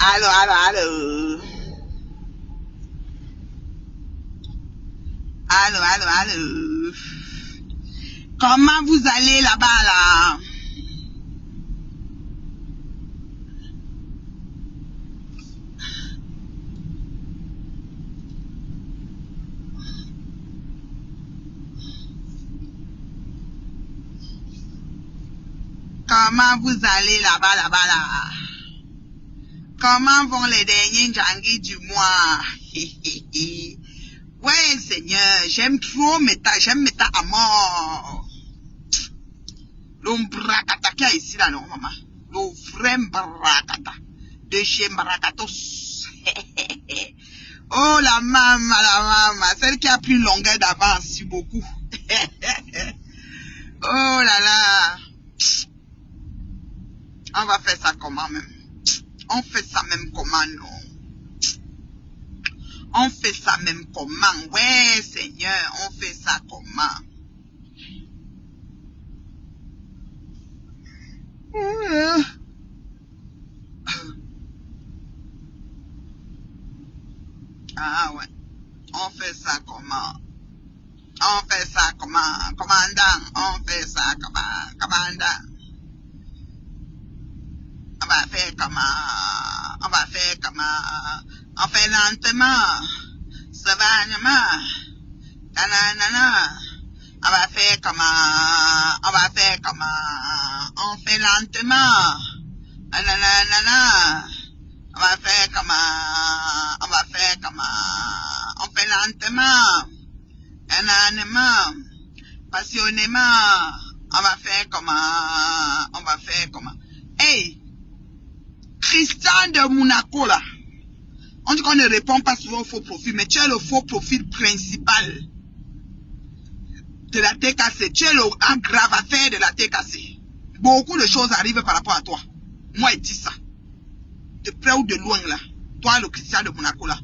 Allô, allô, allô. Allô, allô, allô. Comment vous allez là-bas, là? Comment vous allez là-bas, là-bas, là? Comment vont les derniers Djangui du mois? Ouais, Seigneur, j'aime trop j'aime Meta à mort. L'ombracata qui est ici, là, non, maman? Le vrai Mbracata. De chez Mbrakatos. Oh, la maman, celle qui a pris une longueur d'avance, si beaucoup. Oh là là. On va faire ça comment même? On fait ça même comment, non? On fait ça même comment? Ouais, Seigneur, on fait ça comment? Ah ouais. On fait ça comment? On fait ça comment? Commandant, on fait ça comment? Commandant. On va faire comment? On va faire comment? On fait lentement, sauvagement. Nanana. On va faire comment? On va faire comment? On fait lentement. Nanana. On va faire comment? On va faire comment? On fait lentement. Nanana. Passionnément. On va faire comment? On va faire comment? Hey! Christian de Monaco là. On dit qu'on ne répond pas souvent au faux profil, mais tu es le faux profil principal de la TKC. Tu es le grave affaire de la TKC. Beaucoup de choses arrivent par rapport à toi. Moi, je dis ça. De près ou de loin là. Toi, le Christian de Monaco là.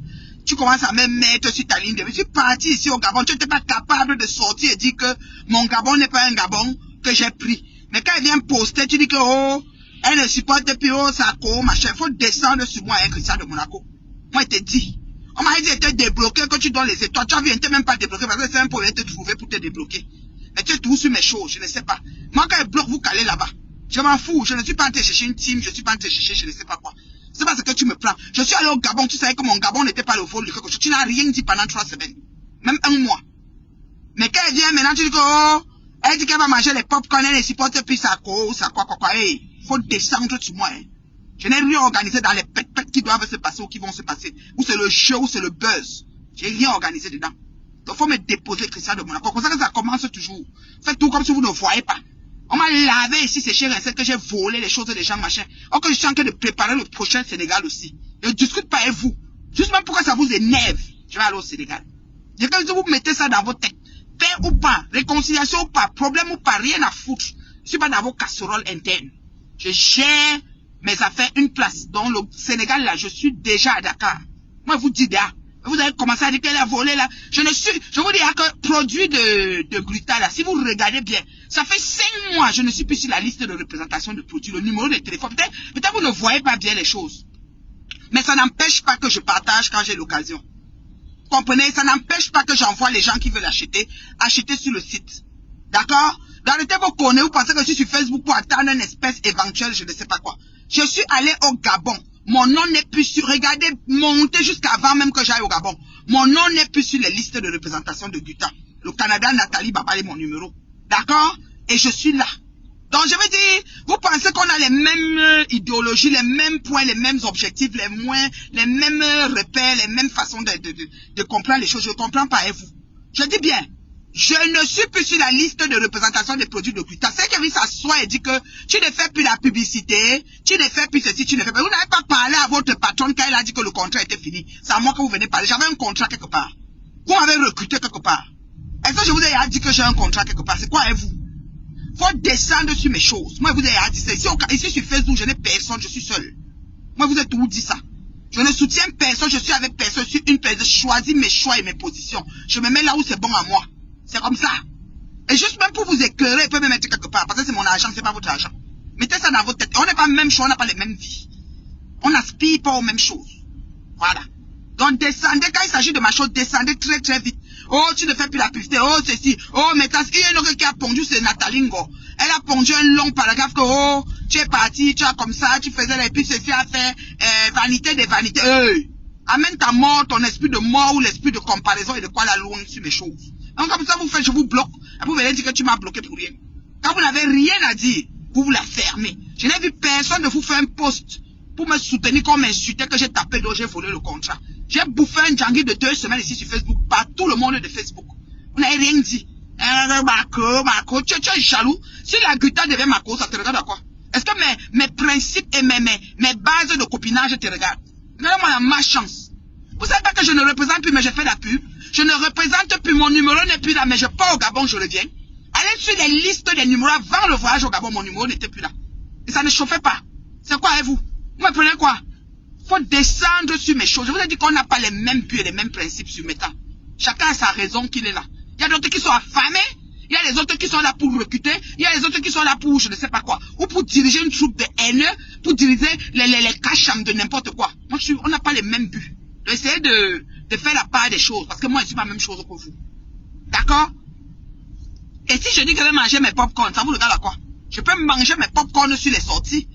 Tu commences à me mettre sur ta ligne de vie. Je suis parti ici au Gabon. Tu n'étais pas capable de sortir et dire que mon Gabon n'est pas un Gabon que j'ai pris. Mais quand elle vient poster, tu dis que oh, elle ne supporte plus, oh, ça, machin. Il faut descendre sur moi, hein, Christian de Monaco. Moi, je te dis. On m'a dit de te débloquer, que tu donnes les étoiles. Tu as vu, elle ne t'a même pas débloqué parce que c'est un problème de te trouver pour te débloquer. Mais tu es tout sur mes choses, je ne sais pas. Moi, quand elle bloque, vous calez là-bas. Je m'en fous. Je ne suis pas en train de chercher une team, je ne suis pas en train de chercher, je ne sais pas quoi. C'est pas ce que tu me prends. Je suis allé au Gabon, tu savais que mon Gabon n'était pas le vol de quelque chose. Tu n'as rien dit pendant 3 semaines. Même 1 mois. Mais quand elle vient maintenant, tu dis que, oh, elle dit qu'elle va manger les popcorn, elle ne supporte plus sa quoi. Hey, faut descendre sur moi, hein. Je n'ai rien organisé dans les pètes qui doivent se passer ou qui vont se passer. Ou c'est le show, ou c'est le buzz. J'ai rien organisé dedans. Donc, faut me déposer, Christian de Monaco. Comme ça que ça commence toujours. Faites tout comme si vous ne voyez pas. On m'a lavé ici, c'est chez Rincet que j'ai volé les choses des gens, machin. Or que je suis en train de préparer le prochain Sénégal aussi. Je ne discute pas avec vous. Juste même pourquoi ça vous énerve. Je vais aller au Sénégal. Je veux que vous mettez ça dans vos têtes. Paix ou pas, réconciliation ou pas, problème ou pas, rien à foutre. Je suis pas dans vos casseroles internes. Je gère mes affaires une place. Dans le Sénégal, là, je suis déjà à Dakar. Moi, vous dites, là, vous avez commencé à dire qu'elle a volé, là. Je vous dis, que produit de gluta, là, si vous regardez bien, ça fait 5 mois, je ne suis plus sur la liste de représentation de produits, le numéro de téléphone. Peut-être vous ne voyez pas bien les choses. Mais ça n'empêche pas que je partage quand j'ai l'occasion. Comprenez, ça n'empêche pas que j'envoie les gens qui veulent acheter sur le site. D'accord? Arrêtez vos conneries, vous pensez que je suis sur Facebook pour attendre une espèce éventuelle, je ne sais pas quoi. Je suis allé au Gabon. Mon nom n'est plus sur... Regardez, montez jusqu'avant même que j'aille au Gabon. Mon nom n'est plus sur les listes de représentation de Guta. Le Canada, Nathalie Baba est mon numéro. D'accord? Et je suis là. Donc je veux dire, vous pensez qu'on a les mêmes idéologies, les mêmes points, les mêmes objectifs, les mêmes repères, les mêmes façons de comprendre les choses. Je ne comprends pas avec vous. Je dis bien, je ne suis plus sur la liste de représentation des produits de Guta. C'est qu'elle vient s'asseoir et dit que tu ne fais plus la publicité, tu ne fais plus ceci, tu ne fais plus... Vous n'avez pas parlé à votre patronne quand elle a dit que le contrat était fini. C'est à moi que vous venez parler. J'avais un contrat quelque part. Vous m'avez recruté quelque part. Est-ce que je vous ai dit que j'ai un contrat quelque part? C'est quoi avec vous? Faut descendre sur mes choses. Moi, vous avez dit ça. Ici sur Facebook, je n'ai personne, je suis seul. Moi, vous avez tout dit ça. Je ne soutiens personne, je suis avec personne, je suis une personne. Je choisis mes choix et mes positions. Je me mets là où c'est bon à moi. C'est comme ça. Et juste même pour vous éclairer, vous pouvez me mettre quelque part. Parce que c'est mon argent, c'est pas votre argent. Mettez ça dans votre tête. On n'est pas même choix, on n'a pas les mêmes vies. On n'aspire pas aux mêmes choses. Voilà. Donc descendez, quand il s'agit de ma chose, descendez très très vite. Oh, tu ne fais plus la publicité, oh ceci, oh mais il y a une autre qui a pondu, c'est Natalingo. Elle a pondu un long paragraphe que, oh, tu es parti, tu as comme ça, tu faisais les puis ceci à faire, vanité des vanités. Amène ta mort, ton esprit de mort ou l'esprit de comparaison et de quoi la loin sur mes choses. Donc comme ça vous faites, je vous bloque, et vous venez dire que tu m'as bloqué pour rien. Quand vous n'avez rien à dire, vous la fermez. Je n'ai vu personne de vous faire un post pour me soutenir comme m'insulter que j'ai tapé d'eau, j'ai volé le contrat. J'ai bouffé un djangui de 2 semaines ici sur Facebook, par tout le monde de Facebook. Vous n'avez rien dit. Marco, tu es jaloux. Si la guitare devient Marco, ça te regarde à quoi? Est-ce que mes principes et mes bases de copinage te regardent? Regardez-moi ma chance. Vous savez pas que je ne représente plus, mais je fais la pub. Je ne représente plus, mon numéro n'est plus là, mais je pars au Gabon, je reviens. Allez sur les listes des numéros avant le voyage au Gabon, mon numéro n'était plus là. Et ça ne chauffait pas. C'est quoi avec vous? Vous me prenez quoi? Faut descendre sur mes choses. Je vous ai dit qu'on n'a pas les mêmes buts et les mêmes principes sur Meta. Chacun a sa raison qu'il est là. Il y a d'autres qui sont affamés. Il y a les autres qui sont là pour recruter. Il y a les autres qui sont là pour je ne sais pas quoi. Ou pour diriger une troupe de haineux. Pour diriger les cachams de n'importe quoi. Moi, on n'a pas les mêmes buts. Essayez de faire la part des choses. Parce que moi, je suis pas la même chose que vous. D'accord? Et si je dis que je vais manger mes popcorn, ça vous regarde à quoi? Je peux manger mes popcorn sur les sorties.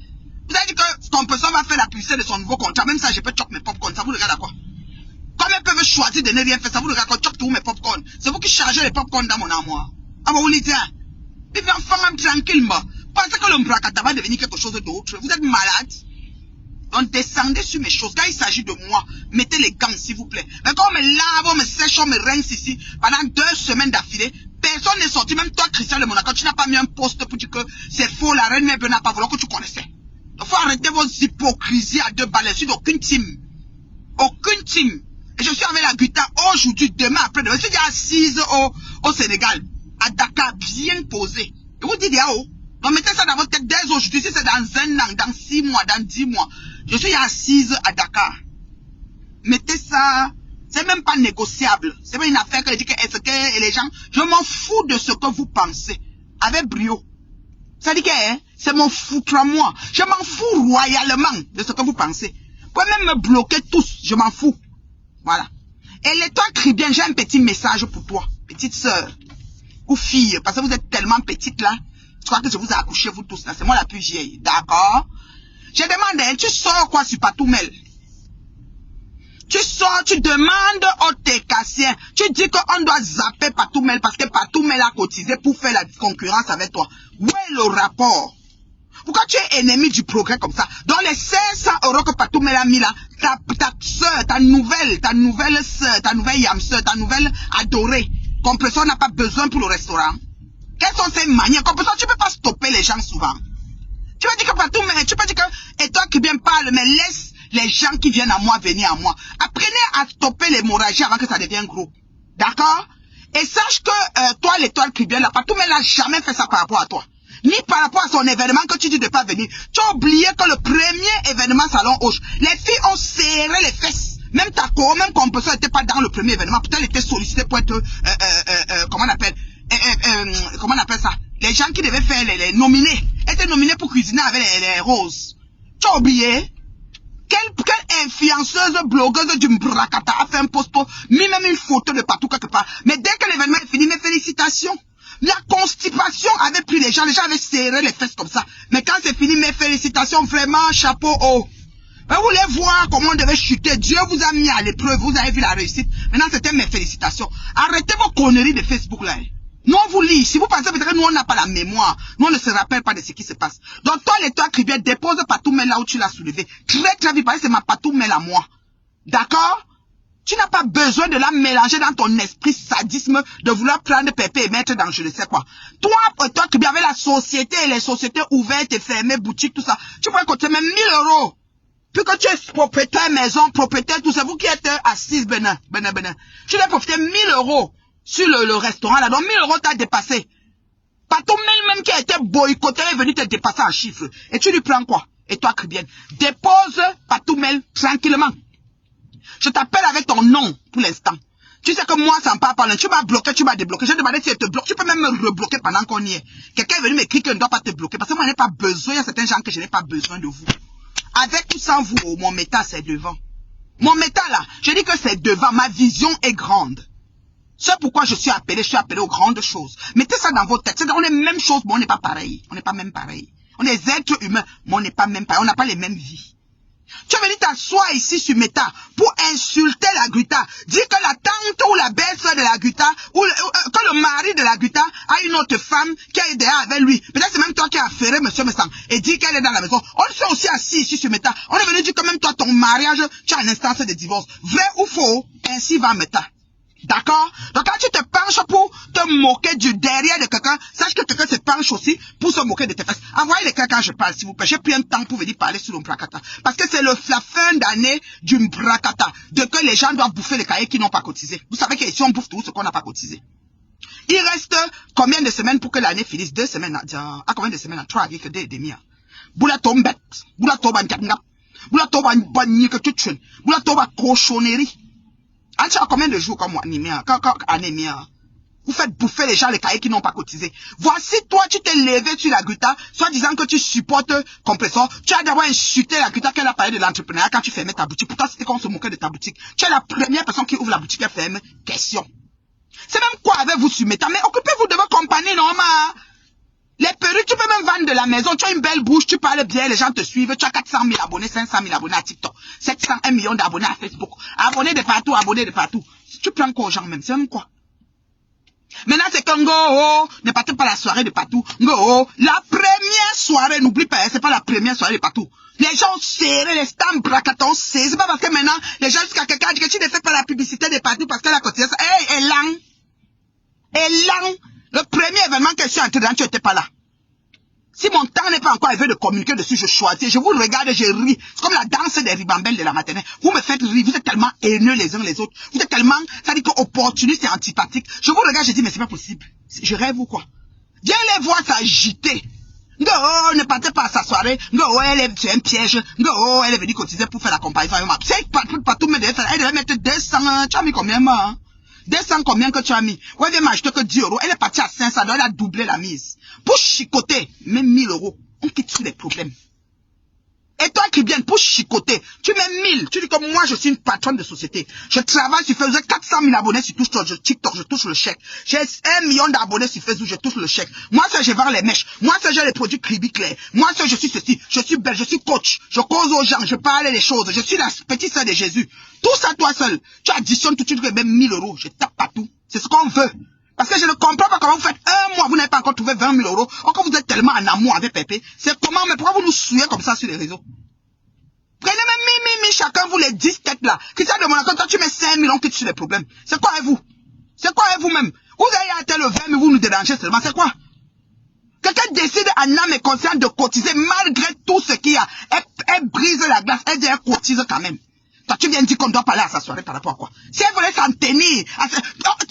Vous avez dit que ton personne va faire la publicité de son nouveau contrat. Même ça, je peux choquer mes popcorn. Ça vous regarde à quoi? Comme elles peuvent choisir de ne rien faire, ça vous regarde à quoi? Choque tous mes popcorn. C'est vous qui chargez les popcorn dans mon armoire. Ah bon, vous les dites, vivez enfant tranquillement. Pensez que le mbracata va devenir quelque chose d'autre. Vous êtes malade. Donc descendez sur mes choses. Quand il s'agit de moi, mettez les gants s'il vous plaît. Mais quand on me lave, on me sèche, on me rince ici, pendant 2 semaines d'affilée, personne n'est sorti. Même toi, Christian Le Monaco, tu n'as pas mis un post pour dire que c'est faux, la reine Mère n'a pas voulu que tu connaissais. Il faut arrêter vos hypocrisies à 2 balles. Je suis d'aucune team. Aucune team. Et je suis avec la guitare aujourd'hui, demain, après-demain. Je suis déjà assise au Sénégal, à Dakar, bien posée. Et vous dites, ah oh. Donc mettez ça dans votre tête dès aujourd'hui, si c'est dans 1 an, dans 6 mois, dans 10 mois. Je suis assise à Dakar. Mettez ça, c'est même pas négociable. C'est pas une affaire que je dis que est-ce que les gens, je m'en fous de ce que vous pensez. Avec brio. Ça dit que c'est mon foutre à moi. Je m'en fous royalement de ce que vous pensez. Vous pouvez même me bloquer tous, je m'en fous. Voilà. Et l'étoile crie bien, j'ai un petit message pour toi, petite sœur ou fille, parce que vous êtes tellement petite là. Je crois que je vous ai accouché vous tous là, c'est moi la plus vieille, d'accord? Je demande, tu sors quoi sur Patoumel? Tu sors, tu demandes au Técassien, tu dis qu'on doit zapper Patoumel parce que Patoumel a cotisé pour faire la concurrence avec toi. Où est le rapport? Pourquoi tu es ennemi du progrès comme ça? Dans les 500 € que Patoumel a mis là, ta soeur, ta nouvelle soeur, ta nouvelle yam soeur, ta nouvelle adorée, Compression n'a pas besoin pour le restaurant. Quelles sont ces manières? Compression, tu ne peux pas stopper les gens souvent. Tu vas dire que Patoumel, tu peux dire que, et toi qui viens parle, mais laisse les gens qui viennent à moi venir à moi. Apprenez à stopper l'hémorragie avant que ça devienne gros. D'accord? Et sache que toi, l'étoile qui vient là, Patoumel n'a jamais fait ça par rapport à toi. Ni par rapport à son événement que tu dis de pas venir. Tu as oublié que le premier événement Salon Hoche, les filles ont serré les fesses. Même ta même Compression n'était pas dans le premier événement. Peut-être elle était sollicitée pour être, comment on appelle, comment on appelle ça? Les gens qui devaient faire les nominés. Elle était nominée pour cuisiner avec les roses. Tu as oublié? Quelle influenceuse, blogueuse du Mbrakata a fait un post, mis même une photo de partout quelque part. Mais dès que l'événement est fini, mes félicitations. La constipation avait pris les gens avaient serré les fesses comme ça. Mais quand c'est fini, mes félicitations, vraiment, chapeau haut. Vous voulez voir comment on devait chuter. Dieu vous a mis à l'épreuve, vous avez vu la réussite. Maintenant, c'était mes félicitations. Arrêtez vos conneries de Facebook là. Nous, on vous lit. Si vous pensez peut-être que nous, on n'a pas la mémoire. Nous, on ne se rappelle pas de ce qui se passe. Donc, toi, l'étoile qui vient, dépose Patoumel là où tu l'as soulevé. Très, très vite, parce que c'est ma Patoumel à moi. D'accord? Tu n'as pas besoin de la mélanger dans ton esprit sadisme, de vouloir prendre Pépé et mettre dans je ne sais quoi. Toi qui viens avec la société et les sociétés ouvertes et fermées, boutiques, tout ça, tu pourrais compter même 1000 €. Puis que tu es propriétaire maison, propriétaire, tout ça, vous qui êtes assise, Benin. Tu dois profiter 1000 € sur le restaurant là. Donc 1000 € t'as dépassé. Patoumel même qui a été boycotté est venu te dépasser en chiffres. Et tu lui prends quoi? Et toi, Cribienne, dépose Patoumel tranquillement. Je t'appelle avec ton nom pour l'instant. Tu sais que moi, ça me parle pas. Tu m'as bloqué, tu m'as débloqué. Je demandé si elle te bloque. Tu peux même me rebloquer pendant qu'on y est. Quelqu'un est venu m'écrire que je ne dois pas te bloquer. Parce que moi, je n'ai pas besoin. Il y a certains gens que je n'ai pas besoin de vous. Avec ou sans vous, mon méta, c'est devant. Mon méta, là, je dis que c'est devant. Ma vision est grande. C'est pourquoi je suis appelé aux grandes choses. Mettez ça dans vos têtes. On est même chose, mais on n'est pas pareil. On n'est pas même pareil. On est des êtres humains, mais on n'est pas même pareil. On n'a pas les mêmes vies. Tu es venu t'asseoir ici sur Meta pour insulter la Guta. Dire que la tante ou la belle-sœur de la Guta, ou que le mari de la Guta a une autre femme qui est derrière avec lui. Peut-être c'est même toi qui as affairé monsieur Messang et dit qu'elle est dans la maison. On s'est aussi assis ici sur Meta. On est venu dire que même toi, ton mariage, tu as une instance de divorce. Vrai ou faux, ainsi va Meta. D'accord? Donc quand tu te penches pour te moquer du derrière de quelqu'un, sache que quelqu'un se penche aussi pour se moquer de tes fesses. Envoyez les cas quand je parle, s'il vous plaît. J'ai pris un temps pour venir parler sur le Mbrakata. Parce que c'est la fin d'année du Mbrakata. De que les gens doivent bouffer les cahiers qui n'ont pas cotisé. Vous savez qu'ici on bouffe tout ce qu'on n'a pas cotisé. Il reste combien de semaines pour que l'année finisse? 2 semaines. À combien de semaines? 3 avec 2 et demi. Boula tombet. Boula toba nkatngap. Boula toba banni que tu tues. Boula toba cochonnerie. Tu as combien de jours comme moi, vous faites bouffer les gens les cahiers qui n'ont pas cotisé. Voici toi, tu t'es levé sur la Guta, soit disant que tu supportes Compressor. Tu as d'abord insulté la Guta qu'elle a parlé de l'entrepreneuriat quand tu fermais ta boutique. Pourtant, c'était qu'on se moquait de ta boutique. Tu es la première personne qui ouvre la boutique et ferme. Question. C'est même quoi avec vous sur Meta? Mais occupez-vous de votre compagnie, normal. Les perruques, tu peux même vendre de la maison. Tu as une belle bouche, tu parles bien, les gens te suivent. Tu as 400 000 abonnés, 500 000 abonnés à TikTok, 701 millions d'abonnés à Facebook. Abonnés de partout, abonnés de partout. Tu prends quoi aux gens même? C'est même quoi? Maintenant, c'est qu'un ne partez pas la soirée de partout. La première soirée, n'oublie pas, c'est pas la première soirée de partout. Les gens serrés, les stands bracatons serrés. C'est pas parce que maintenant, les gens jusqu'à quelqu'un dit que tu ne fais pas la publicité de partout parce qu'elle a cotisé ça. Hey, Elan, le premier événement que je suis entré dans, tu n'étais pas là. Si mon temps n'est pas encore arrivé de communiquer dessus, je choisis. Je vous regarde et je ris. C'est comme la danse des ribambelles de la maternelle. Vous me faites rire. Vous êtes tellement haineux les uns les autres. Vous êtes tellement, ça dit que opportuniste et antipathique. Je vous regarde, je dis, mais c'est pas possible. Je rêve ou quoi? Viens les voir s'agiter. Ne partez pas à sa soirée. C'est un piège. Elle est venue cotiser pour faire la comparaison avec moi. C'est partout, mais elle devait mettre 200. Tu as mis combien, moi? 200 combien que tu as mis? Ouais, viens m'acheter que 10 €. Elle est partie à 500, donc elle a doublé la mise. Pour chicoter, même 1000 €, on quitte sur les problèmes. Et toi qui viens pour chicoter, tu mets 1000. Tu dis que moi, je suis une patronne de société. Je travaille sur Facebook, j'ai 400 000 abonnés sur TikTok, je touche le chèque. J'ai 1 million d'abonnés sur Facebook, je touche le chèque. Moi, ça, je vends les mèches. Moi, ça, j'ai les produits Kribi Clair. Moi, ça, je suis ceci. Je suis belle, je suis coach. Je cause aux gens, je parle des choses. Je suis la petite sœur de Jésus. Tout ça, toi seul. Tu additionnes tout de suite, même 1000 €. Je tape partout. C'est ce qu'on veut. Parce que je ne comprends pas comment vous faites un mois, vous n'avez pas encore trouvé 20 000 €. Encore vous êtes tellement en amour avec Pépé. C'est comment, mais pourquoi vous nous souillez comme ça sur les réseaux? Prenez même chacun vous les 10 têtes là. Qui ça de mon accord, toi tu mets 5 000, on quitte sur les problèmes. C'est quoi avec vous? C'est quoi avec vous-même? Vous avez atteint le 20, mais vous nous dérangez seulement. C'est quoi? Quelqu'un décide en âme et conscience de cotiser malgré tout ce qu'il y a. Elle brise la glace, elle dit elle cotise quand même. Toi, tu viens dire qu'on doit parler à sa soirée par rapport à quoi? Si elle voulait s'en tenir,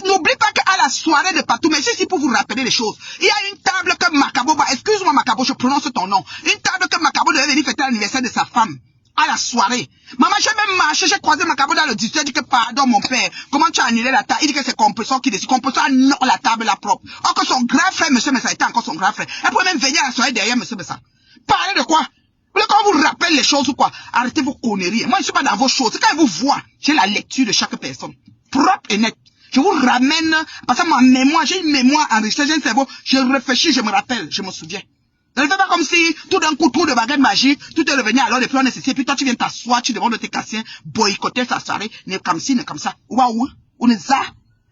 n'oublie pas qu'à la soirée de partout, mais c'est pour vous rappeler les choses. Il y a une table que Macabo, excuse-moi Macabo, je prononce ton nom. Une table que Macabo devait venir fêter l'anniversaire de sa femme. À la soirée. Maman, j'ai même marché, j'ai croisé Macabo dans le district, j'ai dit que pardon mon père, comment tu as annulé la table? Il dit que c'est Compressor qui décide. Compressor non la table la propre. Or que son grand frère, monsieur Messa, était encore son grand frère. Elle pouvait même venir à la soirée derrière monsieur Messa. Parlez de quoi? Vous voulez qu'on vous rappelle les choses ou quoi? Arrêtez vos conneries. Moi, je ne suis pas dans vos choses. C'est quand je vous vois, j'ai la lecture de chaque personne. Propre et net. Je vous ramène, parce que ma mémoire, j'ai une mémoire enrichie, j'ai un cerveau, je réfléchis, je me rappelle, je me souviens. Ne le fais pas comme si, tout d'un coup, tour de baguette magique, tout est revenu alors les plans nécessaires, puis toi tu viens t'asseoir, tu demandes tes cassiens, boycotter sa soirée, n'est comme ci, n'est comme ça. Waouh, on est ça.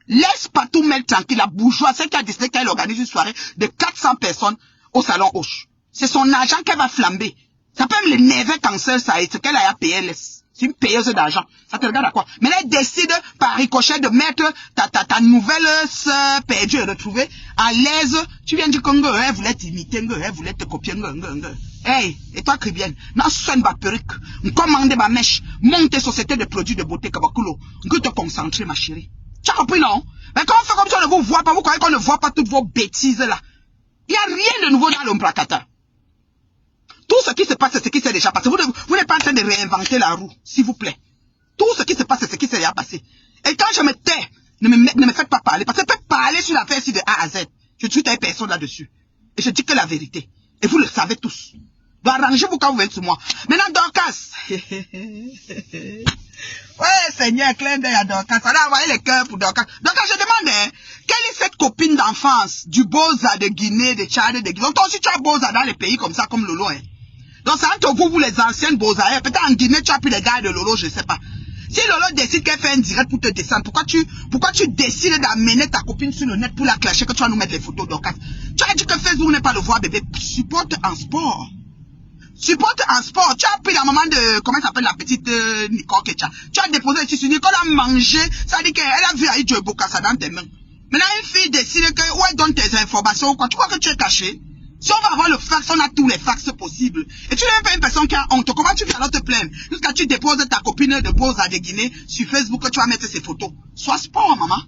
Laisse pas tout mettre tranquille, la bourgeoise, celle qui a décidé qu'elle organise une soirée de 400 personnes au salon Hoche. C'est son argent qu'elle va flamber. Ça peut même l'énerver cancer, ça, et ce qu'elle a à PLS. C'est une payeuse d'argent. Ça te regarde à quoi? Mais là, elle décide par ricochet de mettre ta nouvelle sœur perdue et retrouvée à l'aise. Tu viens dire que elle voulait t'imiter, elle voulait te copier. Hey, et toi, Cribienne, non, sonne ma perruque. Commande ma mèche. Monte société de produits de beauté Kabakulo. Que te concentrer, ma chérie. Tu as compris, non? Mais quand on fait comme ça, on ne vous voit pas. Vous croyez qu'on ne voit pas toutes vos bêtises là? Il n'y a rien de nouveau dans l'Ombrakata. Tout ce qui se passe, c'est ce qui s'est déjà passé. Vous n'êtes pas en train de réinventer la roue, s'il vous plaît. Tout ce qui se passe, c'est ce qui s'est déjà passé. Et quand je me tais, ne me faites pas parler. Parce que je peux parler sur l'affaire ici de A à Z. Je suis avec personne là-dessus. Et je dis que la vérité. Et vous le savez tous. Donc arrangez-vous quand vous venez sur moi. Maintenant, Dorcas. Ouais, Seigneur, clin d'œil à Dorcas. On a envoyé les cœurs pour Dorcas. Dorcas, je demande, quelle est cette copine d'enfance du Boza de Guinée, de Tchad, de Guinée? Donc toi aussi tu as Boza dans les pays comme ça, comme Lolo. Donc c'est entre vous les anciennes Boza. Peut-être en Guinée tu as pris les gars de Lolo, je sais pas. Si Lolo décide qu'elle fait un direct pour te descendre, pourquoi tu décides d'amener ta copine sur le net pour la clasher que tu vas nous mettre les photos Dorcas? Tu as dit que Facebook n'est pas le voir bébé. Supporte en sport. Supporte en sport. Tu as pris la maman de, comment s'appelle la petite Nicole Ketcha. Tu as déposé ici sur Nicole a mangé. Ça dit qu'elle a vu Aïe Joe Bokassa dans tes mains. Maintenant, une fille décide que, ouais, donne tes informations ou quoi. Tu crois que tu es caché? Si on va avoir le fax, on a tous les fax possibles. Et tu n'es pas une personne qui a honte. Comment tu viens alors te plaindre? Jusqu'à tu déposes ta copine de Boza de Guinée sur Facebook que tu vas mettre ses photos. Sois sport, maman.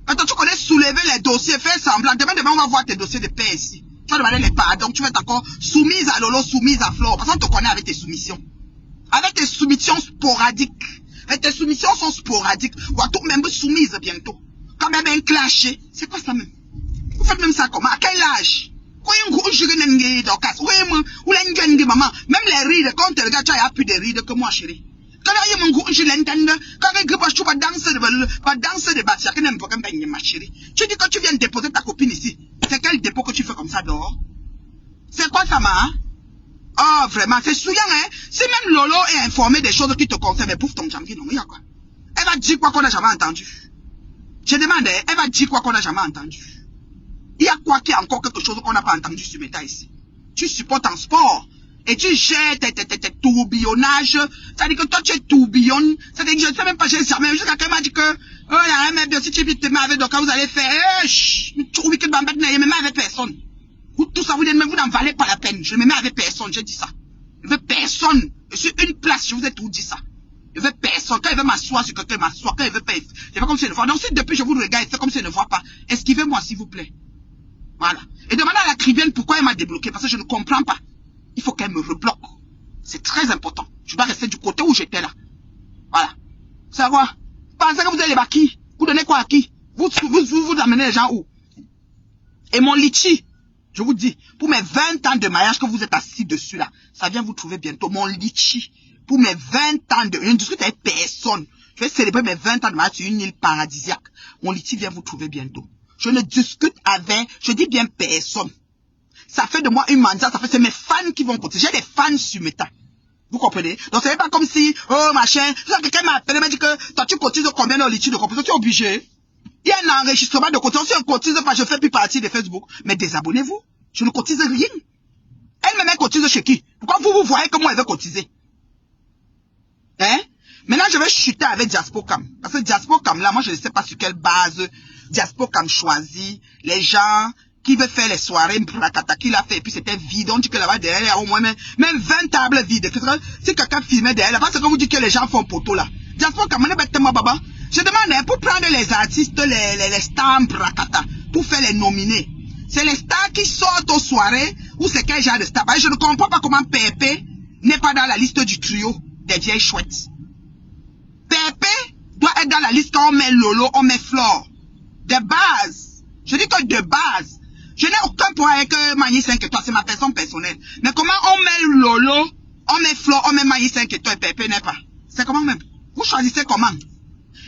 Maintenant, tu connais soulever les dossiers, faire semblant. Demain, on va voir tes dossiers de paix ici. Tu vas demander les pardons, tu vas être encore soumise à Lolo, soumise à Flore. Parce qu'on te connaît avec tes soumissions. Avec tes soumissions sporadiques. Et tes soumissions sont sporadiques. Ou à tout même soumise bientôt. Quand même un clash, c'est quoi ça même? Vous faites même ça comment? À quel âge? Même les rides, quand tu regardes, tu as plus de rides que moi, chérie. Quand je l'entends, quand je vais danser de bâtiment, ma chérie. Tu dis que tu viens de déposer ta copine ici. C'est quel dépôt que tu fais comme ça dehors? C'est quoi ça, ma? Oh, vraiment, c'est souillant, hein? Si même Lolo est informé des choses qui te concernent, mais pouf, ton champion, non, il y a quoi? Elle va dire quoi qu'on n'a jamais entendu? Je demande, elle va dire quoi qu'on n'a jamais entendu? Il y a quoi qu'il y a encore quelque chose qu'on n'a pas entendu sur Meta ici? Tu supportes en sport. Et tu gères tes tourbillonnages. Ça dit que toi tu es tourbillonne. Ça dit que je ne sais même pas, j'ai jamais. Jusqu'à quelqu'un m'a dit que, oh, il y a un mec, bien si tu te mets avec, donc vous allez faire, tu oublies que Bambette ne me met avec personne. Vous, tout ça, vous n'en valez pas la peine. Je ne me mets avec personne, je dis ça. Je veux personne. Je suis une place, je vous ai tout dit ça. Je veux personne. Quand il veut m'asseoir sur quelqu'un, m'asseoir. Quand il veut pas, il fait comme s'il ne voit. Donc si depuis je vous regarde, il fait comme s'il ne voit pas. Esquivez-moi s'il vous plaît. Voilà. Et demandez à la Cribienne pourquoi elle m'a débloqué. Parce que je ne comprends pas. Il faut qu'elle me rebloque. C'est très important. Je dois rester du côté où j'étais là. Voilà. C'est quoi? Pensez que vous allez à qui? Vous donnez quoi à qui? Vous amenez les gens où? Et mon litchi, je vous dis, pour mes 20 ans de mariage que vous êtes assis dessus là, ça vient vous trouver bientôt. Mon litchi, pour mes 20 ans de... Je ne discute avec personne. Je vais célébrer mes 20 ans de mariage sur une île paradisiaque. Mon litchi vient vous trouver bientôt. Je ne discute avec, je dis bien personne. Ça fait de moi une mandat, ça fait, c'est mes fans qui vont cotiser. J'ai des fans sur Meta. Vous comprenez? Donc c'est pas comme si, oh machin, quelqu'un m'a appelé, m'a dit que toi tu cotises combien de litige de compétition, tu es obligé. Il y a un enregistrement de cotisation, si on cotise pas, je fais plus partie de Facebook. Mais désabonnez-vous. Je ne cotise rien. Elle-même cotise chez qui? Pourquoi vous voyez comment elle veut cotiser? Hein? Maintenant, je vais chuter avec Diaspocam. Parce que Diaspocam, là, moi, je ne sais pas sur quelle base Diaspocam choisit les gens qui veulent faire les soirées, qu'il a fait, et puis c'était vide. On dit que là-bas, derrière, il y a au moins même 20 tables vides. Si quelqu'un filmait derrière, là-bas, c'est comme vous dites que les gens font poteau, là. Diaspocam, on est bêtement, baba. Je demande, pour prendre les artistes, les stars, pour faire les nominer. C'est les stars qui sortent aux soirées, ou c'est quel genre de stars? Je ne comprends pas comment Pépé n'est pas dans la liste du trio des vieilles chouettes. Pépé doit être dans la liste quand on met Lolo, on met Flore. De base. Je dis que de base. Je n'ai aucun point avec Magny 5 étoiles, c'est ma personne personnelle. Mais comment on met Lolo, on met Flore, on met Magny 5 étoiles et Pépé n'est pas? C'est comment même? Vous choisissez comment?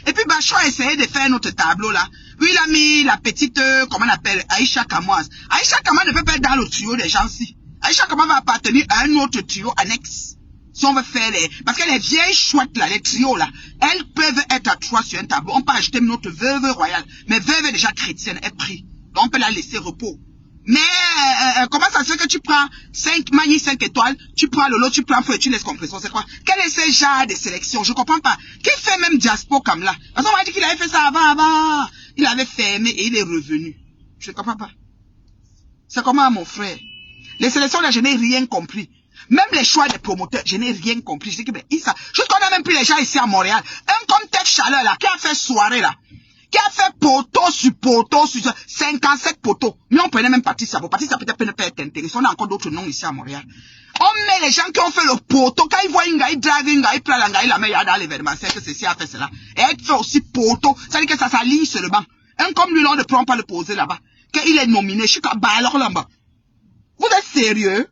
Et puis Bachou a essayé de faire notre tableau là. Puis il a mis la petite, comment on appelle, Aïcha Kamoise. Aïcha Kamoise ne peut pas être dans le trio des gens-ci. Aïcha Kamoise va appartenir à un autre trio annexe. Si on veut faire les... Parce que les vieilles chouettes là, les trios là, elles peuvent être à 3 sur un tableau. On peut acheter notre veuve royale. Mais veuve est déjà chrétienne, est pris. Donc on peut la laisser repos. Mais comment ça se fait que tu prends 5 Magny 5 étoiles, tu prends Lolo, tu prends Feu et tu laisses compression, c'est quoi? Quel est ce genre de sélection? Je comprends pas. Qui fait même Diaspo comme là? Parce qu'on m'a dit qu'il avait fait ça avant. Il avait fermé et il est revenu. Je ne comprends pas. C'est comment mon frère? Les sélections là, je n'ai rien compris. Même les choix des promoteurs, je n'ai rien compris. Je dis que ben, juste qu'on a même pris les gens ici à Montréal. Un comme Tef Chaleur là, qui a fait soirée là, qui a fait poteau sur 57 poteaux. Mais on prenait même Patrice Sabo. Patrice Sabo peut-être ne pas être intéressant. On a encore d'autres noms ici à Montréal. On met les gens qui ont fait le poteau. Quand ils voient une gars, ils draguent une gars, ils prennent la gars, la met dans l'événement. C'est que ceci a fait cela. Et elle fait aussi poteau. Ça veut dire que ça s'aligne sur le banc. Un comme lui, on ne prend pas le poser là-bas. Quand il est nominé, je suis comme, bah alors là-bas. Vous êtes sérieux?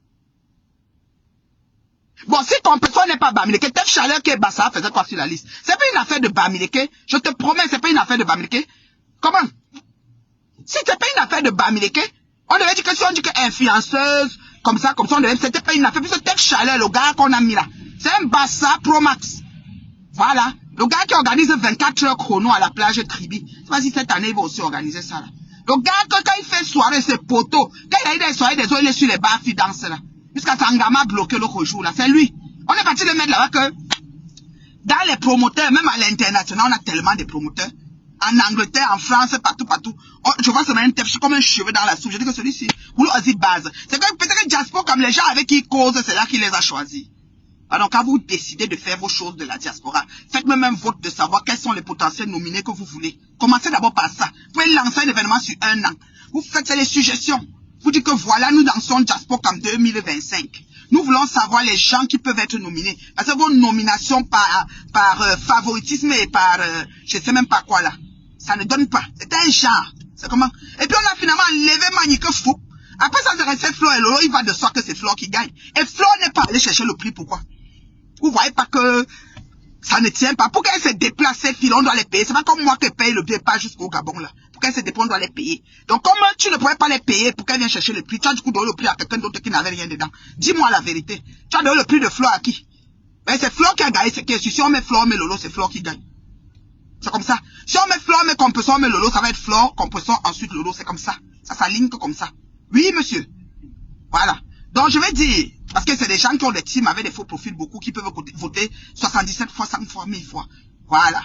Bon, si ton personne n'est pas Bamileke, Tef Chaleur qui est Bassa faisait quoi sur la liste? C'est pas une affaire de Bamileke. Je te promets, c'est pas une affaire de Bamileke. Comment? Si c'est pas une affaire de Bamileke, on devait dire que si on dit que influenceuse, comme ça, on devait, c'était pas une affaire. Puis ce Tef Chaleur, le gars qu'on a mis là, c'est un Bassa Pro Max. Voilà. Le gars qui organise 24 heures chrono à la plage Tribi. Je sais pas si cette année il va aussi organiser ça là. Le gars, quand il fait soirée, c'est poteau. Quand il a eu des soirées, des autres, il est sur les bars, il danse là. Jusqu'à Sangama bloqué l'autre jour là. C'est lui. On est parti de mettre là-bas que dans les promoteurs, même à l'international, on a tellement de promoteurs. En Angleterre, en France, partout. Je vois ce même Tef comme un cheveu dans la soupe. Je dis que celui-ci, vous l'avez base. C'est que peut-être que Jasper, comme les gens avec qui il cause, c'est là qu'il les a choisis. Alors, quand vous décidez de faire vos choses de la diaspora, faites même un vote de savoir quels sont les potentiels nominés que vous voulez. Commencez d'abord par ça. Vous pouvez lancer un événement sur 1 an. Vous faites les suggestions. Vous dites que voilà, nous dansons Jasper en 2025. Nous voulons savoir les gens qui peuvent être nominés. Parce que vos nominations par favoritisme et par, je sais même pas quoi là. Ça ne donne pas. C'est un genre. C'est comment? Et puis on a finalement levé Manique Fou. Après ça, c'est resté Flo et Lolo. Il va de soi que c'est Flo qui gagne. Et Flo n'est pas allé chercher le prix. Pourquoi? Vous voyez pas que ça ne tient pas. Pour qu'elle se déplace, ces filles, on doit les payer. C'est pas comme moi qui paye le billet pas jusqu'au Gabon là. Pour qu'elle se déplace, on doit les payer. Donc comme tu ne pourrais pas les payer pour qu'elle vienne chercher le prix, tu as du coup donné le prix à quelqu'un d'autre qui n'avait rien dedans. Dis-moi la vérité. Tu as donné le prix de Flo à qui? Ben, c'est Flo qui a gagné. C'est que si on met Flo, on met Lolo, c'est Flo qui gagne. C'est comme ça. Si on met Flo, on met Compression, on met Lolo, ça va être Flo, Compression, ensuite Lolo. C'est comme ça. Ça s'aligne comme ça. Oui, monsieur. Voilà. Donc, je vais dire, parce que c'est des gens qui ont des teams avec des faux profils, beaucoup, qui peuvent voter 77 fois, 100 fois, 1000 fois. Voilà.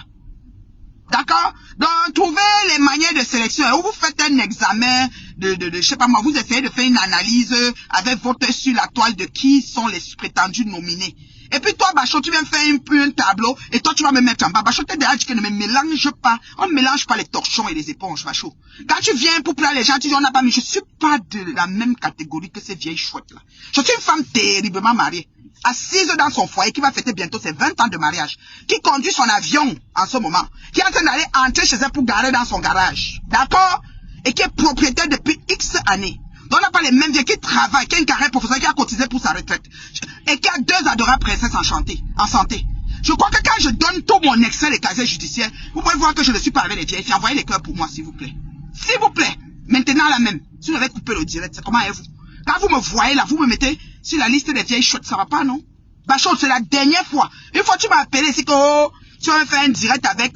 D'accord? Donc, trouvez les manières de sélection. Où vous faites un examen je sais pas moi, vous essayez de faire une analyse avec votre sur la toile de qui sont les prétendus nominés. Et puis toi, Bachot, tu viens faire un tableau, et toi, tu vas me mettre en bas. Bachot, t'es déjà dit que ne me mélange pas. On ne mélange pas les torchons et les éponges, Bachot. Quand tu viens pour plaire les gens, tu dis, on n'a pas mis. Je suis pas de la même catégorie que ces vieilles chouettes-là. Je suis une femme terriblement mariée, assise dans son foyer, qui va fêter bientôt ses 20 ans de mariage, qui conduit son avion en ce moment, qui est en train d'aller entrer chez elle pour garer dans son garage. D'accord? Et qui est propriétaire depuis X années. Donc on n'a pas les mêmes vieux, qui travaillent, qui a une carrière professionnelle, qui a cotisé pour sa retraite. Et qui a 2 adorables princesses en santé. Je crois que quand je donne tout mon Excel et casier judiciaire, vous pouvez voir que je ne suis pas avec les vieilles filles. Envoyez les cœurs pour moi, s'il vous plaît. S'il vous plaît. Maintenant la même. Si vous avez coupé le direct, c'est comment est-vous? Quand vous me voyez là, vous me mettez sur la liste des vieilles chouettes, ça va pas, non? Bachot, c'est la dernière fois. Une fois tu m'as appelé, c'est que, oh, tu vas faire un direct avec,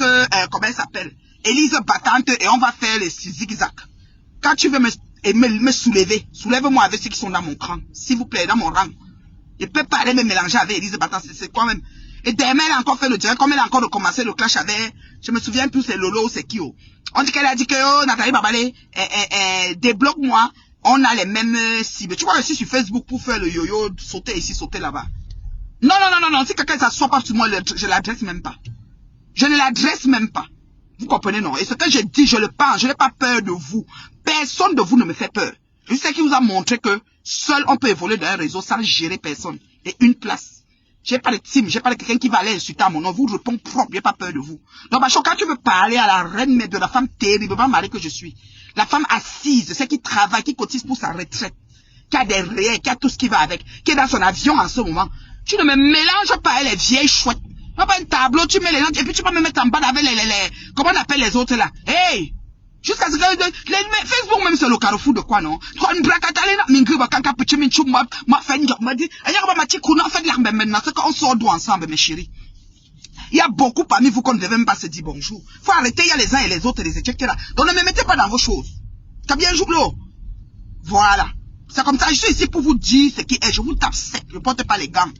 comment elle s'appelle? Élise Battante, et on va faire les zigzags. Quand tu veux me soulever, soulève-moi avec ceux qui sont dans mon cran, s'il vous plaît, dans mon rang. Je peux pas aller me mélanger avec Élise Battante, c'est quoi même? Et demain, elle a encore fait le direct, comme elle a encore recommencé le clash avec, je me souviens plus, c'est Lolo ou c'est qui, oh. On dit qu'elle a dit que, oh, Nathalie Babalé, débloque-moi, on a les mêmes cibles. Tu vois aussi sur Facebook pour faire le yo-yo, sauter ici, sauter là-bas. Non, si quelqu'un s'assoit pas sur moi, je l'adresse même pas. Je ne l'adresse même pas. Vous comprenez, non? Et ce que je dis, je le pense, je n'ai pas peur de vous. Personne de vous ne me fait peur. Je sais qui vous a montré que seul on peut évoluer dans un réseau sans gérer personne. Et une place. J'ai pas de team, j'ai pas de quelqu'un qui va aller insulter à mon nom. Vous répondez propre, j'ai pas peur de vous. Donc, Bachot, quand tu veux parler à la reine de la femme terriblement mariée que je suis, la femme assise, celle qui travaille, qui cotise pour sa retraite, qui a des réels, qui a tout ce qui va avec, qui est dans son avion en ce moment, tu ne me mélanges pas avec les vieilles chouettes. Tu pas un tableau, tu mets les gens, et puis tu vas me mettre en bas avec comment on appelle les autres là? Hey! Jusqu'à ce que, Facebook même c'est le carrefour de quoi, non? C'est qu'on sort d'où ensemble, mes chéris. Il y a beaucoup parmi vous qu'on ne devait même pas se dire bonjour. Faut arrêter, il y a les uns et les autres, les échecs là. Donc ne me mettez pas dans vos choses. T'as bien joué, là? Voilà. C'est comme ça, je suis ici pour vous dire ce qui est. Je vous tape sec, je ne porte pas les gants.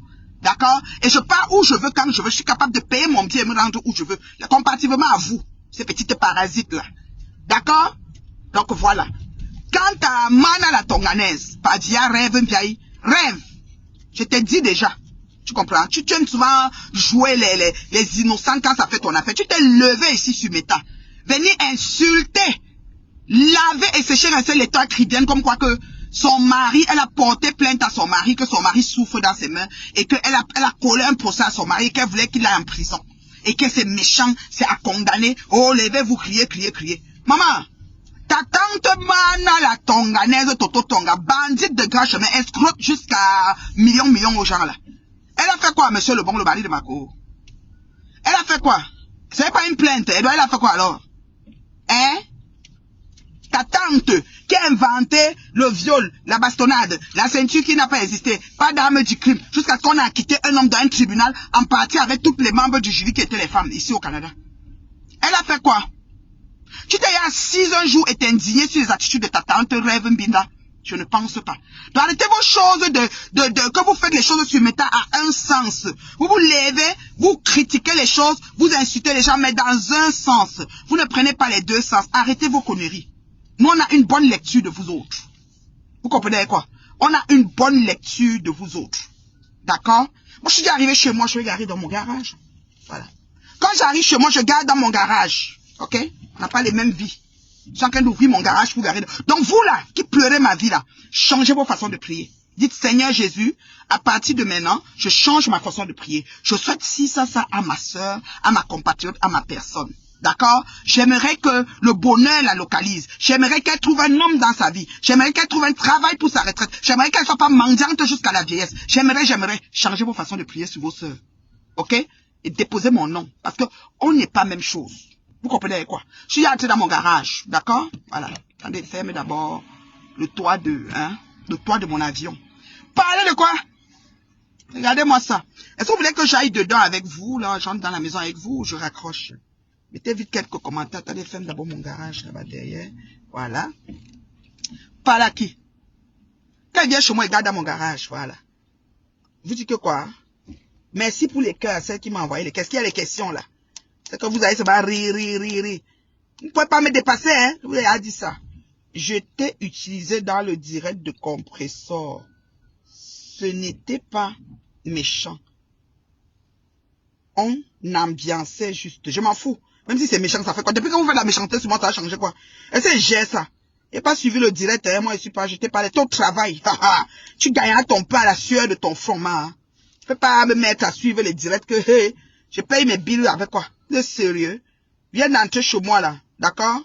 D'accord? Et je pars où je veux, quand je veux. Je suis capable de payer mon billet et me rendre où je veux. Comparativement à vous, ces petites parasites-là. D'accord? Donc voilà. Quant à Mana la Tonganaise, Padia rêve, rêve. Je t'ai dit déjà. Tu comprends? Tu aimes souvent jouer les innocents quand ça fait ton affaire. Tu t'es levé ici sur Meta. Venir insulter, laver et sécher un seul état cribienne comme quoi que son mari, elle a porté plainte à son mari, que son mari souffre dans ses mains et qu'elle a collé un procès à son mari, qu'elle voulait qu'il aille en prison. Et que c'est méchant, c'est à condamner. Oh, levez-vous, criez. Maman, ta tante Mana la Tonganaise, Toto Tonga, bandite de grand chemin, escroque jusqu'à millions aux gens là. Elle a fait quoi, monsieur Lebon, le mari de Mako? Elle a fait quoi? C'est pas une plainte. Elle a fait quoi alors? Hein? Ta tante qui a inventé le viol, la bastonnade, la ceinture qui n'a pas existé, pas d'arme du crime, jusqu'à ce qu'on a acquitté un homme dans un tribunal en partie avec tous les membres du jury qui étaient les femmes ici au Canada. Elle a fait quoi? Tu t'es assise un jour et t'es indignée sur les attitudes de ta tante Rêve Mbinda? Je ne pense pas. Donc arrêtez vos choses que vous faites les choses sur Meta à un sens. Vous vous levez, vous critiquez les choses, vous insultez les gens, mais dans un sens. Vous ne prenez pas les deux sens. Arrêtez vos conneries. Nous, on a une bonne lecture de vous autres. Vous comprenez quoi? On a une bonne lecture de vous autres. D'accord? Moi, je suis déjà arrivé chez moi, je vais garer dans mon garage. Voilà. Quand j'arrive chez moi, je garde dans mon garage. Ok? On n'a pas les mêmes vies. Je suis en train d'ouvrir mon garage pour garer. Donc vous là, qui pleurez ma vie là, changez vos façons de prier. Dites Seigneur Jésus, à partir de maintenant, je change ma façon de prier. Je souhaite ça à ma soeur, à ma compatriote, à ma personne. D'accord? J'aimerais que le bonheur la localise. J'aimerais qu'elle trouve un homme dans sa vie. J'aimerais qu'elle trouve un travail pour sa retraite. J'aimerais qu'elle ne soit pas mendiante jusqu'à la vieillesse. J'aimerais. Changer vos façons de prier sur vos soeurs. Ok? Et déposer mon nom. Parce que on n'est pas même chose. Vous comprenez quoi? Je suis entré dans mon garage. D'accord? Voilà. Attendez, fermez d'abord le toit de mon avion. Parlez de quoi? Regardez-moi ça. Est-ce que vous voulez que j'aille dedans avec vous, là, j'entre dans la maison avec vous, ou je raccroche? Mettez vite quelques commentaires. Attendez, ferme d'abord mon garage là-bas derrière. Voilà. Parle à qui? Quand il vient chez moi, il garde dans mon garage. Voilà. Vous dites que quoi? Merci pour les cœurs, celle qui m'a envoyé les. Qu'est-ce qu'il y a les questions là? C'est que vous allez se battre, rire. Vous ne pouvez pas me dépasser, hein? Je vous ai dit ça. Je t'ai utilisé dans le direct de compresseur. Ce n'était pas méchant. On ambiançait juste. Je m'en fous. Même si c'est méchant, ça fait quoi? Depuis que vous faites la méchanceté, sur moi, ça a changé quoi? Est-ce que j'ai ça? Et pas suivi le direct, hein? Moi, je suis pas, je t'ai parlé. Ton travail. Tu gagneras ton pain à la sueur de ton front, hein? Tu peux pas me mettre à suivre les directs que, hey, je paye mes billes avec quoi? De sérieux? Viens d'entrer chez moi, là. D'accord?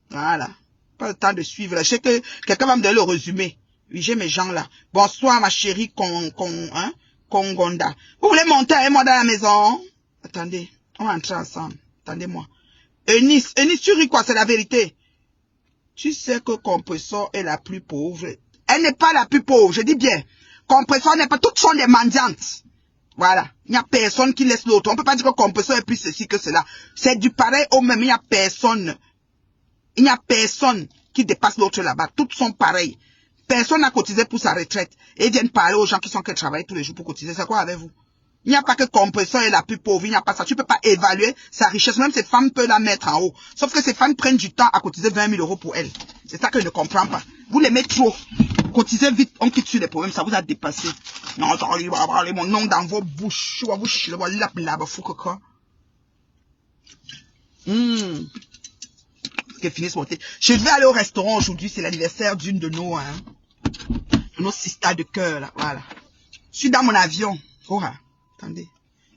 Voilà. Pas le temps de suivre, là. Je sais que quelqu'un va me donner le résumé. Oui, j'ai mes gens, là. Bonsoir, ma chérie Kongonda. Vous voulez monter avec moi dans la maison? Attendez. On va entrer ensemble. Attendez-moi. Eunice, tu ris quoi? C'est la vérité. Tu sais que Compressor est la plus pauvre. Elle n'est pas la plus pauvre, je dis bien. Compressor n'est pas... Toutes sont des mendiantes. Voilà. Il n'y a personne qui laisse l'autre. On ne peut pas dire que Compressor est plus ceci que cela. C'est du pareil au même. Il n'y a personne. Il n'y a personne qui dépasse l'autre là-bas. Toutes sont pareilles. Personne n'a cotisé pour sa retraite. Et ils viennent parler aux gens qui sont que travaillent tous les jours pour cotiser. C'est quoi avec vous? Il n'y a pas que Compressor est la plus pauvre. Il n'y a pas ça. Tu ne peux pas évaluer sa richesse. Même cette femme peut la mettre en haut. Sauf que ces femmes prennent du temps à cotiser 20 000 € pour elle. C'est ça que je ne comprends pas. Vous les mettez trop. Cotisez vite. On quitte sur les problèmes. Ça vous a dépassé. Non, attendez, va parler mon nom dans vos bouches. Je vais vous chier. Je vais aller au restaurant aujourd'hui. C'est l'anniversaire d'une de nos sisters de cœur. Là. Voilà. Je suis dans mon avion. Oh, attendez.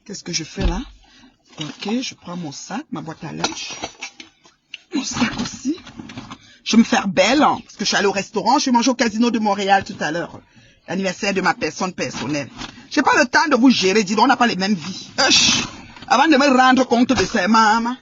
Qu'est-ce que je fais là? Ok, je prends mon sac, ma boîte à lunch. Mon sac aussi. Je vais me faire belle. Hein, parce que je suis allée au restaurant. Je suis mangé au casino de Montréal tout à l'heure. L'anniversaire de ma personne personnelle. Je n'ai pas le temps de vous gérer. Dis donc, on n'a pas les mêmes vies. Avant de me rendre compte de ça, maman.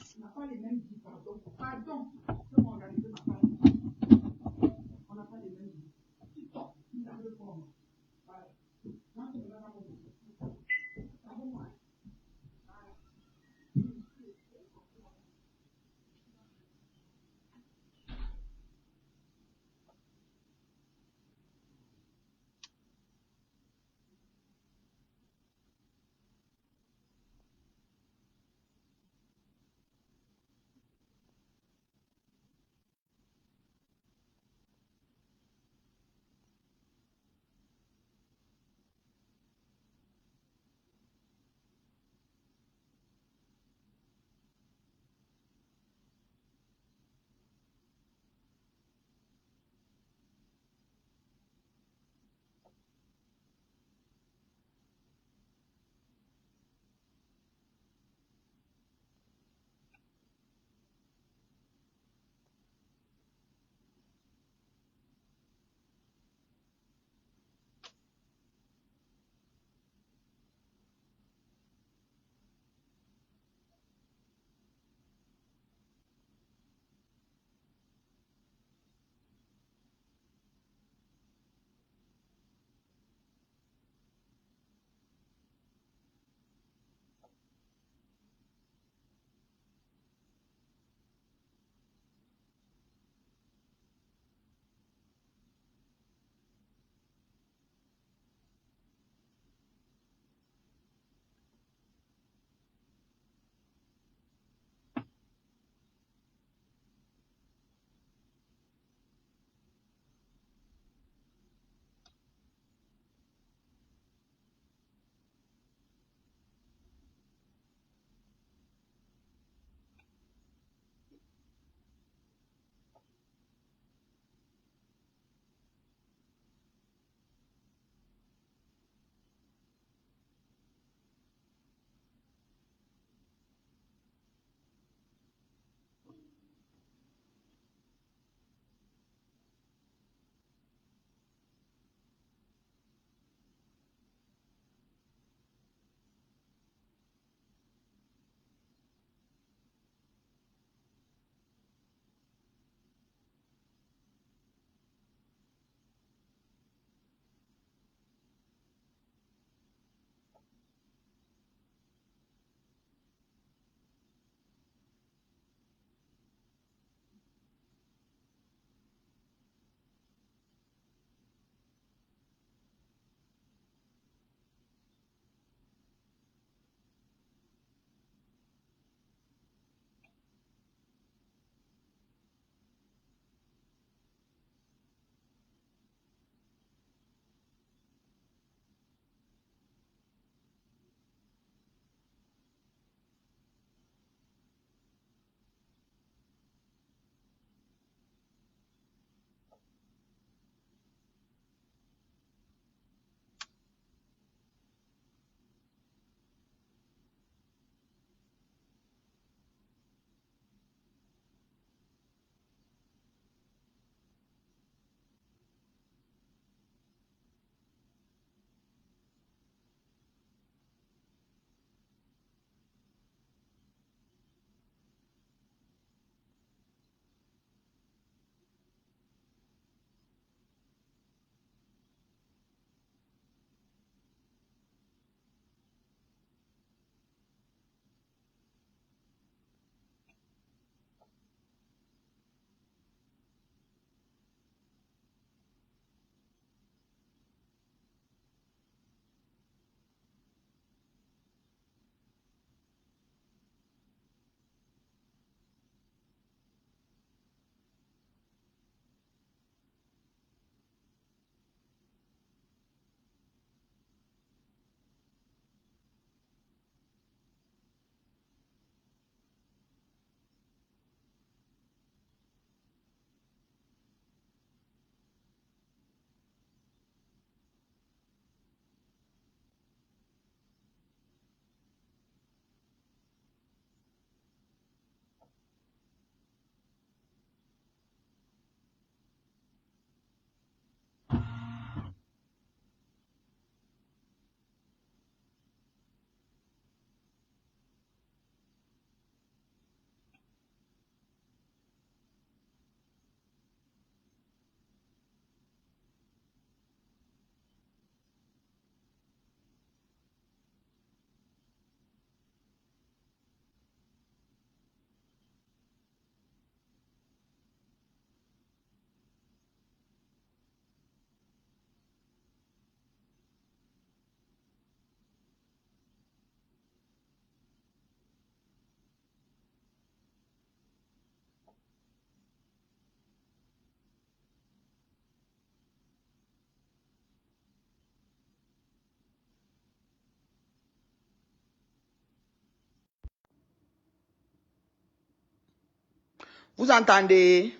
Vous entendez?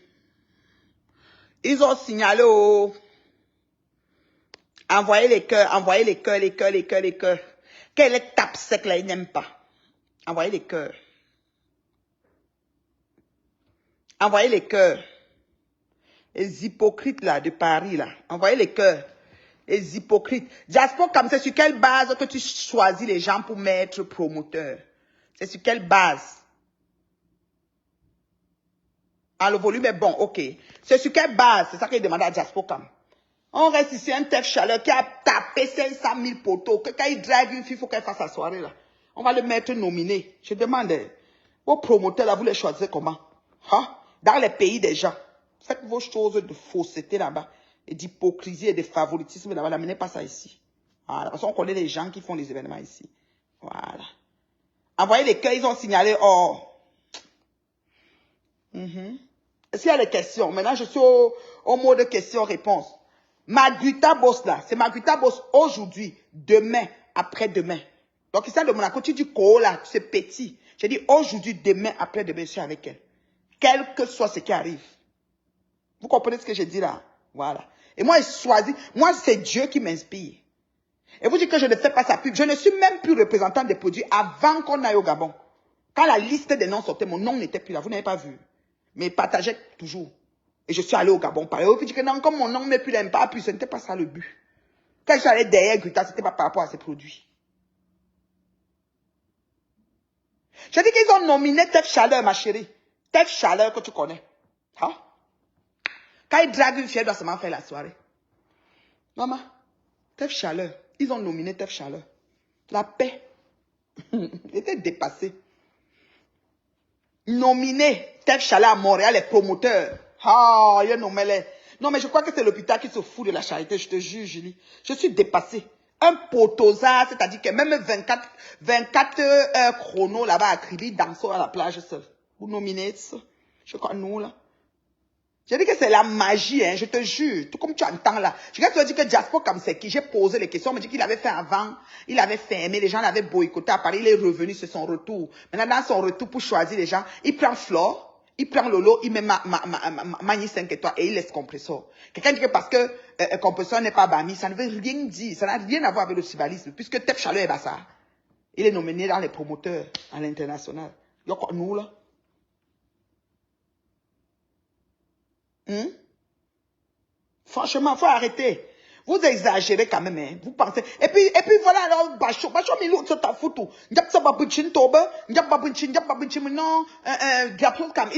Ils ont signalé au... Envoyez les cœurs, envoyez les cœurs, les cœurs, les cœurs, les cœurs. Quel est tape sec là, ils n'aiment pas. Envoyez les cœurs. Envoyez les cœurs. Les hypocrites là, de Paris là. Envoyez les cœurs. Les hypocrites. Diaspora, comme c'est sur quelle base que tu choisis les gens pour mettre promoteur? C'est sur quelle base? Ah, le volume est bon, ok. C'est sur quelle base? C'est ça qu'il demande à Diaspora. On reste ici, un Tef Chaleur qui a tapé 500 000 poteaux. Que quand il drague une fille, il faut qu'elle fasse sa soirée là. On va le mettre nominé. Je demande, vos promoteurs là, vous les choisissez comment? Hein? Dans les pays des gens. Faites vos choses de fausseté là-bas. Et d'hypocrisie et de favoritisme là-bas. N'amenez pas ça ici. Voilà. Parce qu'on connaît les gens qui font les événements ici. Voilà. Envoyez les cœurs, ils ont signalé, oh. Est-ce qu'il y a des questions? Maintenant, je suis au mode questions-réponses. Marguerita Boss là, c'est Marguerita Boss aujourd'hui, demain, après-demain. Donc, ici de Monaco, tu dis quoi là, c'est petit. J'ai dit aujourd'hui, demain, après-demain, je suis avec elle. Quel que soit ce qui arrive. Vous comprenez ce que je dis là? Voilà. Et moi, je choisis. Moi, c'est Dieu qui m'inspire. Et vous dites que je ne fais pas sa pub. Je ne suis même plus représentant des produits avant qu'on aille au Gabon. Quand la liste des noms sortait, mon nom n'était plus là. Vous n'avez pas vu. Mais partageait toujours. Et je suis allé au Gabon. Pareil. Vous dites que non, comme mon nom n'est plus là, pas plus, ce n'était pas ça le but. Quand je suis allé derrière Grita, ce n'était pas par rapport à ses produits. J'ai dit qu'ils ont nominé Tef Chaleur, ma chérie. Tef Chaleur que tu connais. Hein? Quand ils draguent une fille, elle doit seulement faire la soirée. Maman, Tef Chaleur. Ils ont nominé Tef Chaleur. La paix. Il était dépassé. Nominé Tef Chaleur à Montréal, les promoteurs. Ah, il y a nommé les... Non, mais je crois que c'est l'hôpital qui se fout de la charité. Je te jure, Julie. Je suis dépassée. Un potosa, c'est-à-dire que même 24 heures chrono là-bas à Kribi, dansons à la plage seul. Vous nominez ça. Je crois nous là. J'ai dit que c'est la magie, hein, je te jure. Tout comme tu entends là. Je crois que tu as dit que Diaspora comme c'est qui. J'ai posé les questions. On me dit qu'il avait fait avant. Il avait fermé. Les gens l'avaient boycotté à Paris. Il est revenu sur son retour. Maintenant, dans son retour pour choisir les gens, il prend Flore. Il prend Lolo, il met Magni 5 étoiles et il laisse Compressor. Quelqu'un dit que parce que Compressor n'est pas Bami, ça ne veut rien dire. Ça n'a rien à voir avec le cibalisme. Puisque Tef Chaleur est Bassa. Il est nominé dans les promoteurs à l'international. Il y a quoi nous là? Franchement, il faut arrêter. Vous exagérez quand même, hein. Vous pensez. Et puis voilà, alors, Bacho, mais l'autre, c'est ta photo. Il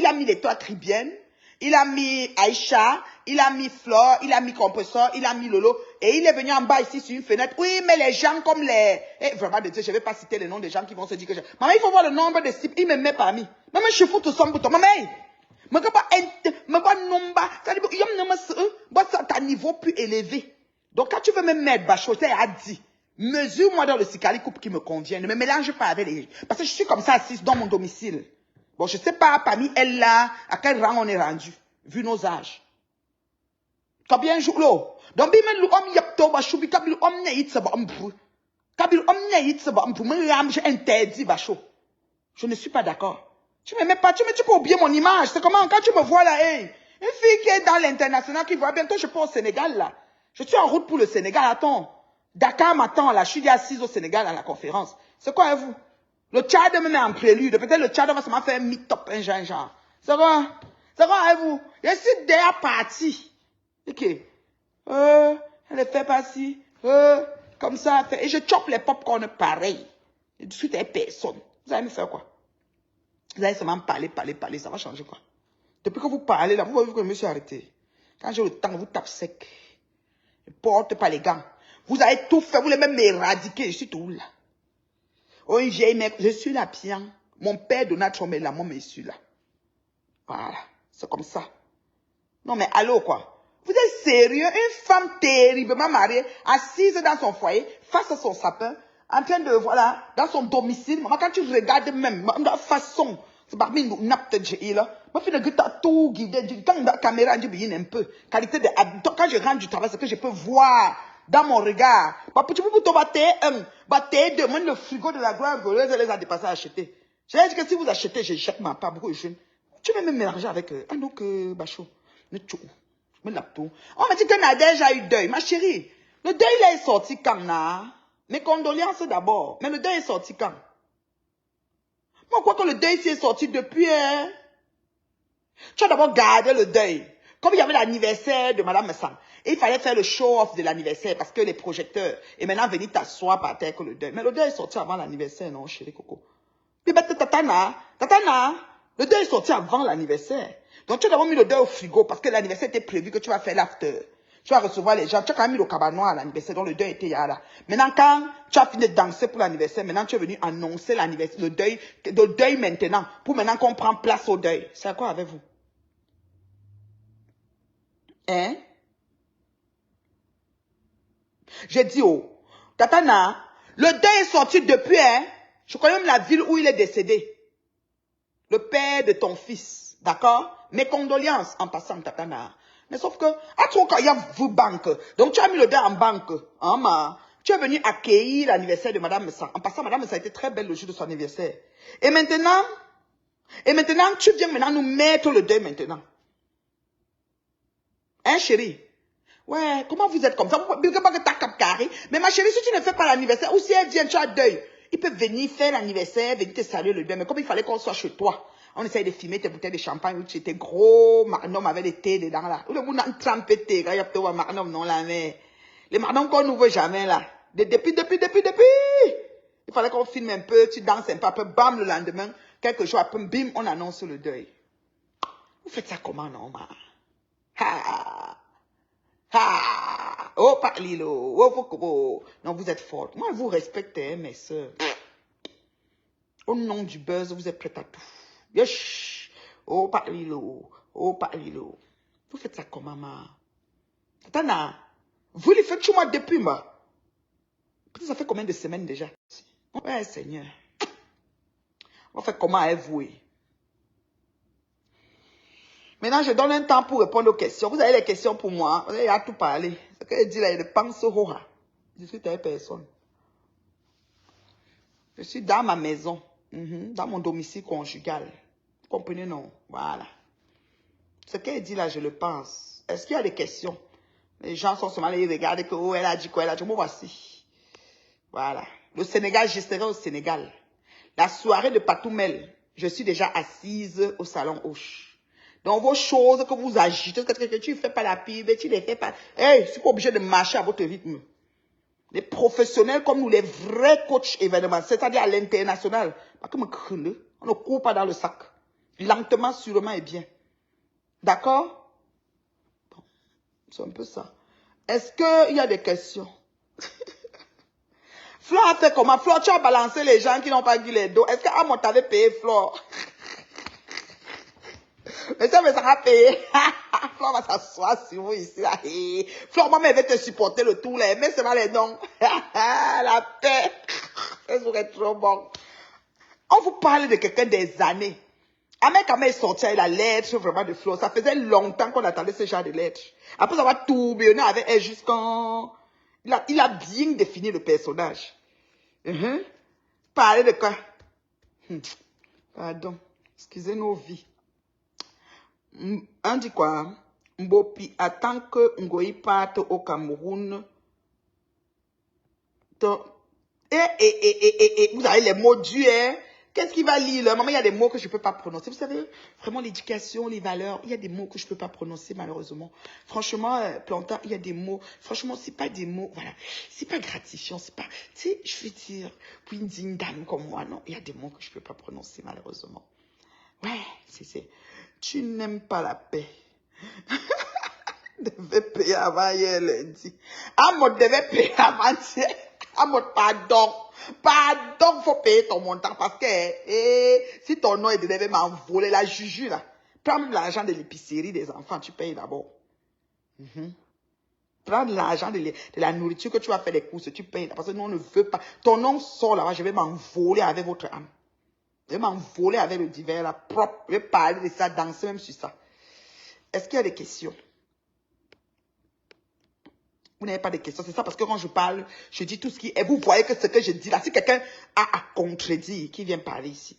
a mis les toits tribiennes, il a mis Aïcha, il a mis Flore, il a mis Compressor, il a mis Lolo, et il est venu en bas ici sur une fenêtre. Oui, mais les gens comme les... Eh, vraiment, de Dieu, je ne vais pas citer les noms des gens qui vont se dire que... Maman, il faut voir le nombre de cibles, il me met parmi. Maman, je fous tout son bouton. Maman, je ne pas nomba, c'est à niveau plus élevé. Donc, quand tu veux me mettre Bacho, c'est à dit, mesure-moi dans le sicali coupe qui me convient. Ne me mélange pas avec les... Parce que je suis comme ça assise dans mon domicile. Bon, je ne sais pas parmi elles là, à quel rang on est rendu, vu nos âges. Combien de jours là? Donc, bien, l'homme yapto, Bacho, puis quand l'homme n'est pas bon, quand l'homme n'est pas bon, j'ai interdit Bacho. Je ne suis pas d'accord. Tu me mets pas, tu peux oublier mon image. C'est comment, quand tu me vois là, hey, une fille qui est dans l'international, qui voit bientôt, je pars au Sénégal là. Je suis en route pour le Sénégal, attends. Dakar m'attend là, je suis assise au Sénégal à la conférence. C'est quoi, vous? Le Tchad me met en prélude. Peut-être le Tchad va se faire un meet-up, un genre. C'est quoi? C'est quoi, vous? Je suis déjà parti. Ok. Elle fait partie. Comme ça, et je chope les popcorn pareil. Je discute avec personne. Vous allez me faire quoi? Vous allez seulement parler, ça va changer quoi? Depuis que vous parlez là, vous voyez que je me suis arrêté. Quand j'ai le temps, vous tape sec. Ne porte pas les gants. Vous avez tout fait, vous voulez même m'éradiquer, je suis tout là. Oh, une vieille mec, je suis là, bien. Mon père Donald Trump est là, moi, je suis là. Voilà, c'est comme ça. Non mais allô quoi? Vous êtes sérieux? Une femme terriblement mariée, assise dans son foyer, face à son sapin, en train de, voilà, dans son domicile. Maman, quand tu regardes même, la façon, c'est parmi nous, napte j'ai là. Moi, je fais tout guidé, quand la caméra, je dis un peu, qualité de, quand je rentre du travail, c'est que je peux voir dans mon regard. Bah, tu peux plutôt battre deux, moi, le frigo de la gloire voleuse, elle les a dépassés à acheter. J'ai dit que si vous achetez, je jette ma part, beaucoup de jeunes. Tu veux me mélanger avec eux. Ah donc, Bacho. Je me lave tout. On m'a dit que Nadège a eu deuil. Ma chérie, le deuil là est sorti quand, là? Mes condoléances d'abord. Mais le deuil est sorti quand? Moi, je crois que le deuil s'est sorti depuis, hein? Tu as d'abord gardé le deuil. Comme il y avait l'anniversaire de Madame Messam, il fallait faire le show-off de l'anniversaire parce que les projecteurs, et maintenant venir t'asseoir par terre que le deuil. Mais le deuil est sorti avant l'anniversaire, non, chérie Coco? Puis, Tatana, le deuil est sorti avant l'anniversaire. Donc, tu as d'abord mis le deuil au frigo parce que l'anniversaire était prévu que tu vas faire l'after. Tu vas recevoir les gens. Tu as quand même mis le cabanois à l'anniversaire, donc le deuil était là. Maintenant, quand tu as fini de danser pour l'anniversaire, maintenant tu es venu annoncer l'anniversaire, le deuil maintenant, pour maintenant qu'on prend place au deuil. C'est à quoi avec vous? Hein? J'ai dit, oh, Tatana, le deuil est sorti depuis, hein? Je connais même la ville où il est décédé. Le père de ton fils, d'accord? Mes condoléances en passant, Tatana. Mais sauf que, à trop quand il y a vous banque, donc tu as mis le deuil en banque, hein, tu es venu accueillir l'anniversaire de Madame Messa. En passant, Madame Messa a été très belle le jour de son anniversaire. Et maintenant, tu viens maintenant nous mettre le deuil maintenant. Hein, chérie? Ouais, comment vous êtes comme ça? Vous ne pas que ta cap carré. Mais ma chérie, si tu ne fais pas l'anniversaire, ou si elle vient, tu as deuil. Il peut venir faire l'anniversaire, venir te saluer le deuil. Mais comme il fallait qu'on soit chez toi, on essaye de filmer tes bouteilles de champagne où tu étais gros magnum avec des thés dedans là. Où le monde a trempé thé, il y a peut-être un magnum non là, mais les magnums qu'on n'ouvre jamais là. Depuis. Il fallait qu'on filme un peu, tu danses un peu, après bam le lendemain, quelques jours après, bim, on annonce le deuil. Vous faites ça comment, non, ma? Ha! Ha! Oh, Parlilo! Oh, non, vous êtes forte. Moi, je vous respecte, hein, mes soeurs. Au nom du buzz, vous êtes prêts à tout. Yosh! Oh, Parlilo! Oh, Parlilo! Vous faites ça comment, ma? Tana, vous les faites chez moi depuis, ma? Ça fait combien de semaines déjà? Ouais, Seigneur. On fait comment à vous? Maintenant, je donne un temps pour répondre aux questions. Vous avez les questions pour moi. Vous avez à tout parler. Ce qu'elle dit là, il ne pense au je discute avec personne. Je suis dans ma maison, dans mon domicile conjugal. Vous comprenez, non? Voilà. Ce qu'elle dit là, je le pense. Est-ce qu'il y a des questions? Les gens sont seulement là, ils regardent que, oh, elle a dit quoi, elle a dit, moi, voici. Voilà. Le Sénégal, je serai au Sénégal. La soirée de Patoumel, je suis déjà assise au salon Hoche. Donc, vos choses que vous agitez, que tu ne fais pas la pub, tu ne les fais pas. Hey, je suis pas obligé de marcher à votre rythme. Les professionnels comme nous, les vrais coachs événements, c'est-à-dire à l'international, on ne court pas dans le sac. Lentement, sûrement et bien. D'accord? Bon, c'est un peu ça. Est-ce qu'il y a des questions? Flore a fait comment? Flore, tu as balancé les gens qui n'ont pas vu les dos. Est-ce qu'Amon t'avait payé Flore? Mais ça va payer. Flore va s'asseoir sur vous ici. Là. Flore, moi, elle va te supporter le tout. Là. Mais c'est pas les noms. La paix. Ça serait trop bon. On vous parle de quelqu'un des années. Ahmed quand est sorti avec la lettre vraiment de Flore. Ça faisait longtemps qu'on attendait ce genre de lettre. Après avoir tourbillonné avec elle jusqu'en... Il a bien défini le personnage. Parler de quoi? Pardon. Excusez nos vies. On dit quoi? Mbopi attend que Ngoyi parte au Cameroun. Vous avez les mots durs, hein? Qu'est-ce qu'il va lire? Maman, il y a des mots que je ne peux pas prononcer. Vous savez, vraiment l'éducation, les valeurs, il y a des mots que je ne peux pas prononcer malheureusement. Franchement, Plantain, il y a des mots. Franchement, c'est pas des mots, voilà. C'est pas gratifiant, c'est pas... Tu sais, je veux dire, pour une digne dame comme moi, non. Il y a des mots que je ne peux pas prononcer malheureusement. Ouais, c'est... Tu n'aimes pas la paix. Devait payer avant hier lundi. Amod devait payer avant hier. Amod, pardon. Pardon, faut payer ton montant parce que si ton nom est devait m'envoler la juju là. Prends l'argent de l'épicerie des enfants, tu payes d'abord. Prends l'argent de la nourriture que tu vas faire des courses, tu payes parce que nous on ne veut pas. Ton nom sort là-bas, je vais m'envoler avec votre âme. Je vais m'envoler avec le divers là, propre. Je vais parler de ça, danser même sur ça. Est-ce qu'il y a des questions? Vous n'avez pas de questions. C'est ça parce que quand je parle, je dis tout ce qui est. Vous voyez que ce que je dis là, si quelqu'un a à contredire, qui vient parler ici.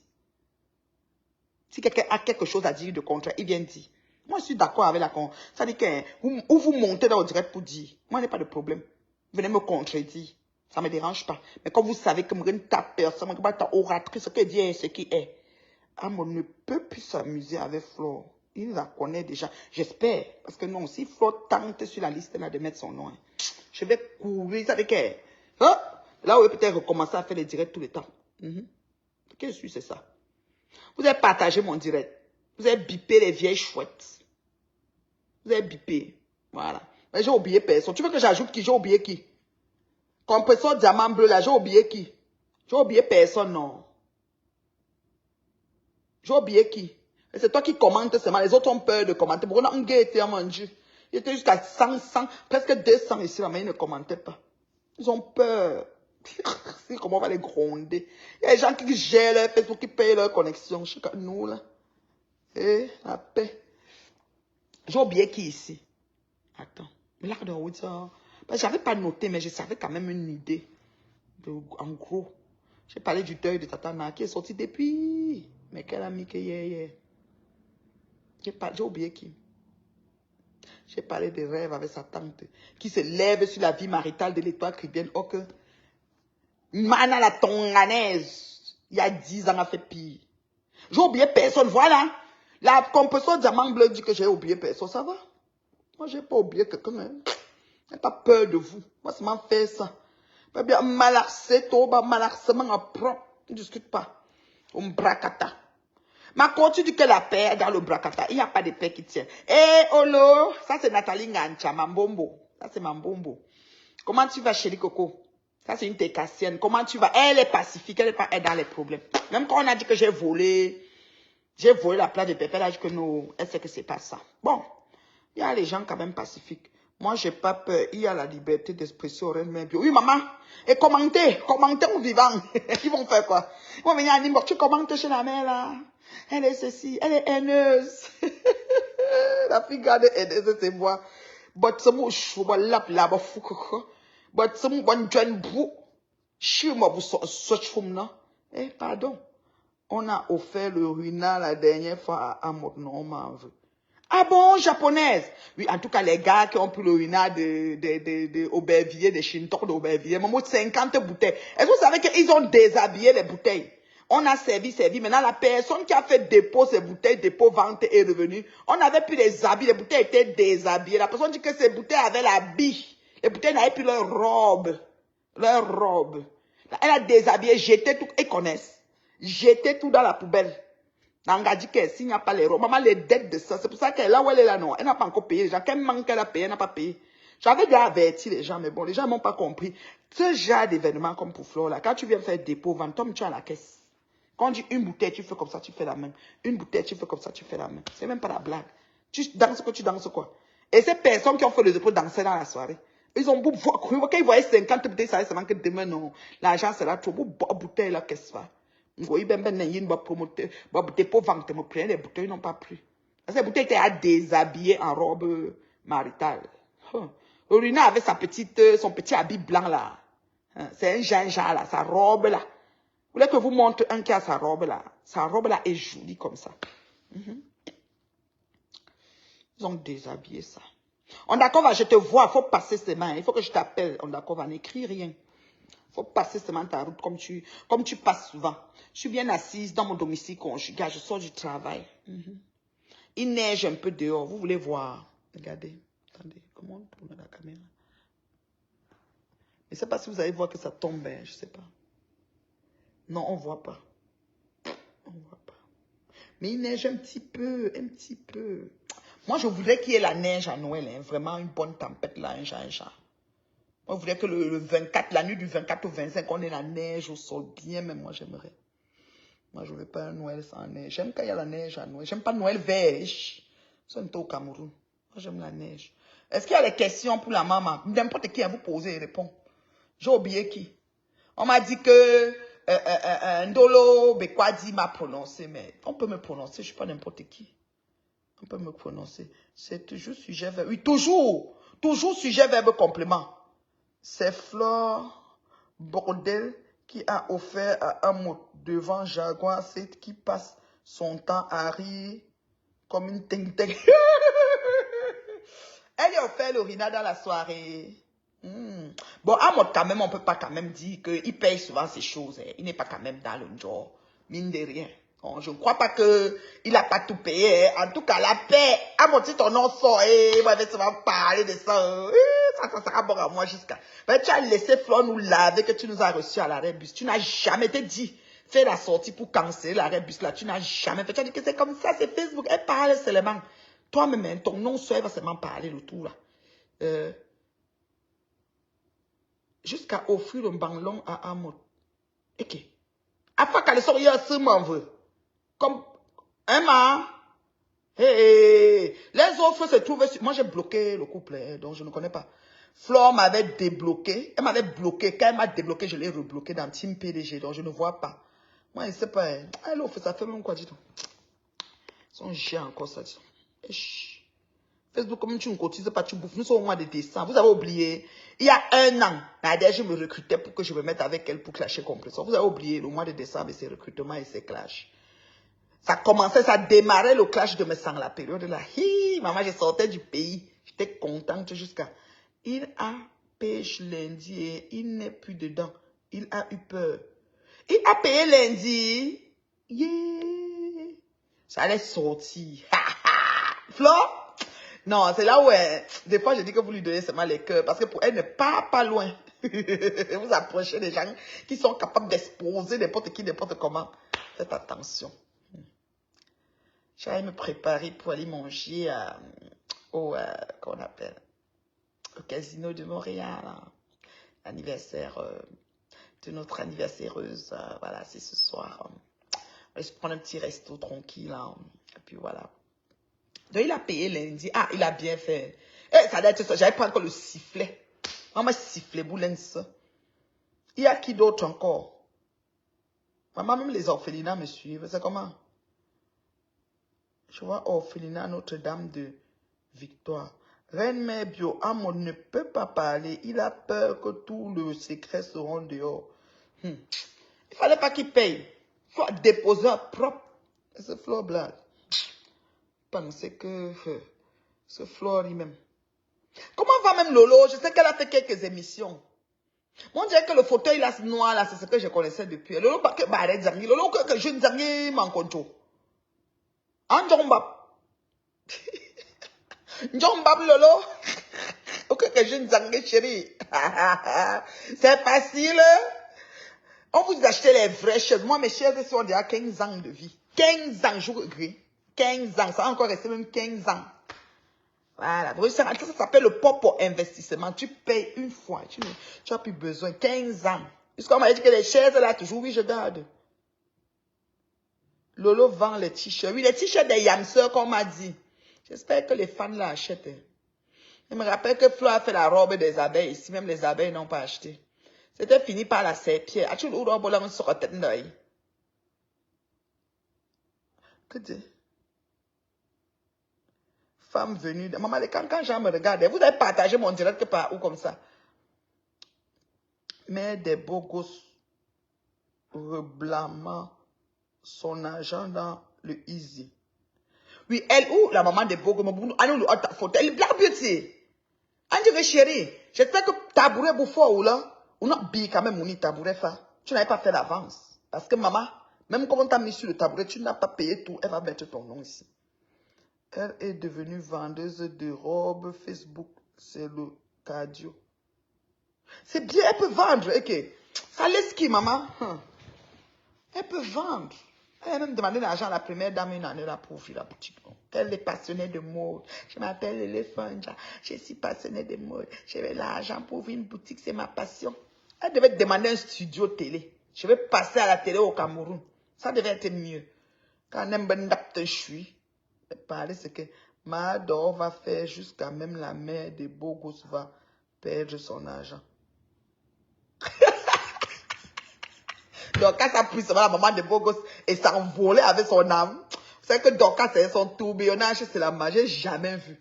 Si quelqu'un a quelque chose à dire de contraire, il vient dire. Moi, je suis d'accord avec la con. Ça dit que vous montez dans le direct pour dire. Moi, je n'ai pas de problème. Venez me contredire. Ça ne me dérange pas. Mais quand vous savez que ta personne, que ta oratrice, ce qu'elle dit est ce qui est. Ah, on ne peut plus s'amuser avec Flo. Il la connaît déjà. J'espère. Parce que non, si Flo tente sur la liste là de mettre son nom, je vais courir. Ça dit que. Là où peut-être recommencer à faire les directs tout le temps. Ce que je suis, c'est ça. Vous avez partagé mon direct. Vous avez bipé les vieilles chouettes. Vous avez bipé. Voilà. Mais j'ai oublié personne. Tu veux que j'ajoute qui? J'ai oublié qui? Compresseur diamant bleu là, j'ai oublié qui? J'ai oublié personne, non. J'ai oublié qui? Et c'est toi qui commentes seulement. Les autres ont peur de commenter. Pourquoi on a été à manger? Il était jusqu'à 100, presque 200 ici, mais ils ne commentaient pas. Ils ont peur. Comment on va les gronder? Il y a des gens qui gèrent leur Facebook, qui payent leur connexion. Je sais que nous, là. Eh, la paix. J'ai oublié qui ici? Attends. Là, j'avais pas noté, mais je savais quand même une idée. En gros, j'ai parlé du deuil de Tatana qui est sorti depuis. Mais quel ami que hier. J'ai oublié qui? J'ai parlé des rêves avec sa tante qui se lève sur la vie maritale de l'étoile caribéenne. Oh que Mana la tonganaise, il y a 10 ans, a fait pire. J'ai oublié personne, voilà. La compression diamant bleu dit que j'ai oublié personne, ça va? Moi, j'ai pas oublié quelqu'un. Hein. J'ai pas peur de vous. Moi, c'est m'en fait ça. Pas bien malarcé, toba, malarcement en propre. Ne discute pas. On bracata. Ma quand tu dis que la paix est dans le bracata, il n'y a pas de paix qui tient. Eh, Olo, ça c'est Nathalie Ngancha, Mambombo. Ça c'est Mambombo. Comment tu vas, chérie Coco? Ça c'est une técassienne. Comment tu vas? Elle est pacifique, elle n'est pas dans les problèmes. Même quand on a dit que j'ai volé la place de Pépé, elle a dit que non, elle sait que c'est pas ça. Bon, il y a les gens quand même pacifiques. Moi, j'ai pas peur. Il y a la liberté d'expression. Oui, maman. Et commentez aux vivants. Ils vont faire quoi? Ils vont venir à Nimbo. Tu commentes chez la mère, là. Elle est ceci. Elle est haineuse. La fille garde haineuse, c'est moi. But some chou, but lap labo fouko. But some one joint bou. Chou, moi, vous sortez from là. Eh, pardon. On a offert le ruina la dernière fois à mon nom, Ah bon, japonaise? Oui, en tout cas, les gars qui ont pris le ruina de Aubervilliers, de Chintok d'Aubervilliers, maman, 50 bouteilles. Est-ce que vous savez qu'ils ont déshabillé les bouteilles? On a servi. Maintenant, la personne qui a fait dépôt ces bouteilles, dépôt, vente est revenue. On avait plus les habits, les bouteilles étaient déshabillées. La personne dit que ces bouteilles avaient la bille. Les bouteilles n'avaient plus leur robe. Leur robe. Elle a déshabillé, jeté tout, ils connaissent. Jeté tout dans la poubelle. Nanga dit que s'il n'y a pas les robes, maman, les dettes de ça. C'est pour ça qu'elle là où elle est là, non. Elle n'a pas encore payé les gens. Quel manque elle a payé, elle n'a pas payé. J'avais déjà averti les gens, mais bon, les gens n'ont pas compris. Ce genre d'événement comme pour Flore, là, quand tu viens faire dépôt, vente, tu as la caisse. Quand on dit une bouteille, tu fais comme ça, tu fais la même. Une bouteille, tu fais comme ça, tu fais la même. C'est même pas la blague. Tu danses quoi, tu danses quoi. Et ces personnes qui ont fait le dépôt dansaient dans la soirée. Ils ont beau voir, quand ils voyaient 50 bouteilles, ça seulement que demain, non. L'argent sera trop beau, bouteille là, qu'est-ce que ça? Oui, ben, il va promoter, dépôt vente, me prenez les bouteilles, ils n'ont pas pris. Ces bouteilles étaient à déshabiller en robe maritale. Le Rina avait son petit habit blanc là. C'est un ginja là, sa robe là. Vous voulez que je vous montre un qui a sa robe là? Sa robe là est jolie comme ça. Ils ont déshabillé ça. On d'accord, je te vois, il faut passer ses mains. Il faut que je t'appelle. On d'accord, on n'écrit rien. Il faut passer seulement ta route comme tu passes souvent. Je suis bien assise dans mon domicile conjugal. Je sors du travail. Il neige un peu dehors. Vous voulez voir? Regardez. Attendez. Comment on tourne la caméra? Je ne sais pas si vous allez voir que ça tombe. Je ne sais pas. Non, on ne voit pas. On ne voit pas. Mais il neige un petit peu. Un petit peu. Moi, je voudrais qu'il y ait la neige à Noël. Hein. Vraiment une bonne tempête là. Un genre. Moi, je voudrais que le 24, la nuit du 24 au 25, on ait la neige au sol bien, mais moi, j'aimerais. Moi, je ne veux pas un Noël sans neige. J'aime quand il y a la neige à Noël. J'aime pas Noël vert. C'est au Cameroun. Moi, j'aime la neige. Est-ce qu'il y a des questions pour la maman? N'importe qui à vous poser et répond. J'ai oublié qui. On m'a dit que Ndolo Bekwadi m'a prononcé, mais on peut me prononcer. Je ne suis pas n'importe qui. On peut me prononcer. C'est toujours sujet verbe. Oui, toujours. Toujours sujet verbe complément. C'est Flore Bordel qui a offert à un mot devant Jaguar, c'est qui passe son temps à rire comme une ting-ting. Elle lui a offert l'orina dans la soirée. Bon, à moi, quand même, on ne peut pas quand même dire qu'il paye souvent ces choses. Hein. Il n'est pas quand même dans le genre. Mine de rien. Bon, je ne crois pas qu'il n'a pas tout payé. Hein. En tout cas, la paix. À mon si ton nom sort, il va souvent parler de ça. Ça sera bon à moi jusqu'à. Ben, tu as laissé Flo nous laver que tu nous as reçus à l'arrêt bus. Tu n'as jamais été dit. Fais la sortie pour canceller l'arrêt bus là. Tu n'as jamais fait. Tu as dit que c'est comme ça, c'est Facebook. Elle parle seulement. Toi-même, ton nom sort, elle va seulement parler le tout là. Jusqu'à offrir un banlon à Amot. Ok. Afin qu'elle soit hier, m'en veut. Comme un man. Hey, les offres se trouvent sur... Moi, j'ai bloqué le couple, hein, donc je ne connais pas. Flore m'avait débloqué. Elle m'avait bloqué. Quand elle m'a débloqué, je l'ai rebloqué dans Team PDG, donc je ne vois pas. Moi, je ne sais pas. Hein. Elle offre, ça fait même quoi, dis-donc. Son chien encore, ça dit. Facebook, comme tu ne cotises pas, tu bouffes. Nous sommes au mois de décembre. Vous avez oublié. Il y a un an, Nadia, je me recrutais pour que je me mette avec elle pour clasher compresseur. Vous avez oublié le mois de décembre et ses recrutements et ses clashs. Ça commençait, ça démarrait le clash de mes sangs, la période là. Hi, maman, je sortais du pays. J'étais contente jusqu'à. Il a pêche lundi et il n'est plus dedans. Il a eu peur. Il a payé lundi. Yeah. Ça allait sortir. Flo? Non, c'est là où des fois je dis que vous lui donnez seulement les cœurs parce que pour elle ne part pas loin. Vous approchez des gens qui sont capables d'exposer n'importe qui, n'importe comment. Faites attention. J'allais me préparer pour aller manger au casino de Montréal. Hein. L'anniversaire de notre anniversaireuse. Voilà, c'est ce soir. On va se prendre un petit resto tranquille. Hein. Et puis voilà. Donc, il a payé lundi. Ah, il a bien fait. Eh, ça doit être ça. J'avais pas encore le sifflet. Maman sifflet, boulens. Il y a qui d'autre encore? Maman, même les orphelinats me suivent. C'est comment? Je vois orphelinat Notre-Dame de Victoire. Reine Mère Bio, Amon ne peut pas parler. Il a peur que tous les secrets seront dehors. Il fallait pas qu'il paye. Il faut déposer un propre. C'est Flore Blague. Pensez que ce Flore lui-même. Comment va même Lolo? Je sais qu'elle a fait quelques émissions. Moi, on dirait que le fauteuil là, noir là, c'est ce que je connaissais depuis. Lolo, pas que Barret Zangi. Lolo, que je ne Zangi m'encontre. Anjombab. Njombab Lolo. Ok, que je ne Zangi chérie. C'est facile. On vous achète les vraies choses. Moi, mes chers, ils ont déjà 15 ans de vie. 15 ans, je regrette. 15 ans. Ça va encore rester même 15 ans. Voilà. Ça s'appelle le propre investissement. Tu payes une fois. Tu n'as plus besoin. 15 ans. Puisqu'on m'a dit que les chaises là, toujours, oui, je garde. Lolo vend les t-shirts. Oui, les t-shirts des Yamseurs, qu'on m'a dit. J'espère que les fans l'achètent. Je me rappelle que Flo a fait la robe des abeilles. Ici, même les abeilles n'ont pas acheté. C'était fini par la serpillère. As-tu le robe là, on se retête d'œil? Que dire? Femme venue. Maman, quand Jean me regarde, vous avez partagé mon direct par où comme ça? Mais des beaux gosses reblâmant son argent dans le easy. Oui, elle ou la maman des beaux gosses, elle est black beauty. Ange chérie, j'espère que tabouret bouffon ou là, ou non, bi quand même, on tabouret fa. Tu n'avais pas fait l'avance. Parce que maman, même quand on t'a mis sur le tabouret, tu n'as pas payé tout, elle va mettre ton nom ici. Elle est devenue vendeuse de robes Facebook. C'est le cardio. C'est bien, elle peut vendre. Ok. Ça laisse qui, maman? Elle peut vendre. Elle a même demandé l'argent à la première dame une année là pour ouvrir la boutique. Elle est passionnée de mode. Je m'appelle Elephanta. Je suis passionnée de mode. J'ai l'argent pour ouvrir une boutique, c'est ma passion. Elle devait demander un studio télé. Je vais passer à la télé au Cameroun. Ça devait être mieux. Quand on aime ben je suis. Parler ce que Mador va faire jusqu'à même la mère de Bogos va perdre son argent. Dorcas a pris la maman de Bogos et s'envolait avec son âme. Vous savez que Dorcas c'est son tourbillonnage, c'est la magie. J'ai jamais vu.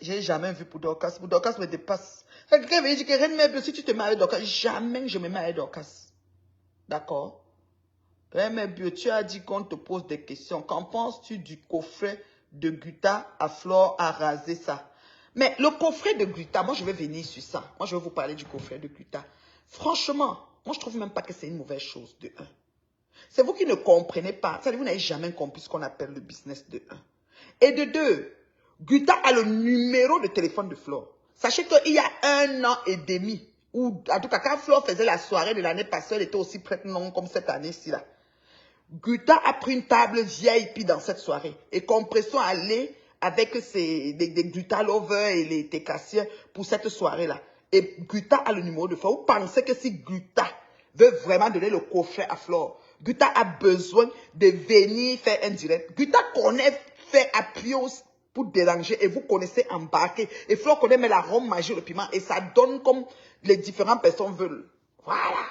J'ai jamais vu pour Dorcas. Pour Dorcas me dépasse. Quelqu'un veut dire que Reine Mère, si tu te mets avec Dorcas, jamais je me mets avec Dorcas. D'accord? Mais Bio, tu as dit qu'on te pose des questions. Qu'en penses-tu du coffret de Guta à Flore à raser ça? Mais le coffret de Guta, moi je vais venir sur ça. Moi je vais vous parler du coffret de Guta. Franchement, moi je trouve même pas que c'est une mauvaise chose de 1. C'est vous qui ne comprenez pas. Vous n'avez jamais compris ce qu'on appelle le business de 1. Et de 2, Guta a le numéro de téléphone de Flore. Sachez qu'il y a 1 an et demi, ou en tout cas quand Flore faisait la soirée de l'année passée, elle était aussi prête non comme cette année-ci là. Guta a pris une table VIP dans cette soirée. Et Compression allait avec des Guta lovers et les Técassiens pour cette soirée-là. Et Guta a le numéro de Flore. Vous pensez que si Guta veut vraiment donner le coffret à Flore, Guta a besoin de venir faire un direct. Guta connaît faire appuyer pour déranger et vous connaissez embarquer. Et Flore connaît mais la rhum magie, le piment. Et ça donne comme les différentes personnes veulent. Voilà.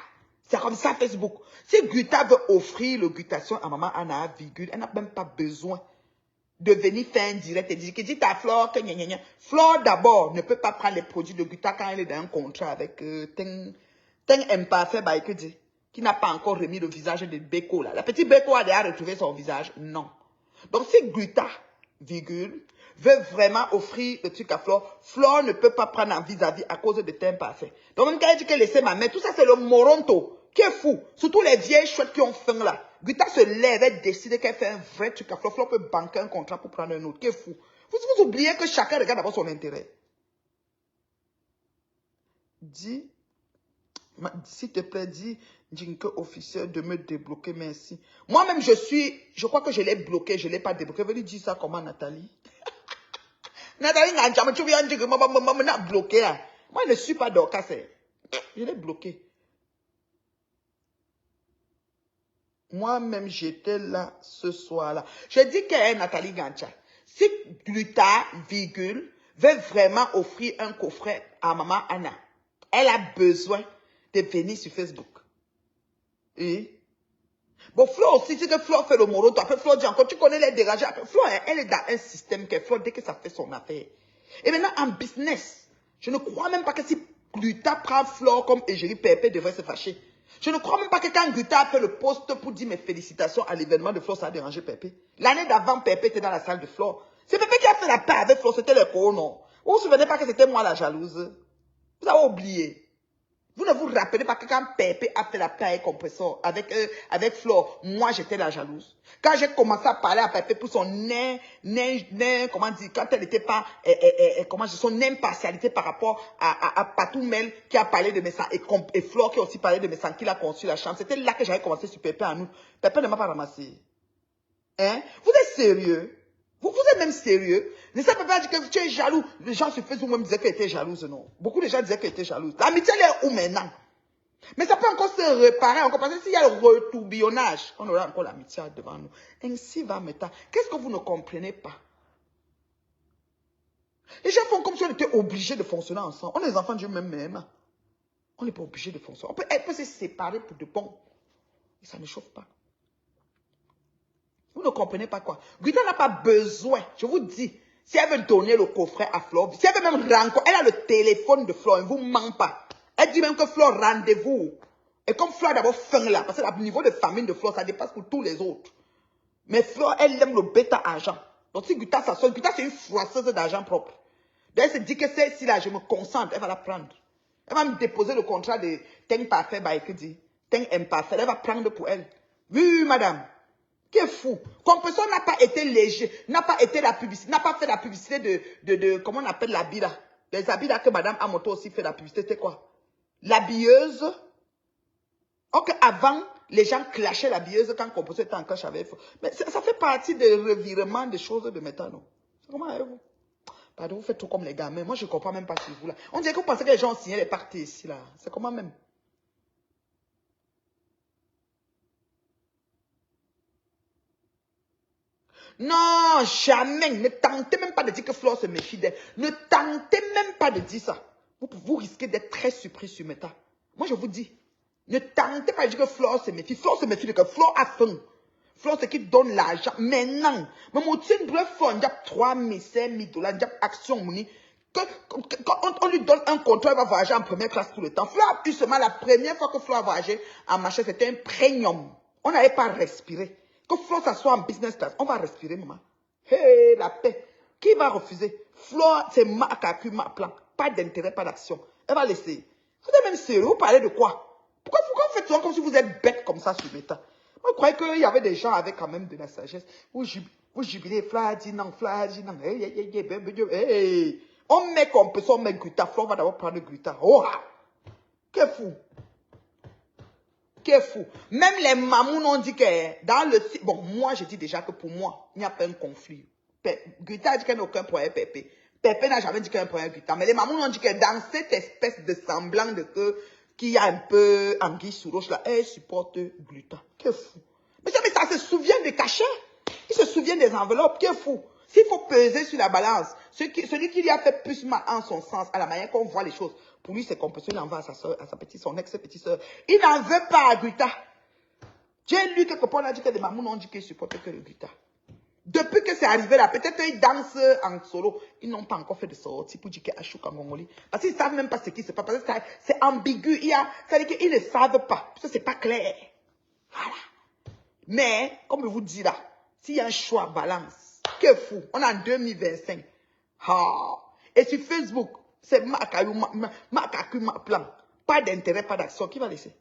C'est comme ça Facebook. Si Guta veut offrir le gutation à maman Anna, virgule, elle n'a même pas besoin de venir faire un direct et dire que dit à Flore que gna gna gna. Flore d'abord ne peut pas prendre les produits de Guta quand elle est dans un contrat avec Teng Imparfait by que dit, qui n'a pas encore remis le visage de Beko là. La petite Beko a déjà retrouvé son visage. Non. Donc si Guta, virgule, veut vraiment offrir le truc à Flore, Flore ne peut pas prendre en vis-à-vis à cause de Teng Parfait. Donc même quand elle dit qu'elle laissait ma mère, tout ça c'est le moronto. Qui est fou. Surtout les vieilles chouettes qui ont faim là. Guta se lève et décide qu'elle fait un vrai truc à Flore. Flore peut banquer un contrat pour prendre un autre. Qui est fou. Vous oubliez que chacun regarde d'abord son intérêt. Dis, s'il te plaît, dis, Jinke officiel de me débloquer, merci. Moi-même, je crois que je l'ai bloqué, je ne l'ai pas débloqué. Venez dire ça comment, Nathalie? Nathalie, tu viens dire que moi, bloqué là. Moi, je ne suis pas Dorcas. Je l'ai bloqué. Moi-même, j'étais là ce soir-là. Je dis qu'elle est Nathalie Gancha. Si Guta, virgule, veut vraiment offrir un coffret à maman Anna, elle a besoin de venir sur Facebook. Et bon, Flore aussi, c'est que Flore fait le moroto. Après, Flore dit encore, tu connais les dégagés. Après, Flore, elle est dans un système que Flore, dès que ça fait son affaire. Et maintenant, en business, je ne crois même pas que si Guta prend Flore comme égérie, Pépé devrait se fâcher. Je ne crois même pas que quand Guta a fait le post pour dire mes félicitations à l'événement de Flore, ça a dérangé Pépé. L'année d'avant, Pépé était dans la salle de Flore. C'est Pépé qui a fait la paix avec Flore, c'était le non. Vous ne vous souvenez pas que c'était moi la jalouse? Vous avez oublié. Vous ne vous rappelez pas que quand Pépé a fait la paix avec Compressor, avec Flore, moi j'étais la jalouse. Quand j'ai commencé à parler à Pépé pour son comment dire, quand elle n'était pas, son impartialité par rapport à Patoumel qui a parlé de mes sangs et Flore qui a aussi parlé de mes sangs, qu'il a conçu la chambre. C'était là que j'avais commencé sur Pépé à nous. Pépé ne m'a pas ramassé. Hein? Vous êtes sérieux? Vous êtes même sérieux? Ne sais pas dire que tu es jaloux. Les gens sur Facebook même disaient qu'elle était jalouse, non? Beaucoup de gens disaient qu'elle était jalouse. L'amitié, elle est où maintenant? Mais ça peut encore se réparer, encore parce que s'il y a le retourbillonnage, on aura encore l'amitié devant nous. Ainsi va maintenant. Qu'est-ce que vous ne comprenez pas? Les gens font comme si on était obligés de fonctionner ensemble. On est les enfants de Dieu même. On n'est pas obligés de fonctionner. Elle peut se séparer pour de bon. Et ça ne chauffe pas. Vous ne comprenez pas quoi? Guta n'a pas besoin, je vous dis, si elle veut donner le coffret à Flore, si elle veut même rencontrer, elle a le téléphone de Flore, elle ne vous ment pas. Elle dit même que Flore, rendez-vous. Et comme Flore d'abord faim là, parce que le niveau de famine de Flore, ça dépasse pour tous les autres. Mais Flore, elle aime le bêta argent. Donc si Guta s'assoit, Guta c'est une froisseuse d'argent propre. Donc elle se dit que celle-ci là, je me concentre, elle va la prendre. Elle va me déposer le contrat de Teng Parfait, bah, Teng Imparfait, elle va prendre pour elle. Oui, madame. Qui est fou. Compressor n'a pas été léger, n'a pas été la publicité, n'a pas fait la publicité de comment on appelle l'habit là. Les habits là que madame Amoto aussi fait la publicité, c'était quoi? L'habilleuse. Ok, avant, les gens clashaient l'habilleuse quand Compressor était en clash avec. Mais ça fait partie des revirements des choses de maintenant, non? Comment avez-vous? Pardon, vous faites tout comme les gars, mais moi je ne comprends même pas sur vous là. On dirait que vous pensez que les gens ont signé les parties ici là. C'est comment même? Non, jamais. Ne tentez même pas de dire que Flore se méfie d'elle. Ne tentez même pas de dire ça. Vous risquez d'être très surpris sur Meta. Moi, je vous dis, ne tentez pas de dire que Flore se méfie. Flore se méfie de que Flore a faim. Flore, c'est qui donne l'argent. Maintenant, mais mon tien bref fond, il y a 3 000, 5 000 $, il y a action money. Quand on lui donne un contrat, il va voyager en première classe tout le temps. Flore a eu seulement la première fois que Flore a voyagé en machin, c'était un premium. On n'avait pas respiré. Que Flo s'assoit en business class, on va respirer, maman. Hey, la paix. Qui va refuser? Flo, c'est ma calcul, ma plan. Pas d'intérêt, pas d'action. Elle va laisser. Vous êtes même sérieux, vous parlez de quoi? Pourquoi vous faites souvent comme si vous êtes bête comme ça sur Meta? Moi, je croyais qu'il y avait des gens avec quand même de la sagesse. Vous jubilez, Fla dit non, Fla dit non. Hey. On met comme personne, on met Gluta. Flo va d'abord prendre Gluta. Oh, qu'est fou. Qu'est fou. Même les mamous ont dit que dans le... Bon, moi, je dis déjà que pour moi, il n'y a pas un conflit. Gluta a dit qu'elle n'a aucun problème, Pépé. Pépé n'a jamais dit qu'il y a un problème avec Gluta. Mais les mamous ont dit que dans cette espèce de semblant de que qu'il y a un peu anguille sous roche là, elle supporte Gluta. Qu'est fou. Mais ça se souvient des cachets. Il se souvient des enveloppes. Qu'est fou. S'il faut peser sur la balance, celui qui lui a fait plus mal en son sens, à la manière qu'on voit les choses, pour lui, c'est qu'on peut se l'envoyer à sa soeur, à sa petite, son ex-petite-soeur. Il n'en veut pas à Gluta. J'ai lu quelque part, on a dit que les mamous ont dit qu'ils supportent que le Gluta. Depuis que c'est arrivé là, peut-être qu'ils dansent en solo. Ils n'ont pas encore fait de sortie pour dire qu'il y a Achouk en Mongolie. Parce qu'ils ne savent même pas ce qui se passe. Parce que c'est ambigu. Ça veut dire qu'ils ne savent pas. Parce que ce n'est pas clair. Voilà. Mais, comme je vous dis là, s'il y a un choix balance, que fou. On est en 2025. Ah. Et sur Facebook, c'est ma plan. Pas d'intérêt, pas d'action. Qui va laisser?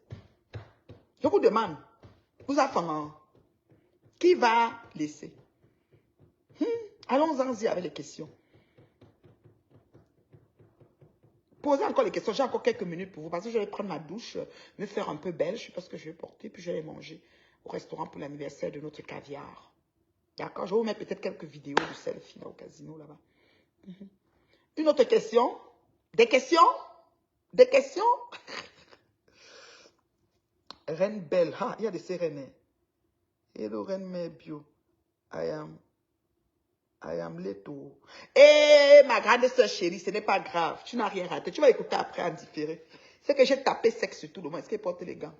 Je vous demande, vous avez qui va laisser? Allons-y avec les questions. Posez encore les questions. J'ai encore quelques minutes pour vous parce que je vais prendre ma douche, me faire un peu belle. Je ne sais pas ce que je vais porter, puis je vais manger au restaurant pour l'anniversaire de notre caviar. D'accord? Je vais vous mettre peut-être quelques vidéos de selfie là au casino là-bas. Une autre question? Des questions? Des questions? Reine Belle. Ah, il y a des sérénés. Hello, Reine Mère Bio. I am little. Eh, ma grande soeur chérie, ce n'est pas grave. Tu n'as rien raté. Tu vas écouter après en différé. C'est que j'ai tapé sexe sur tout le monde. Est-ce qu'elle porte les gants?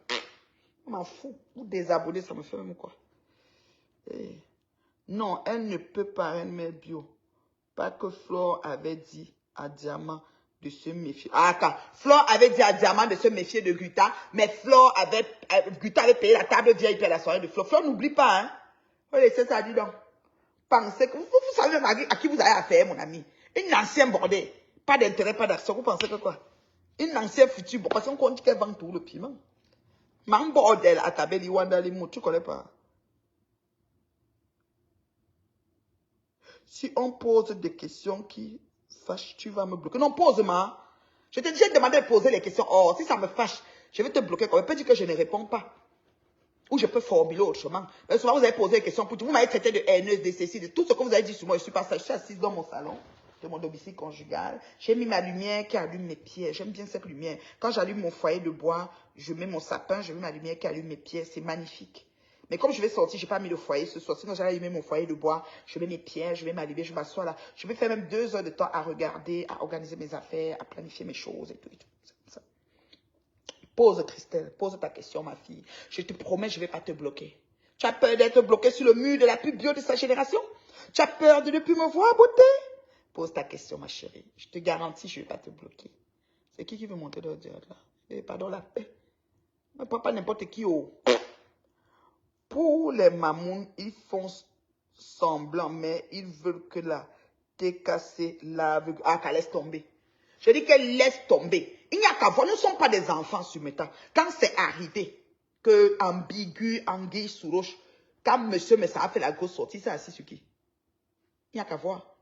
Je m'en fous. Vous désabonnez, ça me fait même quoi? Eh. Non, elle ne peut pas, Reine Mère Bio. Pas que Flore avait dit à Diamant de se méfier. Ah, attends. Flore avait dit à Diamant de se méfier de Gluta, mais Gluta avait payé la table VIP à la soirée de Flore. Flore, n'oublie pas, hein. Faut laisser ça, dis donc. Pensez que vous savez à qui vous avez affaire, mon ami. Une ancienne bordée. Pas d'intérêt, pas d'action. Vous pensez que quoi? Une ancienne future. Parce qu'on dit qu'elle vend tout le piment. Mam bordel à Tabeli Wandalimu. Tu connais pas? Si on pose des questions qui fâchent, tu vas me bloquer. Non, pose-moi. Je t'ai déjà demandé de poser les questions. Oh, si ça me fâche, je vais te bloquer. On peut dire que je ne réponds pas. Ou je peux formuler autrement. Mais souvent, vous avez posé des questions pour dire, vous m'avez traité de haineuse, de ceci, de tout ce que vous avez dit sur moi. Je suis pas ça. Je suis assise dans mon salon de mon domicile conjugal. J'ai mis ma lumière qui allume mes pieds. J'aime bien cette lumière. Quand j'allume mon foyer de bois, je mets mon sapin, je mets ma lumière qui allume mes pieds. C'est magnifique. Mais comme je vais sortir, je n'ai pas mis le foyer ce soir. Sinon, j'allais allumer mon foyer de bois. Je mets mes pieds, je mets ma lumière, je m'assois là. Je vais faire même 2 heures de temps à regarder, à organiser mes affaires, à planifier mes choses et tout. Et tout. Ça. Pose, Christelle, pose ta question, ma fille. Je te promets, je ne vais pas te bloquer. Tu as peur d'être bloqué sur le mur de la pub bio de sa génération? Tu as peur de ne plus me voir, beauté? Pose ta question, ma chérie. Je te garantis, je ne vais pas te bloquer. C'est qui veut monter dans le direct là? Eh, pardon, la paix. Mais pas n'importe qui. Oh. Pour les mamouns, ils font semblant, mais ils veulent que la TKC lave. Ah, qu'elle laisse tomber. Je dis qu'elle laisse tomber. Il n'y a qu'à voir, nous ne sommes pas des enfants sur Meta. Quand c'est arrivé que ambigu, anguille sous roche, quand monsieur Messa a fait la grosse sortie, c'est assis sur qui? Il n'y a qu'à voir.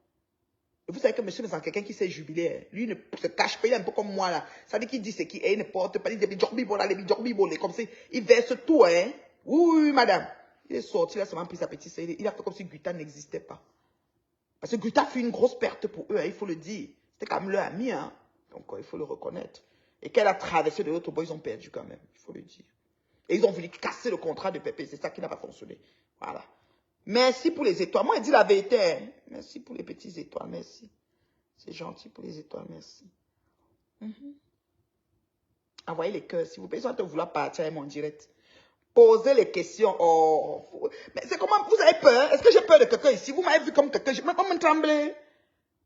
Et vous savez que monsieur Messa, quelqu'un qui s'est jubilé, lui ne se cache pas, il est un peu comme moi là. Ça veut dire qu'il dit ce qui est, il ne porte pas, il dit les bijorbibo, comme ça, il verse tout, hein. Oui, madame. Il est sorti, il a seulement pris sa petite sœur, il a fait comme si Gluta n'existait pas. Parce que Gluta fut une grosse perte pour eux, hein, il faut le dire. C'était quand même leur ami, hein. Donc, il faut le reconnaître. Et qu'elle a traversé de l'autre bois, ils ont perdu quand même, il faut le dire. Et ils ont voulu casser le contrat de Pépé, c'est ça qui n'a pas fonctionné. Voilà. Merci pour les étoiles. Moi, il dit la vérité. Hein. Merci pour les petites étoiles, merci. C'est gentil pour les étoiles, merci. Envoyez les cœurs, s'il vous plaît. Ils ont vouloir partir à mon direct. Posez les questions. Oh. Mais c'est comment, vous avez peur? Est-ce que j'ai peur de quelqu'un ici? Vous m'avez vu comme quelqu'un, je me tremblez.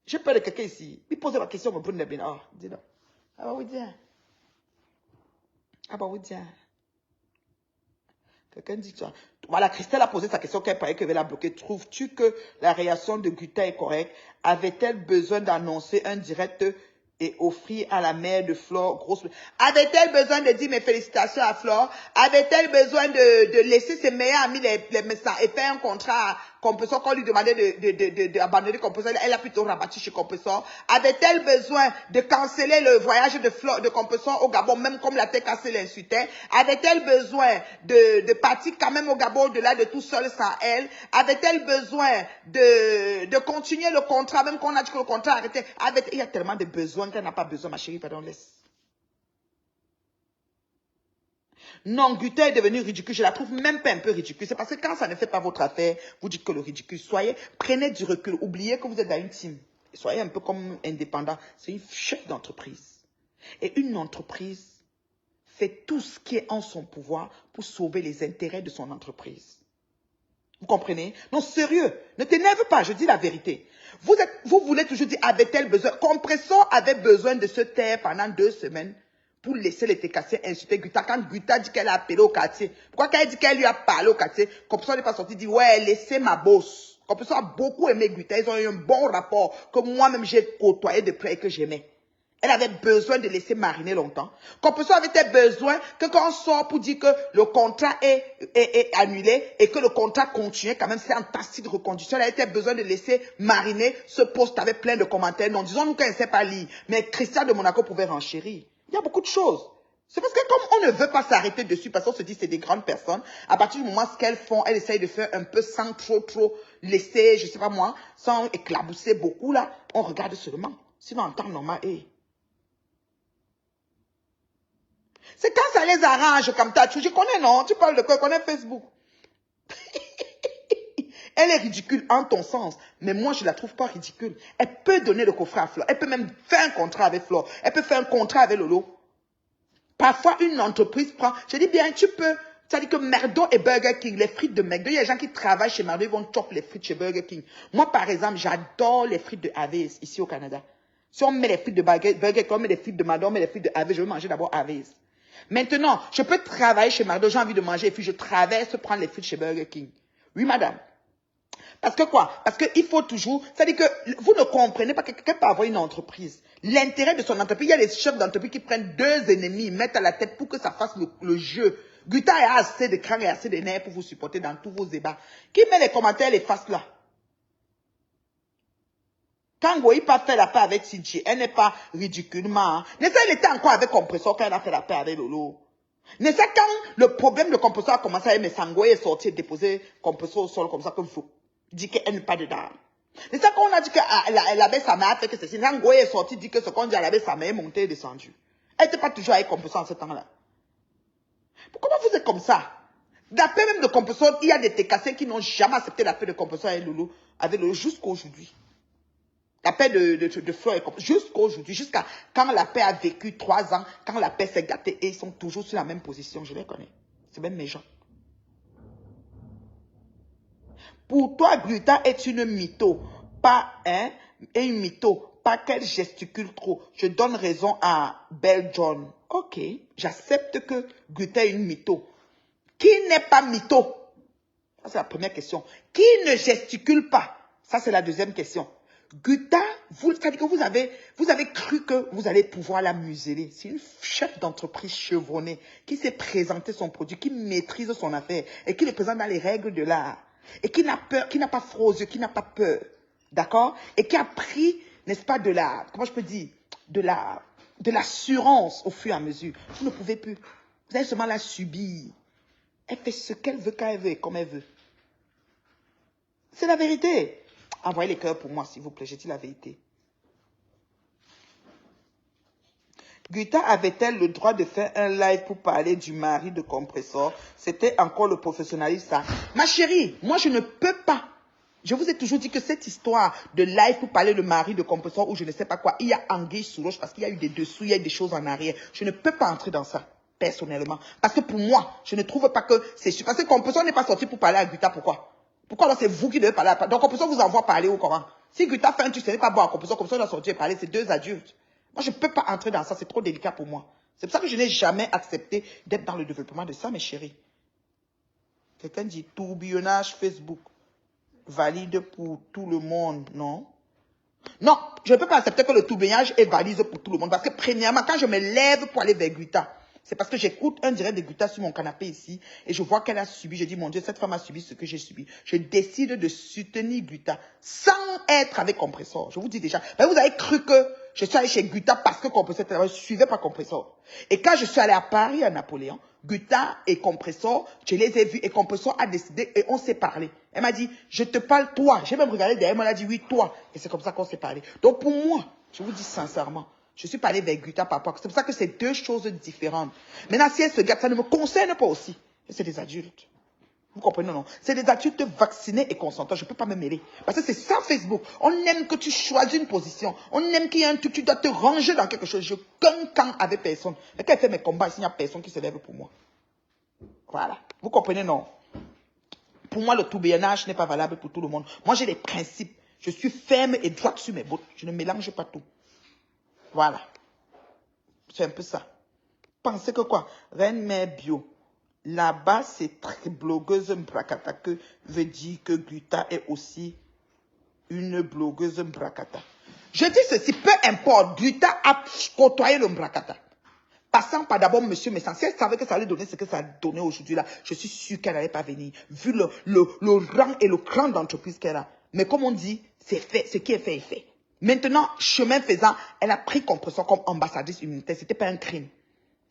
J'ai peur de quelqu'un ici. Puis posez la question, me brûle les blins. Ah, dis donc. Ah bah oui, tiens. Ah bah oui, tiens. Quelqu'un dit ça. Voilà, Christelle a posé sa question qu'elle paraît qu'elle va la bloquer. Trouves-tu que la réaction de Guta est correcte? Avait-elle besoin d'annoncer un direct et offrir à la mère de Flore grosse... Avait-elle besoin de dire mes félicitations à Flore? Avait-elle besoin de laisser ses meilleurs amis les messages et faire un contrat à Compressor qu'on lui demandait d'abandonner Compressor? Elle a plutôt rabattu chez Compressor. Avait-elle besoin de canceller le voyage de Compressor au Gabon, même comme la tête cassée l'insultait? Avait-elle besoin de partir quand même au Gabon au-delà de tout seul sans elle? Avait-elle besoin de continuer le contrat, même qu'on a dit que le contrat a arrêté? Il y a tellement de besoins qu'elle n'a pas besoin, ma chérie, pardon, laisse. Non, Guta est devenue ridicule. Je la trouve même pas un peu ridicule. C'est parce que quand ça ne fait pas votre affaire, vous dites que le ridicule. Prenez du recul. Oubliez que vous êtes dans une team. Soyez un peu comme indépendant. C'est une chef d'entreprise. Et une entreprise fait tout ce qui est en son pouvoir pour sauver les intérêts de son entreprise. Vous comprenez? Non, sérieux. Ne t'énerve pas, je dis la vérité. Vous voulez toujours dire, avait-elle besoin? Compressor avait besoin de se taire pendant 2 semaines pour laisser les TKC insulter Guta. Quand Guta dit qu'elle a appelé au quartier, pourquoi quand elle dit qu'elle lui a parlé au quartier, Compressor n'est pas sorti, dit, ouais, laissez ma bosse. Compressor a beaucoup aimé Guta. Ils ont eu un bon rapport que moi-même j'ai côtoyé de près et que j'aimais. Elle avait besoin de laisser mariner longtemps. Compressor avait besoin que quand on sort pour dire que le contrat est annulé et que le contrat continue quand même, c'est en tacite reconduction. Elle avait besoin de laisser mariner ce poste avec plein de commentaires. Non, disons-nous qu'elle ne sait pas lire. Mais Christian de Monaco pouvait renchérir. Il y a beaucoup de choses. C'est parce que comme on ne veut pas s'arrêter dessus, parce qu'on se dit que c'est des grandes personnes, à partir du moment où ce qu'elles font, elles essayent de faire un peu sans trop laisser, je sais pas moi, sans éclabousser beaucoup là, on regarde seulement. Sinon en temps normal, c'est quand ça les arrange comme ça. Je connais, non? Tu parles de quoi? Je connais Facebook. Elle est ridicule en ton sens. Mais moi, je ne la trouve pas ridicule. Elle peut donner le coffret à Flore. Elle peut même faire un contrat avec Flore. Elle peut faire un contrat avec Lolo. Parfois, une entreprise prend... Je dis bien, tu peux... Ça dit que McDo et Burger King, les frites de McDo, il y a des gens qui travaillent chez McDo, ils vont chop les frites chez Burger King. Moi, par exemple, j'adore les frites de Harvey's ici au Canada. Si on met les frites de Burger King, on met les frites de McDo, on met les frites de Harvey's, je vais manger d'abord Harvey's. Maintenant, je peux travailler chez McDo, j'ai envie de manger et puis je traverse prendre les frites chez Burger King. Oui, madame. Parce que quoi? Parce qu'il faut toujours... C'est-à-dire que vous ne comprenez pas que quelqu'un peut avoir une entreprise. L'intérêt de son entreprise, il y a des chefs d'entreprise qui prennent 2 ennemis, mettent à la tête pour que ça fasse le jeu. Guta a assez de crâne et assez de nerfs pour vous supporter dans tous vos débats. Qui met les commentaires, les faces là? Quand Goï pas fait la paix avec Sinchi, elle n'est pas ridiculement. Mais ça, elle était encore avec Compressor quand elle a fait la paix avec Lolo. Mais ça, quand le problème de Compressor a commencé à aimer Sangoye est sorti et déposé Compressor au sol comme ça que vous dit qu'elle n'est pas dedans. Mais ça, quand on a dit qu'elle avait sa mère, fait que c'est Sangoye est sorti, dit que ce qu'on dit, elle avait sa mère montée et descendue. Elle n'était pas toujours avec Compressor en ce temps-là. Pourquoi vous êtes comme ça? D'après même de Compressor, il y a des TKC qui n'ont jamais accepté la paix de Compressor avec Lolo jusqu'à aujourd'hui. La paix de Flore et jusqu'à aujourd'hui, jusqu'à quand la paix a vécu 3 ans, quand la paix s'est gâtée et ils sont toujours sur la même position, je les connais. C'est même mes gens. Pour toi, Guta est une mytho, pas une mytho, pas qu'elle gesticule trop. Je donne raison à Belle John. Ok, j'accepte que Guta est une mytho. Qui n'est pas mytho? Ça, c'est la première question. Qui ne gesticule pas? Ça, c'est la deuxième question. Guta, c'est-à-dire que vous avez cru que vous allez pouvoir la museler. C'est une chef d'entreprise chevronnée qui sait présenter son produit, qui maîtrise son affaire et qui le présente dans les règles de l'art. Et qui n'a peur, qui n'a pas froid aux yeux, qui n'a pas peur. D'accord? Et qui a pris, n'est-ce pas, comment je peux dire, de l'assurance au fur et à mesure. Vous ne pouvez plus. Vous allez seulement la subir. Elle fait ce qu'elle veut quand elle veut et comme elle veut. C'est la vérité. Envoyez les cœurs pour moi, s'il vous plaît. J'ai dit la vérité. Guta avait-elle le droit de faire un live pour parler du mari de Compressor? C'était encore le professionnalisme, ça. Ma chérie, moi, je ne peux pas. Je vous ai toujours dit que cette histoire de live pour parler le mari de Compressor ou je ne sais pas quoi, il y a anguille sous roche parce qu'il y a eu des dessous, il y a eu des choses en arrière. Je ne peux pas entrer dans ça, personnellement. Parce que pour moi, je ne trouve pas que c'est sûr. Parce que Compressor n'est pas sorti pour parler à Guta, pourquoi? Pourquoi alors c'est vous qui devez parler à... Donc Compressor vous envoie parler au Coran. Si Guta fait un truc, ce n'est pas bon à Compressor, Compressor doit sortir et parler, c'est 2 adultes. Moi, je ne peux pas entrer dans ça, c'est trop délicat pour moi. C'est pour ça que je n'ai jamais accepté d'être dans le développement de ça, mes chéris. Quelqu'un dit tourbillonnage Facebook. Valide pour tout le monde, non? Non, je ne peux pas accepter que le tourbillonnage est valide pour tout le monde. Parce que premièrement, quand je me lève pour aller vers Guta, c'est parce que j'écoute un direct de Guta sur mon canapé ici et je vois qu'elle a subi. Je dis, mon Dieu, cette femme a subi ce que j'ai subi. Je décide de soutenir Guta sans être avec Compressor. Je vous dis déjà. Mais vous avez cru que je suis allé chez Guta parce que Compressor était là. Je ne suivais pas Compressor. Et quand je suis allé à Paris, à Napoléon, Guta et Compressor, je les ai vus et Compressor a décidé et on s'est parlé. Elle m'a dit, je te parle toi. J'ai même regardé derrière moi, elle a dit oui, toi. Et c'est comme ça qu'on s'est parlé. Donc pour moi, je vous dis sincèrement, je suis pas allé vers Guta par rapport. C'est pour ça que c'est deux choses différentes. Maintenant, si elle se gâte, ça ne me concerne pas aussi. C'est des adultes. Vous comprenez, non? C'est des adultes vaccinés et consentants. Je ne peux pas me mêler. Parce que c'est ça Facebook. On aime que tu choisis une position. On aime qu'il y ait un truc, tu dois te ranger dans quelque chose. Je cancan avec personne. Et quand elle fait mes combats, il n'y a personne qui se lève pour moi. Voilà. Vous comprenez, non? Pour moi, le tourbillonnage n'est pas valable pour tout le monde. Moi, j'ai des principes. Je suis ferme et droite sur mes bottes. Je ne mélange pas tout. Voilà. C'est un peu ça. Pensez que quoi? Reine Mère Bio. Là-bas, c'est très blogueuse Mbrakata que veut dire que Guta est aussi une blogueuse Mbrakata. Je dis ceci, peu importe, Guta a côtoyé le Mbrakata. Passant par d'abord Monsieur Messan, si elle savait que ça allait donner ce que ça a donné aujourd'hui là, je suis sûr qu'elle n'allait pas venir, vu le rang et le cran d'entreprise qu'elle a. Mais comme on dit, c'est fait, ce qui est fait est fait. Maintenant, chemin faisant, elle a pris Compressor comme ambassadrice humanitaire, c'était pas un crime.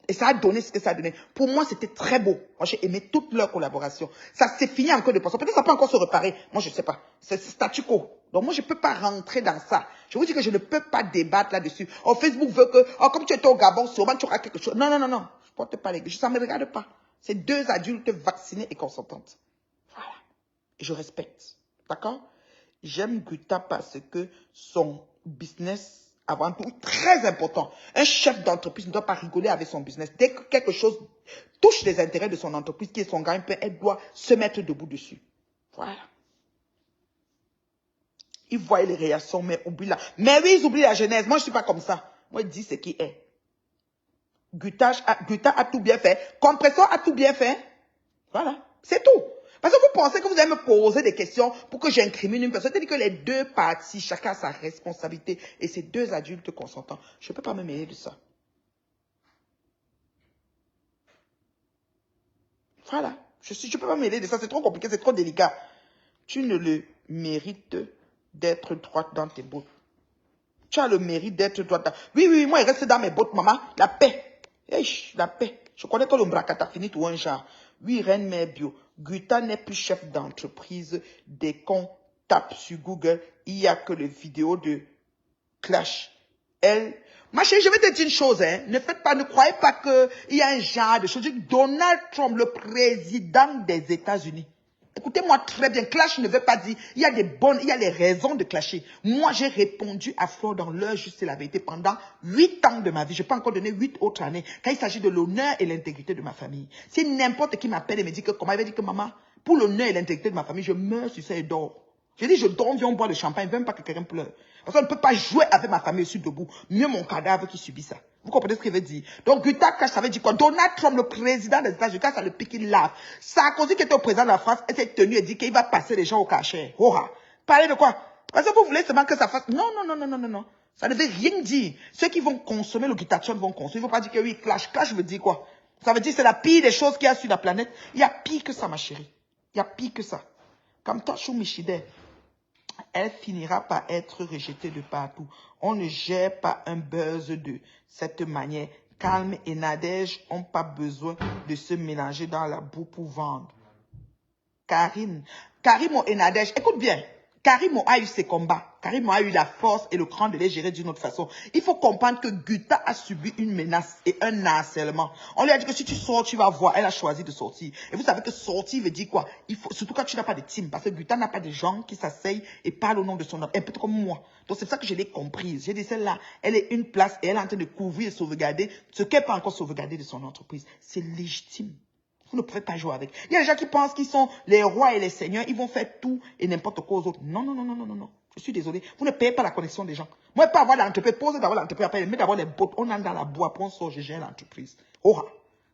Et ça a donné ce que ça a donné. Pour moi, c'était très beau. Moi, j'ai aimé toute leur collaboration. Ça s'est fini encore de poisson. Peut-être que ça peut encore se réparer. Moi, je ne sais pas. C'est statu quo. Donc, moi, je ne peux pas rentrer dans ça. Je vous dis que je ne peux pas débattre là-dessus. Oh, Facebook veut que, oh, comme tu étais au Gabon, sûrement tu auras quelque chose. Non, non, non, non. Je ne porte pas les gars. Ça ne me regarde pas. C'est deux adultes vaccinés et consentantes. Voilà. Et je respecte. D'accord? J'aime Guta parce que son business, avant tout, très important. Un chef d'entreprise ne doit pas rigoler avec son business. Dès que quelque chose touche les intérêts de son entreprise, qui est son gagne-pain, elle doit se mettre debout dessus. Voilà. Ils voient les réactions, mais oublient la... Mais oui, ils oublient la genèse. Moi, je ne suis pas comme ça. Moi, je dis ce qui est. Guta a tout bien fait. Compressor a tout bien fait. Voilà. C'est tout. Parce que vous pensez que vous allez me poser des questions pour que j'incrimine une personne. C'est-à-dire que les deux parties, chacun a sa responsabilité. Et c'est deux adultes consentants. Je ne peux pas me mêler de ça. Voilà. Je ne peux pas me mêler de ça. C'est trop compliqué, c'est trop délicat. Tu ne le mérites d'être droite dans tes bottes. Tu as le mérite d'être droite dans... Oui, oui, moi, il reste dans mes bottes, maman. La paix. La paix. Je connais que le Mbrakata finit ou un genre. Oui, Reine Mère Bio. Guta n'est plus chef d'entreprise. Dès qu'on tape sur Google, il n'y a que les vidéos de Clash. Elle... Ma chérie, je vais te dire une chose, hein. Ne croyez pas qu'il y a un genre de choses. Donald Trump, le président des États-Unis. Écoutez-moi très bien, clash ne veut pas dire, il y a les raisons de clasher. Moi, j'ai répondu à Flore dans l'heure juste et la vérité pendant 8 ans de ma vie. Je peux encore donner 8 autres années quand il s'agit de l'honneur et l'intégrité de ma famille. Si n'importe qui m'appelle et me dit que comment, il va dire que maman, pour l'honneur et l'intégrité de ma famille, je meurs sur ça et dors. J'ai dit, je dors, viens, on boit le champagne, même pas que quelqu'un pleure. Parce qu'on ne peut pas jouer avec ma famille, je suis debout. Mieux mon cadavre qui subit ça. Vous comprenez ce qu'il veut dire? Donc, Guta Cash, ça veut dire quoi? Donald Trump, le président des États-Unis, quand ça le pique, il lave. Sarkozy, qui était au président de la France, s'est tenu et dit qu'il va passer les gens au cachet. Oha. Parlez de quoi? Parce que vous voulez seulement que ça fasse... Non, non, non, non, non, non, non. Ça ne veut rien dire. Ceux qui vont consommer le Guta Trump vont consommer. Il ne faut pas dire que oui, clash. Clash veut dire quoi? Ça veut dire que c'est la pire des choses qu'il y a sur la planète. Il y a pire que ça, ma chérie. Il y a pire que ça. Comme Tachou Michide. Elle finira par être rejetée de partout. On ne gère pas un buzz de cette manière. Calme et Nadège n'ont pas besoin de se mélanger dans la boue pour vendre. Karim et Nadège, écoute bien. Karim a eu ses combats. Karim a eu la force et le cran de les gérer d'une autre façon. Il faut comprendre que Guta a subi une menace et un harcèlement. On lui a dit que si tu sors, tu vas voir. Elle a choisi de sortir. Et vous savez que sortir veut dire quoi? Il faut, surtout quand tu n'as pas de team. Parce que Guta n'a pas de gens qui s'asseyent et parlent au nom de son nom. Un peu comme moi. Donc c'est pour ça que je l'ai comprise. J'ai dit celle-là, elle est une place et elle est en train de couvrir et sauvegarder ce qu'elle peut encore sauvegarder de son entreprise. C'est légitime. Vous ne pouvez pas jouer avec. Il y a des gens qui pensent qu'ils sont les rois et les seigneurs. Ils vont faire tout et n'importe quoi aux autres. Non, non, non, non, non, non, non. Je suis désolé. Vous ne payez pas la connexion des gens. Moi, pas avoir l'entreprise. Posez d'abord l'entreprise. Après, mais d'abord les bottes. On entre dans la boîte. Après, on sort, je gère l'entreprise. Oh,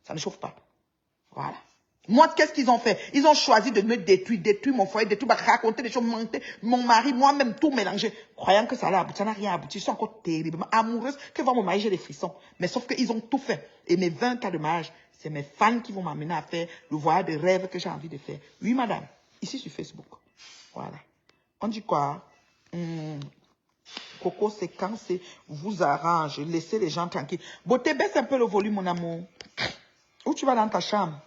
ça ne chauffe pas. Voilà. Moi, qu'est-ce qu'ils ont fait? Ils ont choisi de me détruire mon foyer, détruire, raconter des choses, mentir, mon mari, moi-même, tout mélanger. Croyant que ça allait aboutir, ça n'a rien abouti. Je suis encore terriblement amoureuse que voir mon mari, j'ai des frissons. Mais sauf qu'ils ont tout fait. Et mes 20 ans de mariage, c'est mes fans qui vont m'amener à faire le voyage de rêve que j'ai envie de faire. Oui, madame. Ici sur Facebook. Voilà. On dit quoi? Coco, c'est quand c'est vous arrange. Laissez les gens tranquilles. Beauté, baisse un peu le volume, mon amour. Où tu vas dans ta chambre?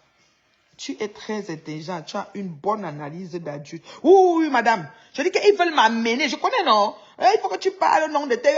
Tu es très intelligent, tu as une bonne analyse d'adulte. Oui, madame. Je dis qu'ils veulent m'amener, je connais, non? Il faut que tu parles le nom de tes...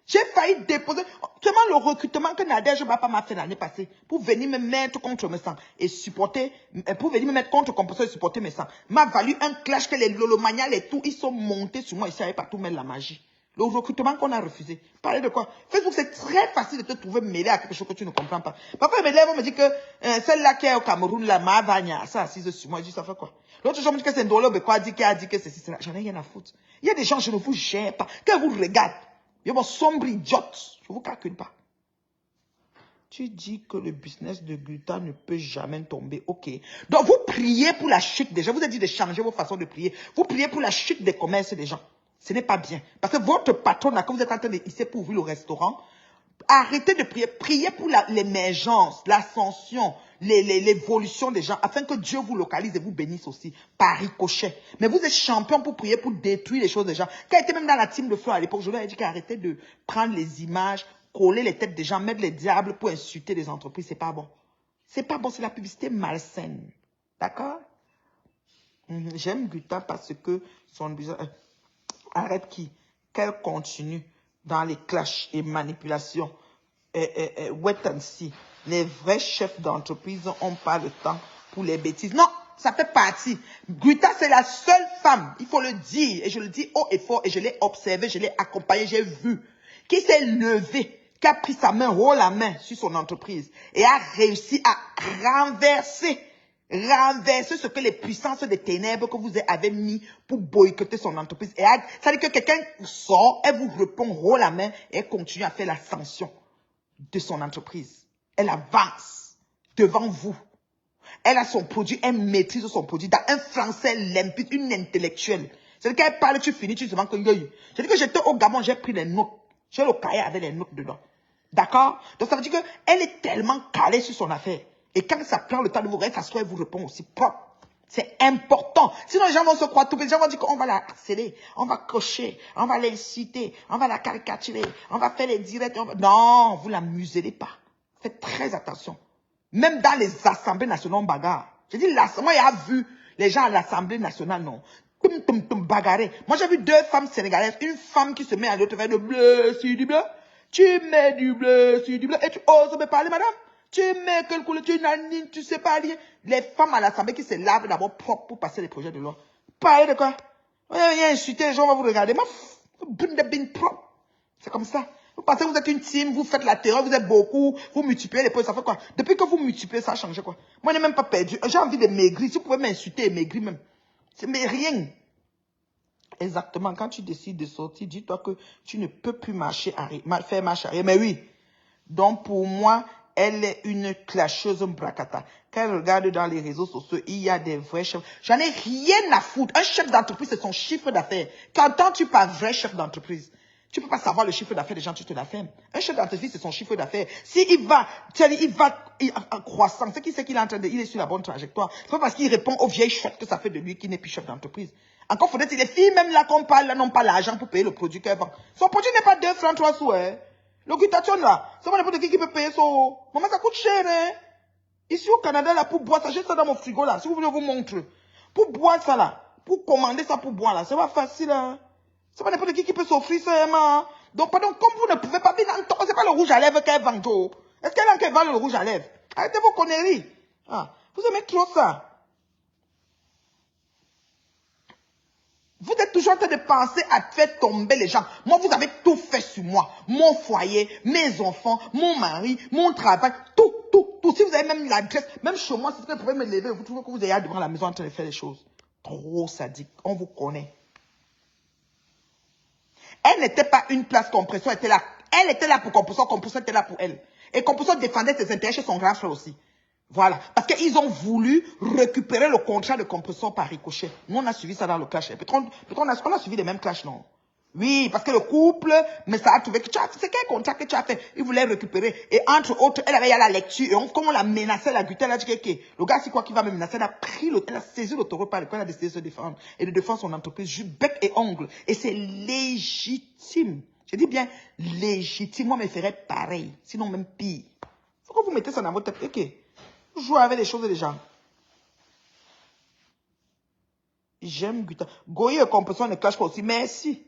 J'ai failli déposer... Seulement le recrutement que Nadège Bapa m'a fait l'année passée pour venir me mettre contre mes sangs et supporter... Pour venir me mettre contre composteur et supporter mes sangs m'a valu un clash que les Lolomanial et tout, ils sont montés sur moi, ils savaient pas tout mettre la magie. Le recrutement qu'on a refusé. Parlez de quoi? Facebook, c'est très facile de te trouver mêlé à quelque chose que tu ne comprends pas. Parfois, mes élèves me disent que celle-là qui est au Cameroun, la Mavagna, ça assise sur moi. Je dis, ça fait quoi? L'autre jour, me dit que c'est Ndolo Bekwa qui a dit que c'est cela. J'en ai rien à foutre. Il y a des gens, je ne vous gère pas. Quand vous regardez, il y a mon sombre idiote. Je ne vous calcule pas. Tu dis que le business de Guta ne peut jamais tomber. Ok. Donc, vous priez pour la chute des gens. Vous avez dit de changer vos façons de prier. Vous priez pour la chute des commerces des gens. Ce n'est pas bien. Parce que votre patron, là, quand vous êtes en train de hisser pour ouvrir le restaurant, arrêtez de prier. Priez pour l'émergence, l'ascension, l'évolution des gens, afin que Dieu vous localise et vous bénisse aussi, par ricochet. Mais vous êtes champion pour prier, pour détruire les choses des gens. Quand j'étais même dans la team de Flo à l'époque, je leur ai dit qu'arrêtez de prendre les images, coller les têtes des gens, mettre les diables pour insulter les entreprises. C'est pas bon. C'est pas bon, c'est la publicité malsaine. D'accord? J'aime Guta parce que son business... Arrête qu'elle continue dans les clashs et manipulations. Wait and see. Les vrais chefs d'entreprise n'ont pas le temps pour les bêtises. Non, ça fait partie. Guta, c'est la seule femme, il faut le dire, et je le dis haut et fort, et je l'ai observé, je l'ai accompagné, j'ai vu, qui s'est levée, qui a pris sa main, haut la main sur son entreprise, et a réussi à renverser ce que les puissances des ténèbres que vous avez mis pour boycotter son entreprise. Et ça veut dire que quelqu'un sort, elle vous répond haut la main et elle continue à faire l'ascension de son entreprise. Elle avance devant vous. Elle a son produit, elle maîtrise son produit dans un français limpide, une intellectuelle. C'est-à-dire qu'elle parle, tu finis, tu te demandes que c'est-à-dire que j'étais au Gabon, j'ai pris les notes. J'ai le cahier avec les notes dedans. D'accord? Donc ça veut dire qu'elle est tellement calée sur son affaire. Et quand ça prend le temps de vous rester, ça elle vous répond aussi propre. C'est important. Sinon, les gens vont se croire tout. Les gens vont dire qu'on va la harceler, on va cocher, on va l'inciter, on va la caricaturer, on va faire les directs. Non, vous la muselez pas. Faites très attention. Même dans les assemblées nationales, on bagarre. Je dis, moi, il a vu les gens à l'Assemblée nationale, non. Bagarrer. Moi, j'ai vu 2 femmes sénégalaises. Une femme qui se met à l'autre faire de bleu sur du bleu. Tu mets du bleu sur du bleu et tu oses me parler, madame. Tu mets quel couleur, tu nanines, tu sais pas lire. Les femmes à l'Assemblée qui se lavent d'abord propre pour passer les projets de loi. Parlez de quoi? Vous allez insulter, les gens vont vous regarder. Propre. C'est comme ça. Vous pensez que vous êtes une team, vous faites la terreur, vous êtes beaucoup, vous multipliez les points, ça fait quoi? Depuis que vous multipliez, ça a changé quoi? Moi, je n'ai même pas perdu. J'ai envie de maigrir. Si vous pouvez m'insulter et maigrir même. Mais rien. Exactement. Quand tu décides de sortir, dis-toi que tu ne peux plus faire marche arrière. Mais oui. Donc, pour moi, elle est une clasheuse bracata. Quand elle regarde dans les réseaux sociaux, il y a des vrais chefs. J'en ai rien à foutre. Un chef d'entreprise, c'est son chiffre d'affaires. Qu'entends-tu par vrai chef d'entreprise? Tu peux pas savoir le chiffre d'affaires des gens, tu te la fermes. Un chef d'entreprise, c'est son chiffre d'affaires. Il va en croissant. C'est qui c'est qu'il est en train de, il est sur la bonne trajectoire. C'est pas parce qu'il répond aux vieilles chouettes que ça fait de lui qu'il n'est plus chef d'entreprise. Encore faudrait-il, les filles, même là qu'on parle, là, n'ont pas l'argent pour payer le produit qu'elles vendent. Son produit n'est pas 2 francs, 3 sous, hein. L'occupation, là, c'est pas n'importe qui peut payer son... Maman, ça coûte cher, hein. Ici au Canada, là, pour boire ça, j'ai ça dans mon frigo, là. Si vous voulez, je vous montre. Pour boire ça, là, pour commander ça pour boire, là, c'est pas facile, hein. C'est pas n'importe qui peut s'offrir ça, Emma. Donc, pardon, comme vous ne pouvez pas bien entendre, c'est pas le rouge à lèvres qu'elle vend, oh. Est-ce qu'elle vend le rouge à lèvres? Arrêtez vos conneries. Ah, vous aimez trop ça. Vous êtes toujours en train de penser à faire tomber les gens. Moi, vous avez tout fait sur moi. Mon foyer, mes enfants, mon mari, mon travail, tout. Si vous avez même l'adresse, même chez moi, si vous pouvez me lever, vous trouvez que vous êtes devant la maison en train de faire les choses. Trop sadique. On vous connaît. Elle n'était pas une place compression, elle était là pour compression était là pour elle. Et compression défendait ses intérêts chez son grand frère aussi. Voilà. Parce qu'ils ont voulu récupérer le contrat de compresseur par ricochet. Nous, on a suivi ça dans le clash. Peut-être on a suivi les mêmes clashs, non? Oui, parce que le couple, mais ça a trouvé que c'est quel contrat que tu as fait? Il voulait récupérer. Et entre autres, elle avait à la lecture. Et comme on l'a menacé, la Guta, elle a dit que le gars, c'est quoi qui va me menacer? Elle a saisi le taureau par le corps, elle a décidé de se défendre. Et de défendre son entreprise, bec et ongle. Et c'est légitime. Je dis bien légitime. Moi, je me ferais pareil. Sinon, même pire. Faut que vous mettez ça dans votre tête. Ok. Jouer avec les choses des gens. J'aime Guta. Goye et Compresseur ne clashent pas aussi. Merci.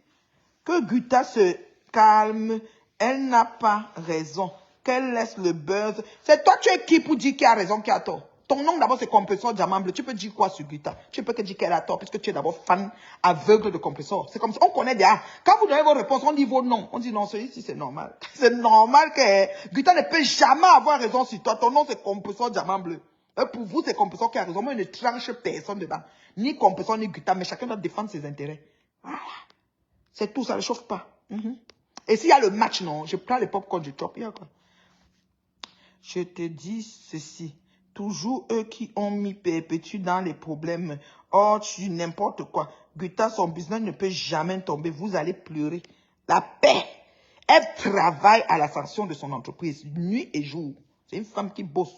Que Guta se calme. Elle n'a pas raison. Qu'elle laisse le buzz. C'est toi, tu es qui pour dire qui a raison, qui a tort? Ton nom d'abord c'est Compresseur Diamant Bleu. Tu peux dire quoi sur Guta? Tu peux que dire qu'elle a tort puisque tu es d'abord fan aveugle de Compresseur. C'est comme ça. On connaît déjà. Quand vous donnez vos réponses, on dit vos noms. On dit non, celui-ci c'est normal. C'est normal que Guta ne peut jamais avoir raison sur toi. Ton nom c'est Compresseur Diamant Bleu. Et pour vous, c'est Compresseur qui a raison. Moi, je ne tranche personne dedans. Ni Compresseur, ni Guta, mais chacun doit défendre ses intérêts. Voilà. C'est tout, ça ne chauffe pas. Et s'il y a le match, non, je prends les pop-corn, je chope. Je te dis ceci. Toujours eux qui ont mis perpétue dans les problèmes. Oh, tu n'importe quoi. Guta, son business ne peut jamais tomber. Vous allez pleurer. La paix. Elle travaille à l'ascension de son entreprise, nuit et jour. C'est une femme qui bosse.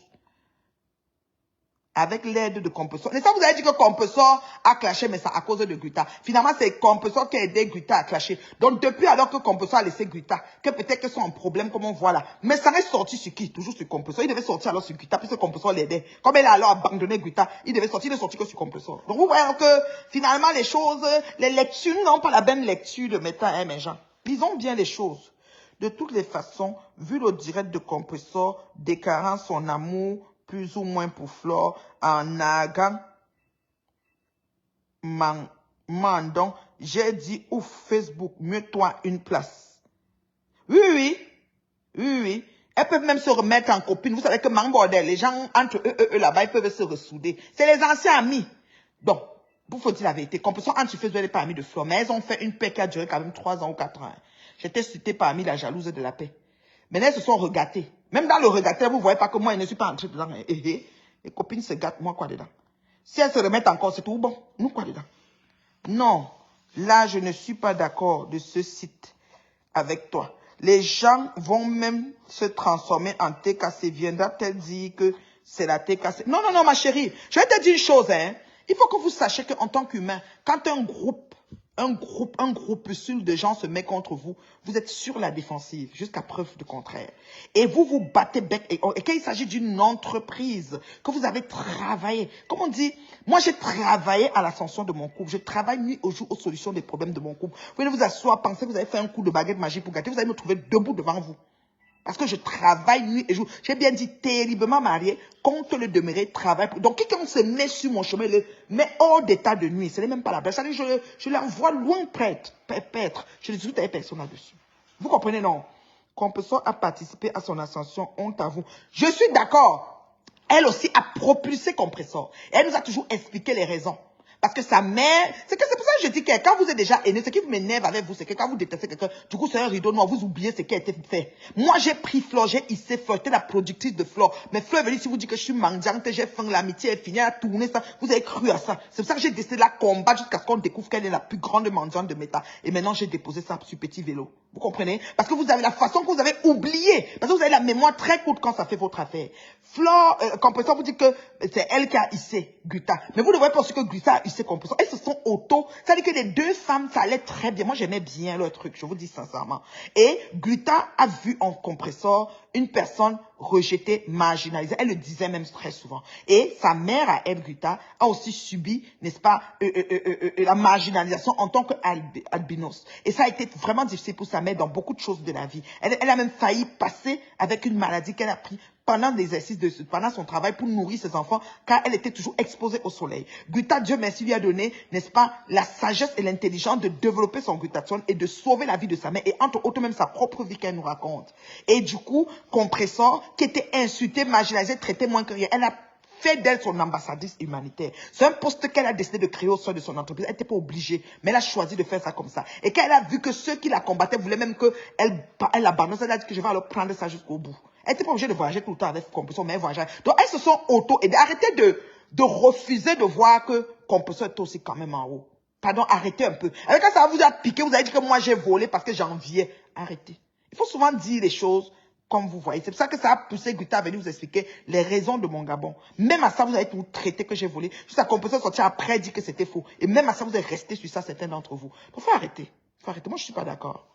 Avec l'aide de Compresseur. Et ça, vous avez dit que Compresseur a clashé, mais ça à cause de Guta. Finalement, c'est Compresseur qui a aidé Guta à clasher. Donc, depuis alors que Compresseur a laissé Guta, que peut-être qu'ils sont en problème, comme on voit là. Mais ça est sorti sur qui? Toujours sur Compresseur. Il devait sortir alors sur Guta, puisque Compresseur l'aidait. Comme elle a alors abandonné Guta, il devait sortir, il est sorti que sur Compresseur. Donc, vous voyez que finalement, les choses, les lectures n'ont pas la même lecture de méta, hein, mes gens. Lisons bien les choses. De toutes les façons, vu le direct de Compresseur déclarant son amour plus ou moins pour Flore, en naguant, mandant, j'ai dit, ouf, Facebook, mieux toi une place. Oui. Elles peuvent même se remettre en copine. Vous savez que Mangordel, les gens entre eux là-bas, ils peuvent se ressouder. C'est les anciens amis. Donc, pour faut dire la vérité, Compresseur entre Facebook, elle n'est pas amie de Flore, mais elles ont fait une paix qui a duré quand même 3 ans ou 4 ans. J'étais citée parmi la jalouse de la paix. Maintenant, elles se sont regattées. Même dans le regatté, vous ne voyez pas que moi, je ne suis pas entrée dedans. Les copines se gâtent, moi, quoi dedans? Si elles se remettent encore, c'est tout bon. Nous, quoi dedans? Non, là, je ne suis pas d'accord de ce site avec toi. Les gens vont même se transformer en TKC. Viendra-t-elle dire que c'est la TKC? Non, ma chérie. Je vais te dire une chose, hein. Il faut que vous sachiez qu'en tant qu'humain, quand un groupuscule de gens se met contre vous, vous êtes sur la défensive, jusqu'à preuve de contraire. Et vous vous battez bec et quand il s'agit d'une entreprise que vous avez travaillé, comme on dit, moi j'ai travaillé à l'ascension de mon couple, je travaille nuit au jour aux solutions des problèmes de mon couple. Vous venez vous asseoir, penser que vous avez fait un coup de baguette magique pour gâter, vous allez me trouver debout devant vous. Parce que je travaille nuit et jour. J'ai bien dit terriblement marié, compte le demeurer, travail. Donc, quelqu'un se met sur mon chemin, le met hors d'état de nuit. Ce n'est même pas la blague. Je l'envoie loin prêtre. Je ne discute avec personne là-dessus. Vous comprenez, non? Compresseur a participé à son ascension, honte à vous. Je suis d'accord. Elle aussi a propulsé Compresseur. Elle nous a toujours expliqué les raisons. Parce que sa mère, c'est pour ça que je dis que quand vous êtes déjà aîné, ce qui m'énerve avec vous, c'est que quand vous détestez quelqu'un, du coup, c'est un rideau noir, vous oubliez ce qui a été fait. Moi, j'ai pris Flore, j'ai hissé Flore, j'étais la productrice de Flore. Mais Flore est venue, si vous dites que je suis mendiante, j'ai faim, l'amitié est finie, elle a tourné ça, vous avez cru à ça. C'est pour ça que j'ai décidé de la combattre jusqu'à ce qu'on découvre qu'elle est la plus grande mendiante de méta. Et maintenant, j'ai déposé ça sur petit vélo. Vous comprenez? Parce que vous avez la façon que vous avez oublié. Parce que vous avez la mémoire très courte quand ça fait votre affaire. Flore, Compresseur vous dit que c'est elle qui a hissé Guta. Mais vous ne voyez pas aussi que Guta a hissé Compresseur. Elles se sont ça veut dire que les deux femmes, ça allait très bien. Moi, j'aimais bien leur truc, je vous dis sincèrement. Et Guta a vu en Compresseur une personne rejetée, marginalisée. Elle le disait même très souvent. Et sa mère, à elle, Guta, a aussi subi, n'est-ce pas, la marginalisation en tant qu'albinos. Et ça a été vraiment difficile pour sa mère dans beaucoup de choses de la vie. Elle a même failli passer avec une maladie qu'elle a pris pendant l'exercice pendant son travail pour nourrir ses enfants, car elle était toujours exposée au soleil. Guta, Dieu merci, lui a donné, n'est-ce pas, la sagesse et l'intelligence de développer son glutathione et de sauver la vie de sa mère, et entre autres même sa propre vie qu'elle nous raconte. Et du coup, Compresseur, qui était insulté, marginalisé, traité moins que rien, elle a fait d'elle son ambassadrice humanitaire. C'est un poste qu'elle a décidé de créer au sein de son entreprise. Elle n'était pas obligée, mais elle a choisi de faire ça comme ça. Et quand elle a vu que ceux qui la combattaient voulaient même qu'elle abandonne, elle a dit que je vais alors prendre ça jusqu'au bout. Elle n'était pas obligée de voyager tout le temps avec Compresso, mais elle voyageait. Donc, elles se sont auto-aidées. Arrêtez de refuser de voir que Compresso est aussi quand même en haut. Pardon, arrêtez un peu. Avec ça vous a piqué, vous avez dit que moi j'ai volé parce que j'enviais. Arrêtez. Il faut souvent dire les choses comme vous voyez. C'est pour ça que ça a poussé Guta à venir vous expliquer les raisons de mon Gabon. Même à ça, vous avez tout traité que j'ai volé. Juste à Compresso sortir après dire que c'était faux. Et même à ça, vous êtes resté sur ça, certains d'entre vous. Donc, faut arrêter. Faut arrêter. Moi, je suis pas d'accord.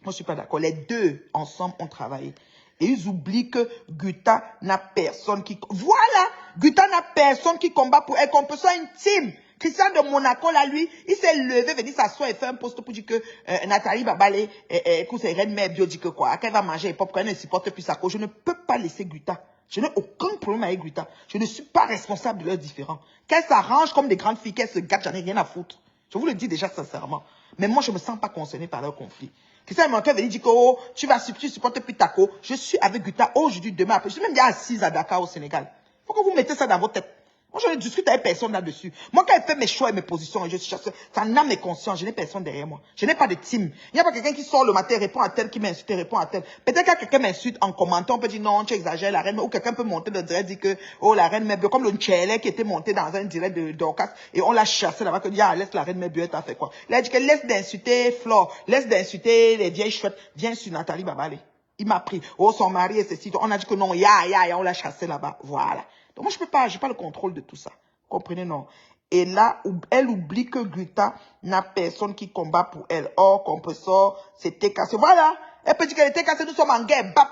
Moi, je suis pas d'accord. Les deux, ensemble, ont travaillé. Et ils oublient que Guta n'a personne qui... Voilà! Guta n'a personne qui combat pour elle. Compresso est une team. Christian de Monaco, là, lui, il s'est levé, venir s'asseoir et faire un post pour dire que Nathalie Babale, que c'est Reine Mère Bio, dit que quoi, qu'elle va manger et pop, qu'elle ne supporte plus sa cause. Je ne peux pas laisser Guta. Je n'ai aucun problème avec Guta. Je ne suis pas responsable de leurs différends. Qu'elle s'arrange comme des grandes filles, qu'elle se gâte, j'en ai rien à foutre. Je vous le dis déjà sincèrement. Mais moi, je ne me sens pas concernée par leur conflit. Christian de Monaco venir dire que oh, tu supportes plus ta cause. Je suis avec Guta aujourd'hui, demain, après. Je suis même déjà assise à Dakar au Sénégal. Il faut que vous mettez ça dans votre tête. Moi, je ne discute avec personne là-dessus. Moi, quand elle fait mes choix et mes positions, je suis chasseur, ça n'a mes consciences. Je n'ai personne derrière moi. Je n'ai pas de team. Il n'y a pas quelqu'un qui sort le matin, répond à tel, qui m'insulte, répond à tel. Peut-être que quelqu'un m'insulte en commentant, on peut dire non, tu exagères la reine, ou quelqu'un peut monter dans le direct, dire que, oh, la reine Mère Bio, comme le Tchèlè qui était monté dans un direct d'Orcas, et on l'a chassé là-bas, que dit, ah, laisse la reine Mère Bio, t'as fait quoi? Il a dit que laisse d'insulter Flore, laisse d'insulter les vieilles chouettes, viens sur Nathalie Babale. Il m'a pris, oh, son mari et ceci, on a dit que non, on l'a chassé là-bas, voilà. Donc moi, je peux pas, j'ai pas le contrôle de tout ça. Comprenez, non? Et là, elle oublie que Guta n'a personne qui combat pour elle. Or, Compresso, c'était cassé. Voilà. Elle peut dire qu'elle était cassée, nous sommes en guerre. Bap.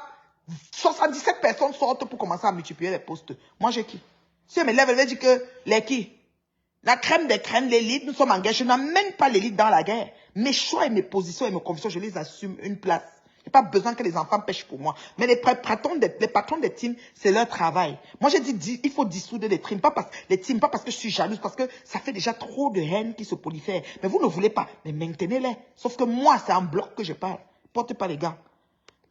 77 personnes sortent pour commencer à multiplier les postes. Moi, j'ai qui? Si elle me lève, elle va dire que les qui? La crème des crèmes, l'élite, nous sommes en guerre. Je n'amène pas l'élite dans la guerre. Mes choix et mes positions et mes convictions, je les assume une place. Je n'ai pas besoin que les enfants pêchent pour moi. Mais les patrons des teams, c'est leur travail. Moi, j'ai dit, il faut dissoudre les teams. Pas parce que je suis jalouse, parce que ça fait déjà trop de haine qui se prolifère. Mais vous ne voulez pas. Mais maintenez-les. Sauf que moi, c'est en bloc que je parle. Portez pas les gants.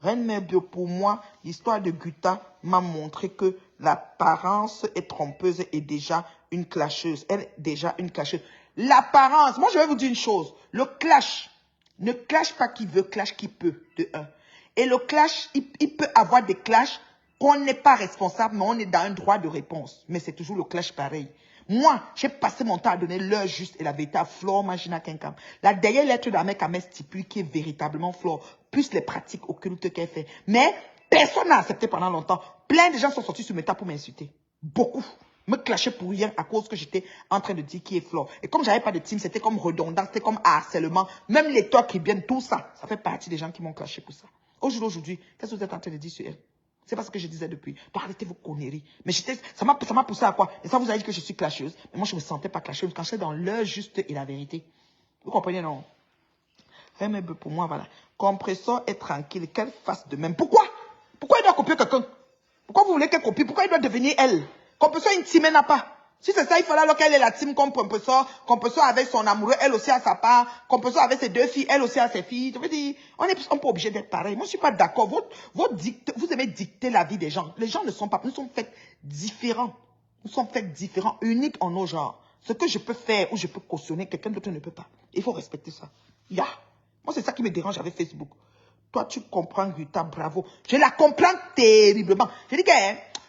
Reine Mère Bio, pour moi, l'histoire de Guta m'a montré que l'apparence est trompeuse et déjà une clasheuse. Elle est déjà une clasheuse. L'apparence, moi, je vais vous dire une chose. Le clash, ne clash pas qui veut, clash qui peut, de un. Et le clash, il peut avoir des clashs qu'on n'est pas responsable, mais on est dans un droit de réponse. Mais c'est toujours le clash pareil. Moi, j'ai passé mon temps à donner l'heure juste et la vérité à Flore Magina Kenkam. La dernière lettre de la mère Kamel stipule qui est véritablement Flore, plus les pratiques occultes qu'elle fait. Mais personne n'a accepté pendant longtemps. Plein de gens sont sortis sur mes tas pour m'insulter. Beaucoup. Me clasher pour rien à cause que j'étais en train de dire qui est Flore. Et comme j'avais pas de team, c'était comme redondant, c'était comme harcèlement. Même les toits qui viennent, tout ça, ça fait partie des gens qui m'ont clashé pour ça. Aujourd'hui, qu'est-ce que vous êtes en train de dire sur elle? C'est pas ce que je disais depuis. Donc, arrêtez vos conneries. Mais ça m'a poussé à quoi? Et ça vous a dit que je suis clasheuse. Mais moi, je me sentais pas clasheuse quand j'étais dans l'heure juste et la vérité. Vous comprenez, non? Pour moi, voilà. Compresso est tranquille. Qu'elle fasse de même. Pourquoi? Pourquoi il doit copier quelqu'un? Pourquoi vous voulez qu'elle copie? Pourquoi il doit devenir elle? Compresso une team, elle n'a pas. Si c'est ça, il fallait alors qu'elle ait la team comme Compresso avec son amoureux, elle aussi a sa part. Compresso avec ses deux filles, elle aussi a ses filles. Je veux dire, on n'est pas obligé d'être pareil. Moi, je suis pas d'accord. Vous aimez dicter la vie des gens. Les gens ne sont pas, nous sommes faits différents. Nous sommes faits différents, uniques en nos genres. Ce que je peux faire ou je peux cautionner, quelqu'un d'autre ne peut pas. Il faut respecter ça. Moi, c'est ça qui me dérange avec Facebook. Toi, tu comprends Guta, bravo. Je la comprends terriblement. Je dis que,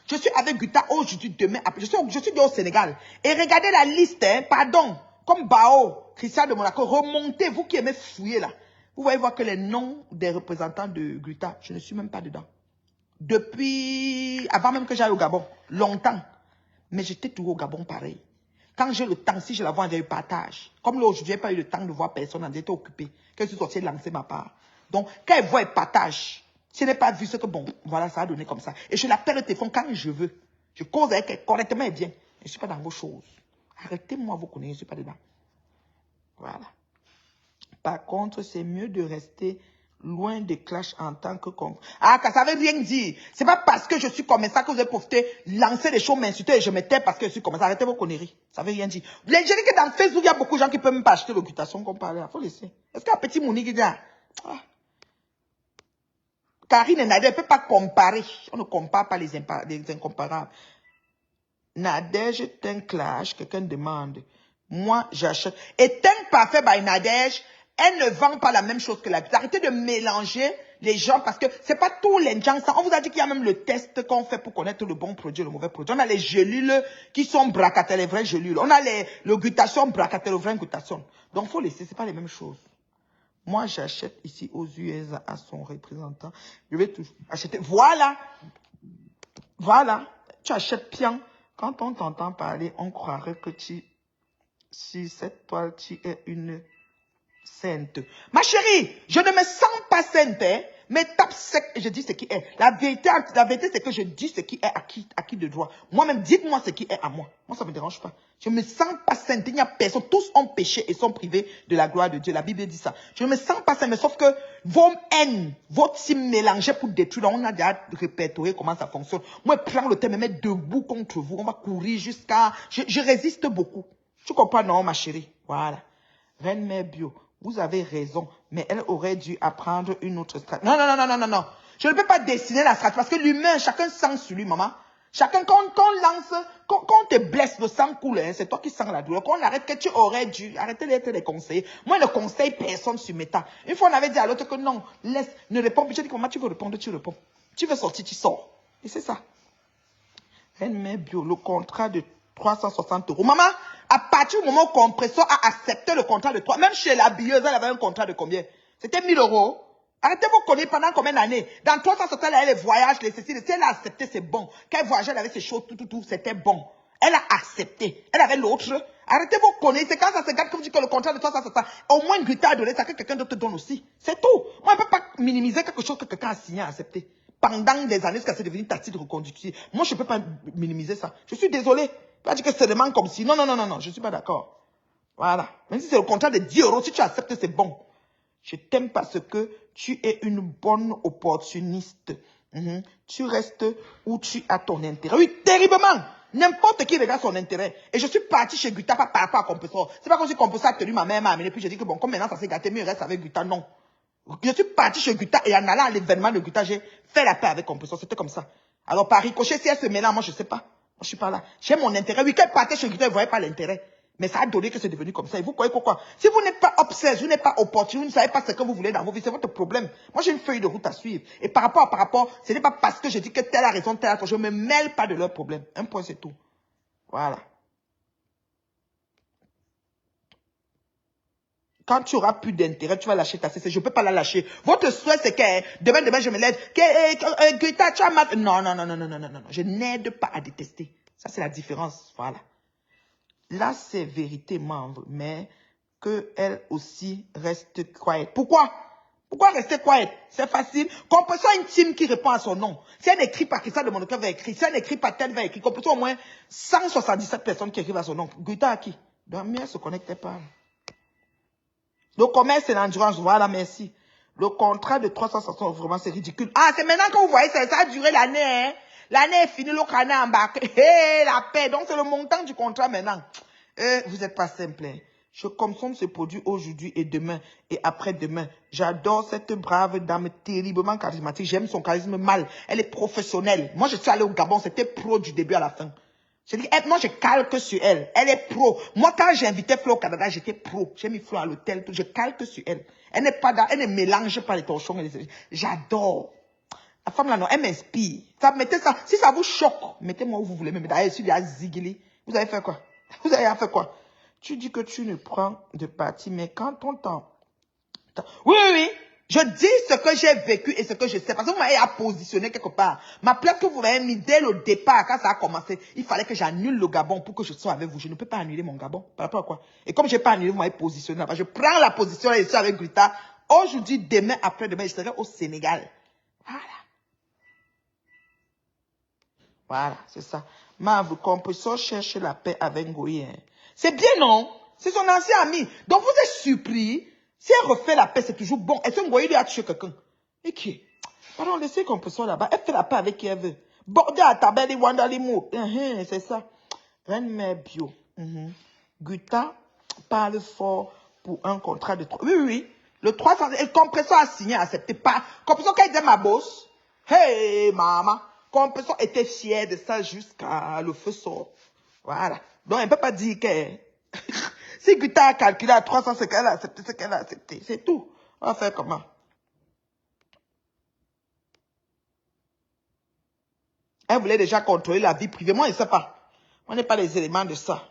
je suis avec Guta aujourd'hui, demain, après. Je suis au Sénégal. Et regardez la liste, pardon. Comme Bao, Christian de Monaco, remontez, vous qui aimez fouiller là. Vous voyez voir que les noms des représentants de Guta, je ne suis même pas dedans. Depuis, avant même que j'aille au Gabon, longtemps. Mais j'étais toujours au Gabon pareil. Quand j'ai le temps, si je la vois, je partage. Comme là aujourd'hui, je n'ai pas eu le temps de voir personne, j'étais occupé. Quand je suis sorti, lancer ma part. Donc, quand elle voit, elle partage. Si elle n'est pas vu, c'est que bon, voilà, ça a donné comme ça. Et je l'appelle au téléphone quand je veux. Je cause avec elle correctement et bien. Je ne suis pas dans vos choses. Arrêtez-moi, vous connaissez, je ne suis pas dedans. Voilà. Par contre, c'est mieux de rester loin des clashs en tant que... Ah, ça veut rien dire. C'est pas parce que je suis comme ça que vous avez profité, lancer des choses, m'insulter et je me tais parce que je suis comme ça. Arrêtez vos conneries. Ça veut rien dire. Je dis que dans Facebook, il y a beaucoup de gens qui peuvent même pas acheter l'occultation qu'on parlait. Il faut laisser. Est-ce qu'un petit Mouni qui dit... Karine et Nadège ne peuvent pas comparer. On ne compare pas les incomparables. Nadège est un clash. Quelqu'un demande. Moi, j'achète. Et un parfait by Nadège, Elle ne vend pas la même chose que la Guta. Arrêtez de mélanger les gens parce que c'est pas tous les gens. On vous a dit qu'il y a même le test qu'on fait pour connaître le bon produit et le mauvais produit. On a les gélules qui sont Bracatel, les vraies gélules. On a le glutation Bracatel, le vrai glutation. Donc, faut laisser, c'est pas les mêmes choses. Moi, j'achète ici aux US à son représentant. Je vais toujours acheter. Voilà. Voilà. Tu achètes bien. Quand on t'entend parler, on croirait que si cette toile, tu es une sainte. Ma chérie, je ne me sens pas sainte, hein, mais tape sec et je dis ce qui est. La vérité c'est que je dis ce qui est à qui de droit. Moi-même, dites-moi ce qui est à moi. Moi, ça ne me dérange pas. Je ne me sens pas sainte. Il n'y a personne. Tous ont péché et sont privés de la gloire de Dieu. La Bible dit ça. Je ne me sens pas sainte, mais sauf que vos haines, votre team mélangé pour détruire, on a déjà répertorié comment ça fonctionne. Moi, je prends le thème et me mets debout contre vous. On va courir jusqu'à... Je résiste beaucoup. Tu comprends, non, ma chérie? Voilà. Reine Mère Bio. Vous avez raison, mais elle aurait dû apprendre une autre stratégie. Non, non, non, non, non, non, non. Je ne peux pas dessiner la stratégie parce que l'humain, chacun sent sur lui, maman. Chacun, quand on lance, quand on te blesse, le sang coule, hein, c'est toi qui sens la douleur. Quand on arrête que tu aurais dû, arrêtez d'être les conseillers. Moi, je ne conseille personne sur Meta. Une fois, on avait dit à l'autre que non, laisse, ne réponds plus. J'ai dit, comment tu veux répondre, tu réponds. Tu veux sortir, tu sors. Et c'est ça. Reine Mère Bio, le contrat de 360 €. Maman, à partir du moment où Compressor a accepté le contrat de 3, même chez la billeuse, elle avait un contrat de combien? C'était 1000 €. Arrêtez vous connaître pendant combien d'années? Dans 360, elle avait les voyages, les ceci, si elle a accepté, c'est bon. Quand elle voyageait, elle avait ses choses, tout, c'était bon. Elle a accepté. Elle avait l'autre. Arrêtez vous connaître. C'est quand ça se garde que vous dites que le contrat de 360, au moins une Guta a donné ça, que quelqu'un d'autre te donne aussi. C'est tout. Moi, je ne peux pas minimiser quelque chose que quelqu'un a signé, accepté. Pendant des années, jusqu'à c'est devenu ta titre reconductible. Moi, je ne peux pas minimiser ça. Je suis désolé. Pas dire que c'est demande comme si. Non, non, non, non, non. Je ne suis pas d'accord. Voilà. Même si c'est le contrat de 10 €, si tu acceptes, c'est bon. Je t'aime parce que tu es une bonne opportuniste. Tu restes où tu as ton intérêt. Oui, terriblement. N'importe qui regarde son intérêt. Et je suis partie chez Guta pas par rapport à Compressor. C'est pas comme si Compressor a tenu ma mère m'a amené. Puis j'ai dit que bon, comme maintenant ça s'est gâté, mieux reste avec Guta. Non. Je suis partie chez Guta et en allant à l'événement de Guta, j'ai fait la paix avec Compressor. C'était comme ça. Alors, par ricochet, si elle se mélange, moi, je ne sais pas. Moi, je ne suis pas là. J'ai mon intérêt. Oui, quand elle partait chez Guta, elle ne voyait pas l'intérêt. Mais ça a donné que c'est devenu comme ça. Et vous croyez pourquoi? Si vous n'êtes pas obsesse, vous n'êtes pas opportun, vous ne savez pas ce que vous voulez dans vos vies, c'est votre problème. Moi, j'ai une feuille de route à suivre. Et par rapport, ce n'est pas parce que je dis que telle a raison, telle a raison. Je ne me mêle pas de leurs problèmes. Un point, c'est tout. Voilà. Quand tu auras plus d'intérêt, tu vas lâcher ta CC. Je ne peux pas la lâcher. Votre souhait, c'est que demain, je me lève. Guta, tu as mal. Non, non, non, non, non, non, non, non. Je n'aide pas à détester. Ça, c'est la différence. Voilà. Là, c'est vérité, membre, mais qu'elle aussi reste quiet. Pourquoi? Pourquoi rester quiet? C'est facile. Compressor une team qui répond à son nom. Si elle n'écrit pas, Christa de Monaco va écrire. Si elle n'écrit pas, tel va écrire. Compressor au moins 177 personnes qui écrivent à son nom. Guta à qui? Donc, mais elle ne se connectait pas. Le commerce et l'endurance, voilà, merci. Le contrat de 360, vraiment, c'est ridicule. Ah, c'est maintenant que vous voyez, ça a duré l'année, hein. L'année est finie, l'autre année embarqué. Hé, la paix. Donc, c'est le montant du contrat maintenant. Vous n'êtes pas simple, hein. Je consomme ce produit aujourd'hui et demain et après-demain. J'adore cette brave dame terriblement charismatique. J'aime son charisme mal. Elle est professionnelle. Moi, je suis allé au Gabon, c'était pro du début à la fin. Je dis, moi, je calque sur elle. Elle est pro. Moi, quand j'ai invité Flo au Canada, j'étais pro. J'ai mis Flo à l'hôtel, je calque sur elle. Elle n'est pas elle ne mélange pas les torchons. J'adore. La femme là, non, elle m'inspire. Mettez ça. Si ça vous choque, mettez-moi où vous voulez. Mais d'ailleurs, je suis à Zigili. Vous avez fait quoi? Vous avez fait quoi? Tu dis que tu ne prends de parti, mais quand on t'en... Oui, oui, oui. Je dis ce que j'ai vécu et ce que je sais. Parce que vous m'avez positionné quelque part. Ma place que vous m'avez mis dès le départ, quand ça a commencé, il fallait que j'annule le Gabon pour que je sois avec vous. Je ne peux pas annuler mon Gabon. Par rapport à quoi? Et comme je n'ai pas annulé, vous m'avez positionné là-bas. Je prends la position et je suis avec Guta. Aujourd'hui, demain, après-demain, je serai au Sénégal. Voilà. Voilà, c'est ça. Marve, Compressor cherche la paix avec Ngoï. C'est bien, non? C'est son ancien ami. Donc, vous êtes surpris. Si elle refait la paix, c'est toujours bon. Est-ce que Ngoï lui a tué quelqu'un? Et qui? Pardon, laissez Compressor là-bas. Elle fait la paix avec qui elle veut. Bordé à ta belle, Wandalimo. C'est ça. Reine Mère Bio. Guta parle fort pour un contrat de 3. Oui, oui, oui. Le 300, le Compressor a signé, accepté pas. Compressor, quand il disait ma boss. Hey, maman. Compressor était fier de ça jusqu'à le feu sort. Voilà. Donc, elle ne peut pas dire que... Si Guta a calculé à 300, c'est qu'elle a accepté, c'est qu'elle a accepté. C'est tout. On va faire comment? Elle voulait déjà contrôler la vie privée. Moi, je ne sais pas. On n'est pas les éléments de ça.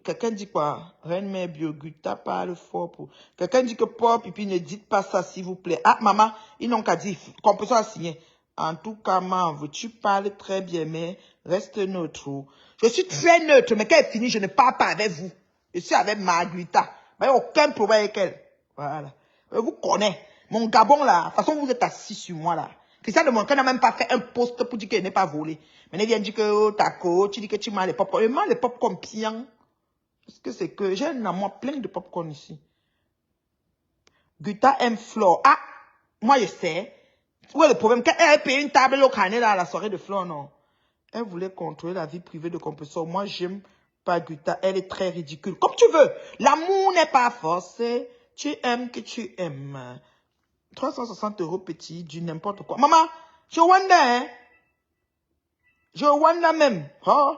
Quelqu'un dit quoi? Reine Mère Bio, Guta parle fort pour... Quelqu'un dit que Pop, et puis ne dites pas ça, s'il vous plaît. Ah, maman, ils n'ont qu'à dire. Composition à signer. En tout cas, maman, tu parles très bien, mais reste neutre. Je suis très neutre, mais quand elle finit, je ne parle pas avec vous. Je suis avec Marguerita. Il n'y a aucun problème avec elle. Voilà. Je vous connais. Mon Gabon, là, de toute façon, vous êtes assis sur moi, là. Christian de Montréal n'a même pas fait un post pour dire qu'elle n'est pas volée. Mais elle vient dire que, oh, taco, tu dis que tu manges les pop-corn. Je mange les pop-corn bien. Parce que c'est que j'ai un amour plein de pop-corn ici. Guta aime Flore. Ah, moi je sais. Où est le problème? Quand elle a payé une table au carnet à la soirée de Flore, non. Elle voulait contrôler la vie privée de Compressor. Moi, j'aime pas Guta. Elle est très ridicule. Comme tu veux. L'amour n'est pas forcé. Tu aimes que tu aimes. 360 € petit, du n'importe quoi. Maman, je wonder, hein. Je wonder même. Oh,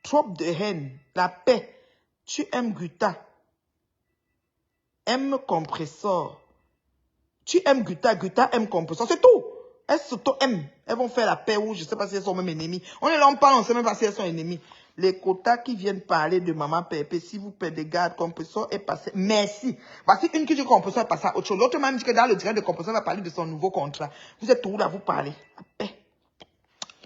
trop de haine. La paix. Tu aimes Guta. Aime Compressor. Tu aimes Guta, Guta aime Compressor. C'est tout. Elles s'auto-aiment. Elles vont faire la paix ou je ne sais pas si elles sont même ennemies. On est là, on parle, on ne sait même pas si elles sont ennemies. Les quotas qui viennent parler de Maman Pépé, si vous perdez garde, Compressor est passé. Merci. Voici une qui dit que Compressor est passé à autre chose. L'autre même dit que dans le direct de Compressor, va parler de son nouveau contrat. Vous êtes où là, vous parlez? La paix.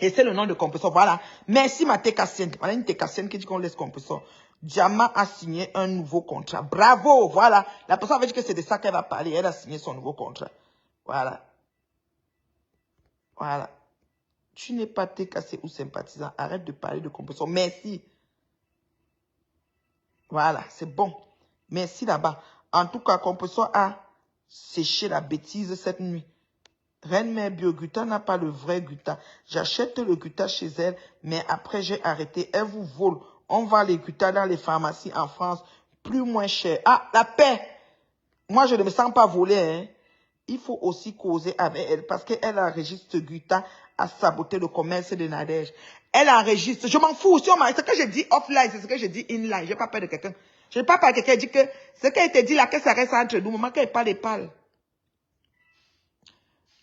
Et c'est le nom de Compressor. Voilà. Merci ma Tekassienne. Voilà une Tekassienne qui dit qu'on laisse Compressor. Diamant a signé un nouveau contrat. Bravo. Voilà. La personne avait dit que c'est de ça qu'elle va parler. Elle a signé son nouveau contrat. Voilà. Voilà. Tu n'es pas Tekassé ou sympathisant. Arrête de parler de Compressor. Merci. Voilà. C'est bon. Merci là-bas. En tout cas, Compressor a séché la bêtise cette nuit. Reine Mère Bio, Guta n'a pas le vrai Guta. J'achète le Guta chez elle, mais après j'ai arrêté. Elle vous vole. On vend les Guta dans les pharmacies en France, plus moins cher. Ah, la paix. Moi, je ne me sens pas volée. Hein. Il faut aussi causer avec elle parce qu'elle enregistre Guta à saboter le commerce de Nadège. Elle enregistre. Je m'en fous. Ce que je dis offline, c'est ce que je dis inline. Je n'ai pas peur de quelqu'un. Je n'ai pas peur de quelqu'un qui dit que ce qu'elle te dit là, que ça reste entre nous. Moment qu'elle parle, elle parle.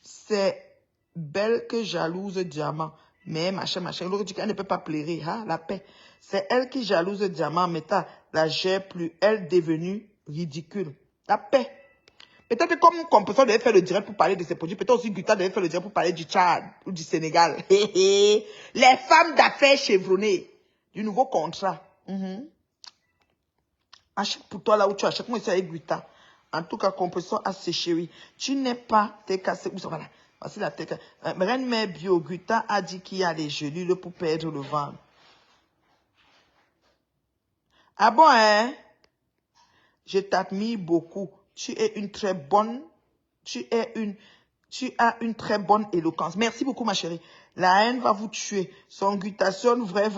C'est belle que jalouse Diamant. Mais machin. L'autre dit qu'elle ne peut pas pleurer. Hein, la paix. C'est elle qui jalouse Diamant. Mais la gère plus. Elle devenue ridicule. La paix. Peut-être que comme Compressor devait faire le direct pour parler de ses produits, peut-être aussi Guta devait faire le direct pour parler du Tchad ou du Sénégal. Les femmes d'affaires chevronnées. Du nouveau contrat. Achète pour toi là où tu achètes. Moi, c'est avec Guta. En tout cas, Compressor a séché, oui. Tu n'es pas Tekassé. Voilà. Voici la tête. Reine Mère Bio, Guta a dit qu'il y a les gelules pour perdre le ventre. Ah bon, hein? Je t'admire beaucoup. Tu es une très bonne. Tu as une très bonne éloquence. Merci beaucoup, ma chérie. La haine va vous tuer. Son Gutation, vrai.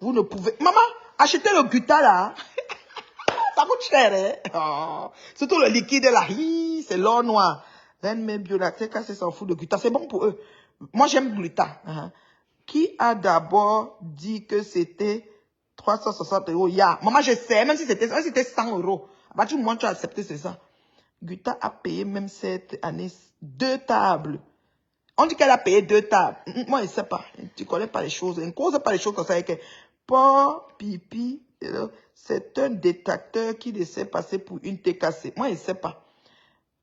Vous ne pouvez... Maman, achetez le Guta là. Ça coûte cher, hein? Oh. Surtout le liquide là. C'est l'or noir. Reine Mère Bio, la Tekassé s'en fout de Guta. C'est bon pour eux. Moi, j'aime Gluta. Qui a d'abord dit que c'était 360 €? Maman, je sais. Même si c'était 100 €. À partir du moment où tu as accepté, c'est ça. Guta a payé même cette année 2 tables. On dit qu'elle a payé 2 tables. Moi, je ne sais pas. Tu ne connais pas les choses. On ne cause pas les choses comme ça. Pas pipi. C'est un détracteur qui laissait passer pour une Tekassé. Moi, je ne sais pas.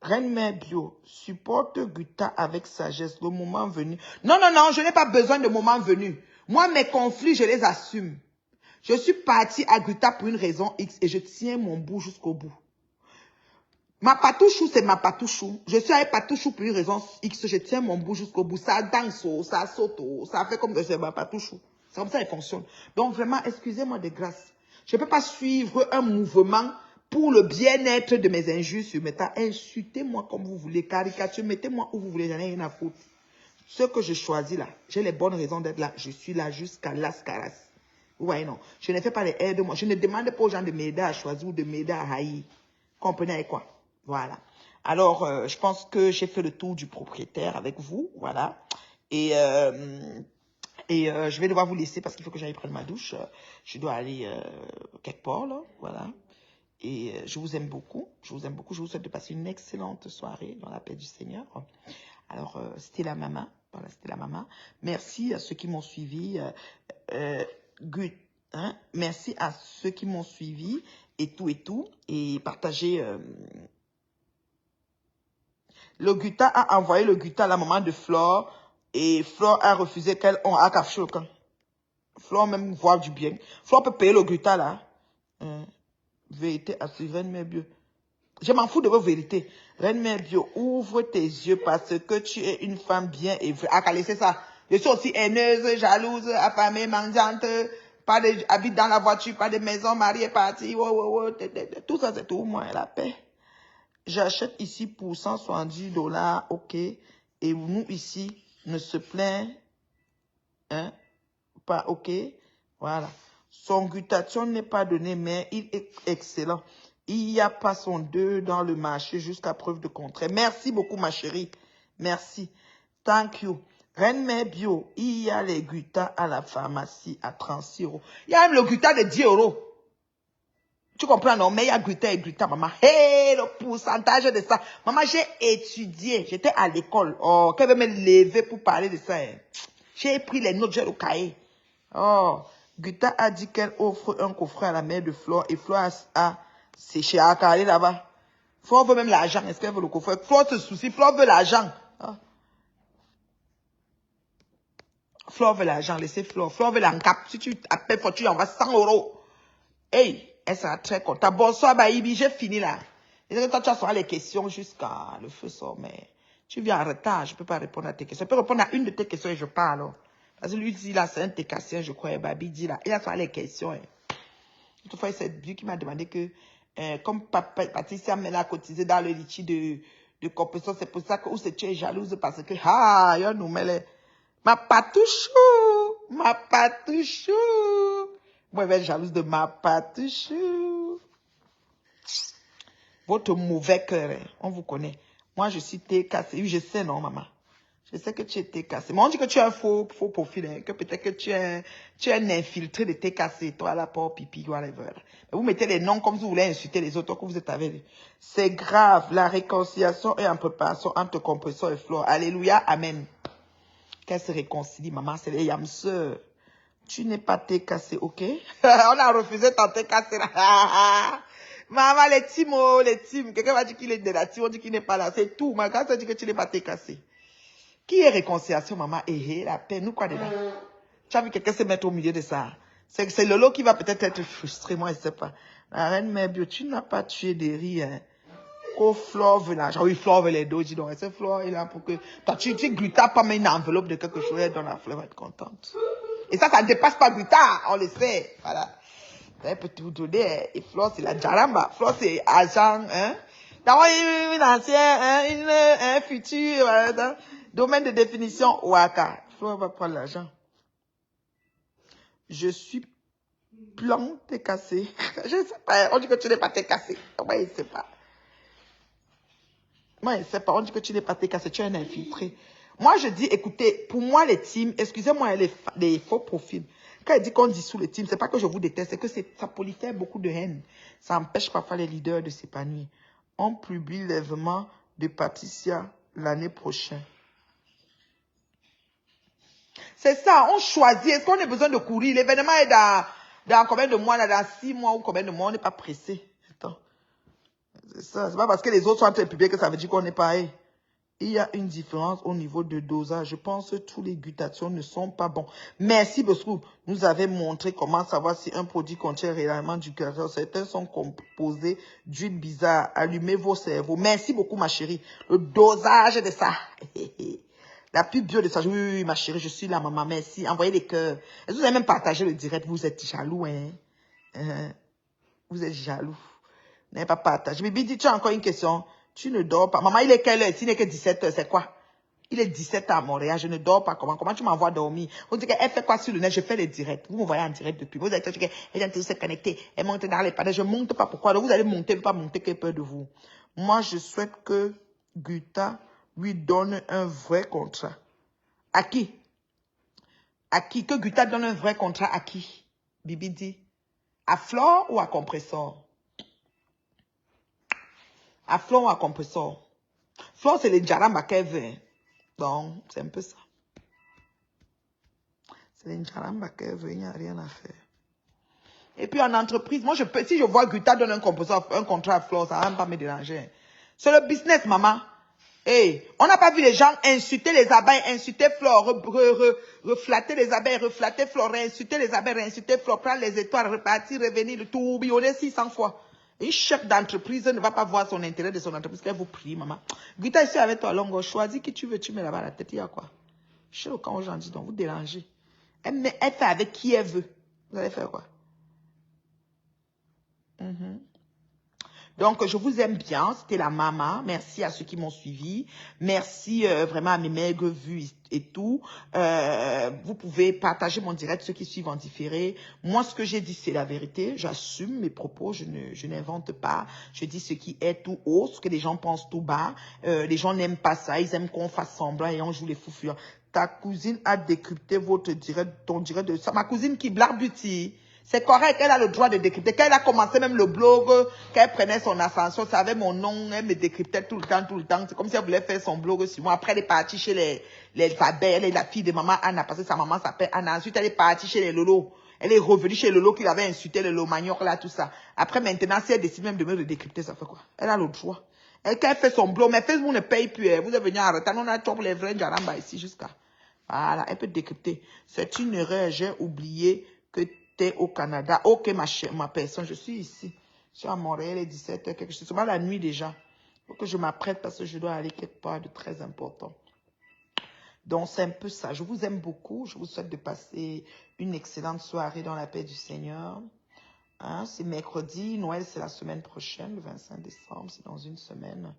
Reine Mère Bio, supporte Guta avec sagesse. Le moment venu. Non, je n'ai pas besoin de moment venu. Moi, mes conflits, je les assume. Je suis partie à Guta pour une raison X et je tiens mon bout jusqu'au bout. Ma patouchou, c'est ma patouchou. Je suis avec patouchou pour une raison X. Je tiens mon bout jusqu'au bout. Ça danse, ça saute, ça fait comme que c'est ma patouchou. C'est comme ça qu'elle fonctionne. Donc vraiment, excusez-moi de grâce. Je ne peux pas suivre un mouvement pour le bien-être de mes injures sur Meta. Insultez-moi comme vous voulez. Caricature, mettez-moi où vous voulez. J'en ai rien à foutre. Ce que je choisis là, j'ai les bonnes raisons d'être là. Je suis là jusqu'à l'ascaras. Vous voyez, non. Je ne fais pas les aides de moi. Je ne demande pas aux gens de m'aider à choisir ou de m'aider à haïr. Comprenez avec quoi? Voilà. Alors, je pense que j'ai fait le tour du propriétaire avec vous. Voilà. Et Et je vais devoir vous laisser parce qu'il faut que j'aille prendre ma douche. Je dois aller quelque part, là. Voilà. Et je vous aime beaucoup. Je vous aime beaucoup. Je vous souhaite de passer une excellente soirée dans la paix du Seigneur. Alors, c'était la maman. Voilà, c'était la maman. Merci à ceux qui m'ont suivi. Merci à ceux qui m'ont suivi et tout. Et partagez. Le Guta a envoyé le Guta à la maman de Flore. Et Flore a refusé qu'elle a caché le camp. Flore même voit du bien. Flore peut payer le Guta là. Vérité assurée, Reine Mère Bio. Je m'en fous de vos vérités. Reine Mère Bio, ouvre tes yeux parce que tu es une femme bien et vraie. Ah, laissez ça. Je suis aussi haineuse, jalouse, affamée, mendiante, pas de, habite dans la voiture, pas de maison, mari est parti. Tout ça, c'est tout. Moi, la paix. J'achète ici pour $170, ok. Et nous, ici, ne se plaint, hein, pas, ok. Voilà. Son glutathion n'est pas donné, mais il est excellent. Il n'y a pas son 2 dans le marché jusqu'à preuve de contraire. Merci beaucoup, ma chérie. Merci. Thank you. Reine Mère Bio, il y a les glutas à la pharmacie à 36 €. Il y a même le gluta de 10 €. Tu comprends, non? Mais il y a gluta et gluta, maman. Hey, le pourcentage de ça. Maman, j'ai étudié. J'étais à l'école. Oh, qu'elle veut me lever pour parler de ça. Hein. J'ai pris les notes, j'ai le cahier. Oh, Guta a dit qu'elle offre un coffret à la mère de Flore et Flore a séché à carrer là-bas. Flore veut même l'argent. Est-ce qu'elle veut le coffret? Flore se soucie. Flore veut l'argent. Oh. Flore veut l'argent. Laissez Flore. Flore veut l'encap. Si tu appelles Flore, tu lui envoies 100 €. Hey, elle sera très contente. Bonsoir, Baïbi. J'ai fini là. Et toi, tu as les questions jusqu'à le feu sort. Mais tu viens en retard. Je ne peux pas répondre à tes questions. Je peux répondre à une de tes questions et je parle. Parce que lui dit là, c'est un TKC, je crois, Babi dit là. Il a fait les questions. Hein. Toutefois, c'est lui qui m'a demandé que, comme Patricia m'a cotisé dans le litige de compétition, c'est pour ça que ou tu es jalouse parce que, ah, il y a nous mêlé. Ma patouchou, ma patouchou. Moi, je vais être jalouse de ma patouchou. Votre mauvais cœur, hein, on vous connaît. Moi, je suis TKC. Oui, je sais, non, maman. Je sais que tu es TKC. Mais on dit que tu as un faux profil, hein, que peut-être que tu es un infiltré de TKC, toi là, pour pipi, whatever. Mais vous mettez les noms comme si vous voulez insulter les autres, que vous êtes avec eux. C'est grave, la réconciliation est en préparation entre Compressor et Flore. Alléluia, amen. Qu'elle se réconcilie, maman, c'est les yamseurs. Tu n'es pas TKC, ok? On a refusé ton TKC là. Maman, les teams, oh, les teams. Quelqu'un va dire qu'il est de la team, on dit qu'il n'est pas là. C'est tout. Ma grâce dit que tu n'es pas TKC. Qui est réconciliation, maman? Eh, la paix, nous quoi dedans? Tu as vu quelqu'un se mettre au milieu de ça? C'est Lolo qui va peut-être être frustré, moi, je ne sais pas. La Reine Mère Bio, tu n'as pas tué des riz, hein. Oh, Flore veut l'argent. Oui, Flore veut les dos, dis donc. C'est Flore est là pour que... Toi, tu glutas pas, mais une enveloppe de quelque chose, elle donne la Flore, va être contente. Et ça ne dépasse pas glutas, on le sait. Voilà. Elle peut tout donner. Et Flore, c'est la jaramba. Flore, c'est argent, hein. D'abord, une ancienne, hein, un futur, dans domaine de définition, Waka. Flore va prendre l'argent. Je suis blanc, t'es cassé. Je ne sais pas. On dit que tu n'es pas t'es cassé. Moi, je ne sais pas. Moi, je ne sais pas. On dit que tu n'es pas t'es cassé. Tu es un infiltré. Moi, je dis, écoutez, pour moi, les teams, excusez-moi, les faux profils. Quand il dit qu'on dissout les teams, c'est pas que je vous déteste, c'est que ça prolifère beaucoup de haine. Ça empêche parfois les leaders de s'épanouir. On publie l'événement de Patricia l'année prochaine. C'est ça, on choisit. Est-ce qu'on a besoin de courir? L'événement est dans combien de mois, là, dans 6 mois ou combien de mois? On n'est pas pressé. Attends. C'est ça. C'est pas parce que les autres sont en train de publier que ça veut dire qu'on n'est pas. Il y a une différence au niveau de dosage. Je pense que tous les glutations ne sont pas bons. Merci beaucoup. Nous avez montré comment savoir si un produit contient réellement du glutathion. Certains sont composés d'huile bizarre. Allumez vos cerveaux. Merci beaucoup, ma chérie. Le dosage de ça. La pub bio de ça. Oui, ma chérie, je suis là, maman. Merci. Envoyez les cœurs. Est-ce que vous avez même partagé le direct? Vous êtes jaloux, hein? Vous êtes jaloux. Vous n'avez pas partagé. Bibi, dis-tu encore une question? Tu ne dors pas. Maman, il est quelle heure? S'il n'est que 17 h, c'est quoi? Il est 17 h à Montréal. Je ne dors pas. Comment tu m'envoies dormir? Vous dites qu'elle fait quoi sur le net? Je fais les directs. Vous me voyez en direct depuis. Vous avez dit qu'elle est en train de se connecter. Elle monte dans les panneaux. Je ne monte pas. Pourquoi? Donc vous allez monter, pas monter, qu'elle peur de vous. Moi, je souhaite que Guta lui donne un vrai contrat. À qui? À qui? Que Guta donne un vrai contrat à qui? Bibi dit. À Flore ou à Compressor? À Flore ou à Compressor? Flore, c'est les Djaramba qu'elle veut. Donc, c'est un peu ça. C'est les Djaramba qu'elle veut, il n'y a rien à faire. Et puis en entreprise, moi, si je vois Guta donne un contrat à Flore, ça ne va même pas me déranger. C'est le business, maman. Hey, on n'a pas vu les gens insulter les abeilles, insulter Flore, reflatter les abeilles, reflatter Flore, insulter les abeilles, insulter Flore, prendre les étoiles, repartir, revenir, le tourbillonner 600 fois. Une chef d'entreprise ne va pas voir son intérêt de son entreprise qu'elle vous prie, maman. Guita, ici avec toi, Longo, choisis qui tu veux, tu mets là-bas la tête, il y a quoi? Je sais quand aux gens disent, donc vous dérangez. Elle fait avec qui elle veut. Vous allez faire quoi? Donc, je vous aime bien. C'était la maman. Merci à ceux qui m'ont suivi. Merci vraiment à mes maigres vues et tout. Vous pouvez partager mon direct, ceux qui suivent en différé. Moi, ce que j'ai dit, c'est la vérité. J'assume mes propos. Je n'invente pas. Je dis ce qui est tout haut, ce que les gens pensent tout bas. Les gens n'aiment pas ça. Ils aiment qu'on fasse semblant et on joue les fous furieux. Ta cousine a décrypté votre direct, ton direct de ça. Ma cousine qui Black Beauty. C'est correct, elle a le droit de décrypter. Quand elle a commencé même le blog, quand elle prenait son ascension, ça avait mon nom, elle me décryptait tout le temps. C'est comme si elle voulait faire son blog sur moi. Après, elle est partie chez les abeilles, elle est la fille de maman Anna, parce que sa maman s'appelle Anna. Ensuite, elle est partie chez les Lolo. Elle est revenue chez Lolo qui l'avait insulté, le Lomagnoc, là, tout ça. Après, maintenant, si elle décide même de me décrypter, ça fait quoi? Elle a le droit. Elle, quand elle fait son blog, mais Facebook ne paye plus. Vous êtes venu en retard, on a top les vrais Djaramba ici jusqu'à. Voilà, elle peut décrypter. C'est une erreur, j'ai oublié que t'es au Canada. Ok, ma personne, je suis ici. Je suis à Montréal, il est 17h, quelque chose. C'est pas la nuit déjà. Il faut que je m'apprête parce que je dois aller quelque part de très important. Donc, c'est un peu ça. Je vous aime beaucoup. Je vous souhaite de passer une excellente soirée dans la paix du Seigneur. Hein, c'est mercredi. Noël, c'est la semaine prochaine, le 25 décembre. C'est dans une semaine.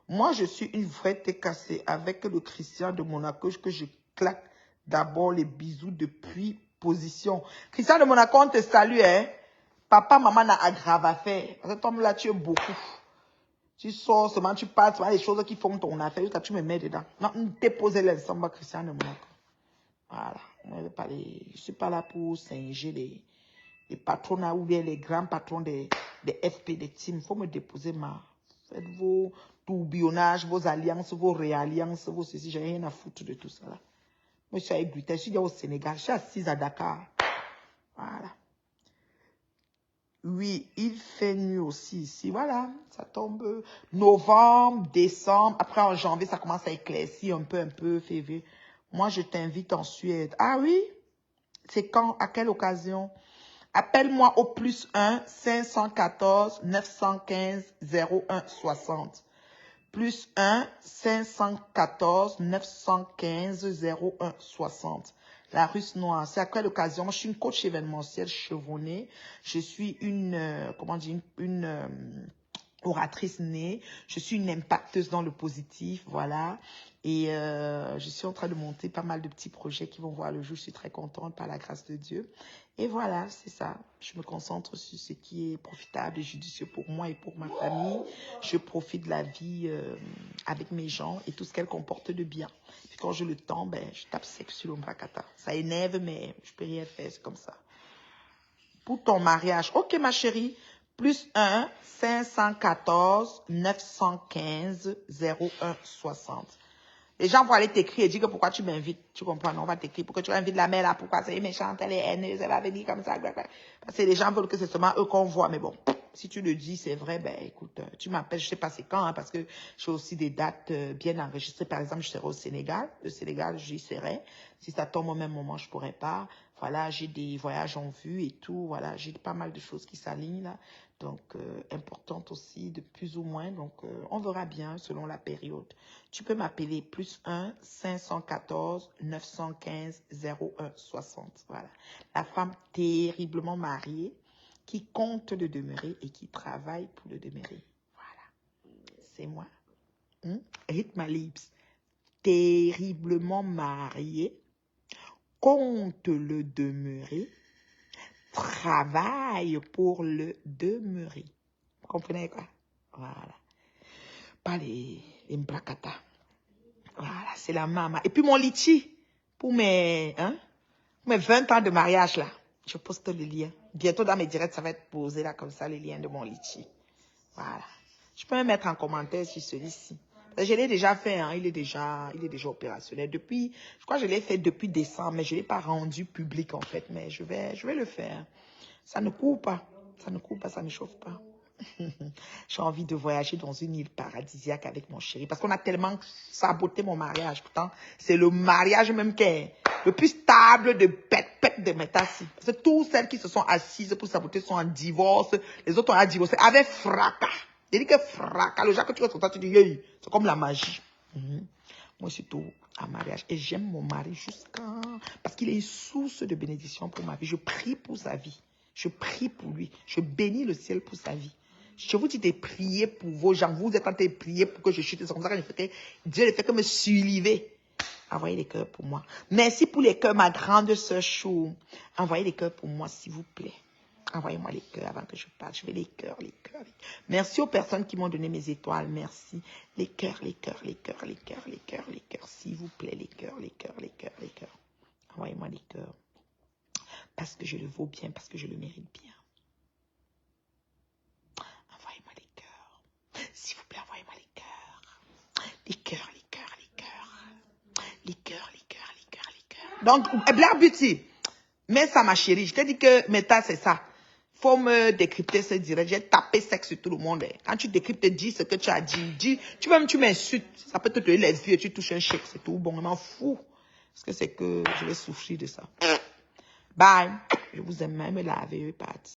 Moi, je suis une vraie tête cassée avec le Christian de Monaco que je claque d'abord les bisous depuis position. Christian de Monaco, on te salue, hein. Papa, maman n'a aggrave à faire. Parce que toi, là, tu es beaucoup. Tu sors seulement, tu parles, tu vois les choses qui font ton affaire. Jusqu'à tu me mets dedans. Non, déposer l'ensemble, Christian de Monaco. Voilà. Je ne suis pas là pour singer les patrons ou bien les grands patrons des FP, des teams. Il faut me déposer Faites vos tourbillonnages, vos alliances, vos réalliances, vos ceci. J'ai rien à foutre de tout ça là. Moi, je suis avec Guita, je suis au Sénégal, je suis assise à Dakar. Voilà. Oui, il fait nuit aussi ici. Voilà, ça tombe novembre, décembre. Après, en janvier, ça commence à éclaircir un peu, février. Moi, je t'invite en Suède. Ah oui? C'est quand? À quelle occasion? Appelle-moi au +1 514 915 0160. +1 514 915 0160. La Russe Noire. C'est à quelle occasion? Moi, je suis une coach événementielle chevronnée. Je suis une oratrice née. Je suis une impacteuse dans le positif, voilà. Et je suis en train de monter pas mal de petits projets qui vont voir le jour. Je suis très contente par la grâce de Dieu. Et voilà, c'est ça. Je me concentre sur ce qui est profitable et judicieux pour moi et pour ma famille. Je profite de la vie avec mes gens et tout ce qu'elle comporte de bien. Puis quand j'ai le temps, ben, je tape sec sur l'ombrakata. Ça énerve, mais je peux rien faire, c'est comme ça. Pour ton mariage, ok ma chérie, +1 514 915 0160. Les gens vont aller t'écrire et dire que pourquoi tu m'invites. Tu comprends? Non, on va t'écrire. Pourquoi tu invites la mère là? Pourquoi c'est méchante, elle est haineuse, elle va venir comme ça. Parce que les gens veulent que c'est seulement eux qu'on voit. Mais bon, si tu le dis, c'est vrai, ben écoute, tu m'appelles, je sais pas c'est quand, hein, parce que j'ai aussi des dates bien enregistrées. Par exemple, je serai au Sénégal. Le Sénégal, j'y serai. Si ça tombe au même moment, je pourrais pas. Voilà, j'ai des voyages en vue et tout. Voilà, j'ai pas mal de choses qui s'alignent là. Donc, importante aussi, de plus ou moins. Donc, on verra bien selon la période. Tu peux m'appeler +1 514 915 0160. Voilà. La femme terriblement mariée qui compte le demeurer et qui travaille pour le demeurer. Voilà. C'est moi. Hit my lips. Terriblement mariée, compte le demeurer, travaille pour le demeurer. Vous comprenez quoi? Voilà. Pas les mbrakata. Voilà, c'est la maman. Et puis mon litchi, pour mes... Hein? mes 20 ans de mariage, là, je poste le lien. Bientôt, dans mes directs, ça va être posé, là, comme ça, le lien de mon litchi. Voilà. Je peux me mettre en commentaire sur celui-ci. Je l'ai déjà fait, hein. Il est déjà opérationnel. Depuis, je crois que je l'ai fait depuis décembre, mais je ne l'ai pas rendu public, en fait. Mais je vais le faire. Ça ne court pas. Ça ne court pas, ça ne chauffe pas. J'ai envie de voyager dans une île paradisiaque avec mon chéri. Parce qu'on a tellement saboté mon mariage. Pourtant, c'est le mariage même qui est le plus stable de pète de Metassi. Parce que toutes celles qui se sont assises pour saboter sont en divorce. Les autres ont divorcé avec fracas. J'ai dit que fracas. Le jour que tu vas sortir, tu dis, hey, c'est comme la magie. Moi, surtout en mariage. Et j'aime mon mari jusqu'à... Parce qu'il est une source de bénédiction pour ma vie. Je prie pour sa vie. Je prie pour lui. Je bénis le ciel pour sa vie. Je vous dis de prier pour vos gens. Vous êtes en train de prier pour que je chute. C'est comme ça que Dieu ne fait que me suivre. Envoyez les cœurs pour moi. Merci pour les cœurs, ma grande sœur Chou. Envoyez les cœurs pour moi, s'il vous plaît. Envoyez-moi les cœurs avant que je parte. Je veux les cœurs, les cœurs. Merci aux personnes qui m'ont donné mes étoiles. Merci. Les cœurs, les cœurs, les cœurs, les cœurs, les cœurs, les cœurs. S'il vous plaît, les cœurs, les cœurs, les cœurs, les cœurs. Envoyez-moi les cœurs. Parce que je le vaux bien, parce que je le mérite bien. Envoyez-moi les cœurs. S'il vous plaît, envoyez-moi les cœurs. Les cœurs, les cœurs, les cœurs. Les cœurs, les cœurs, les cœurs, les cœurs. Donc, Blair Beauty, mais ça, ma chérie, je t'ai dit que Meta, c'est ça. Faut me décrypter ce direct. J'ai tapé sexe sur tout le monde. Quand tu décryptes, dis ce que tu as dit. Tu m'insultes. Ça peut te donner les yeux et tu touches un chèque. C'est tout. Bon, je m'en fous. Parce que c'est que je vais souffrir de ça. Bye. Je vous aime même, me laver, parti.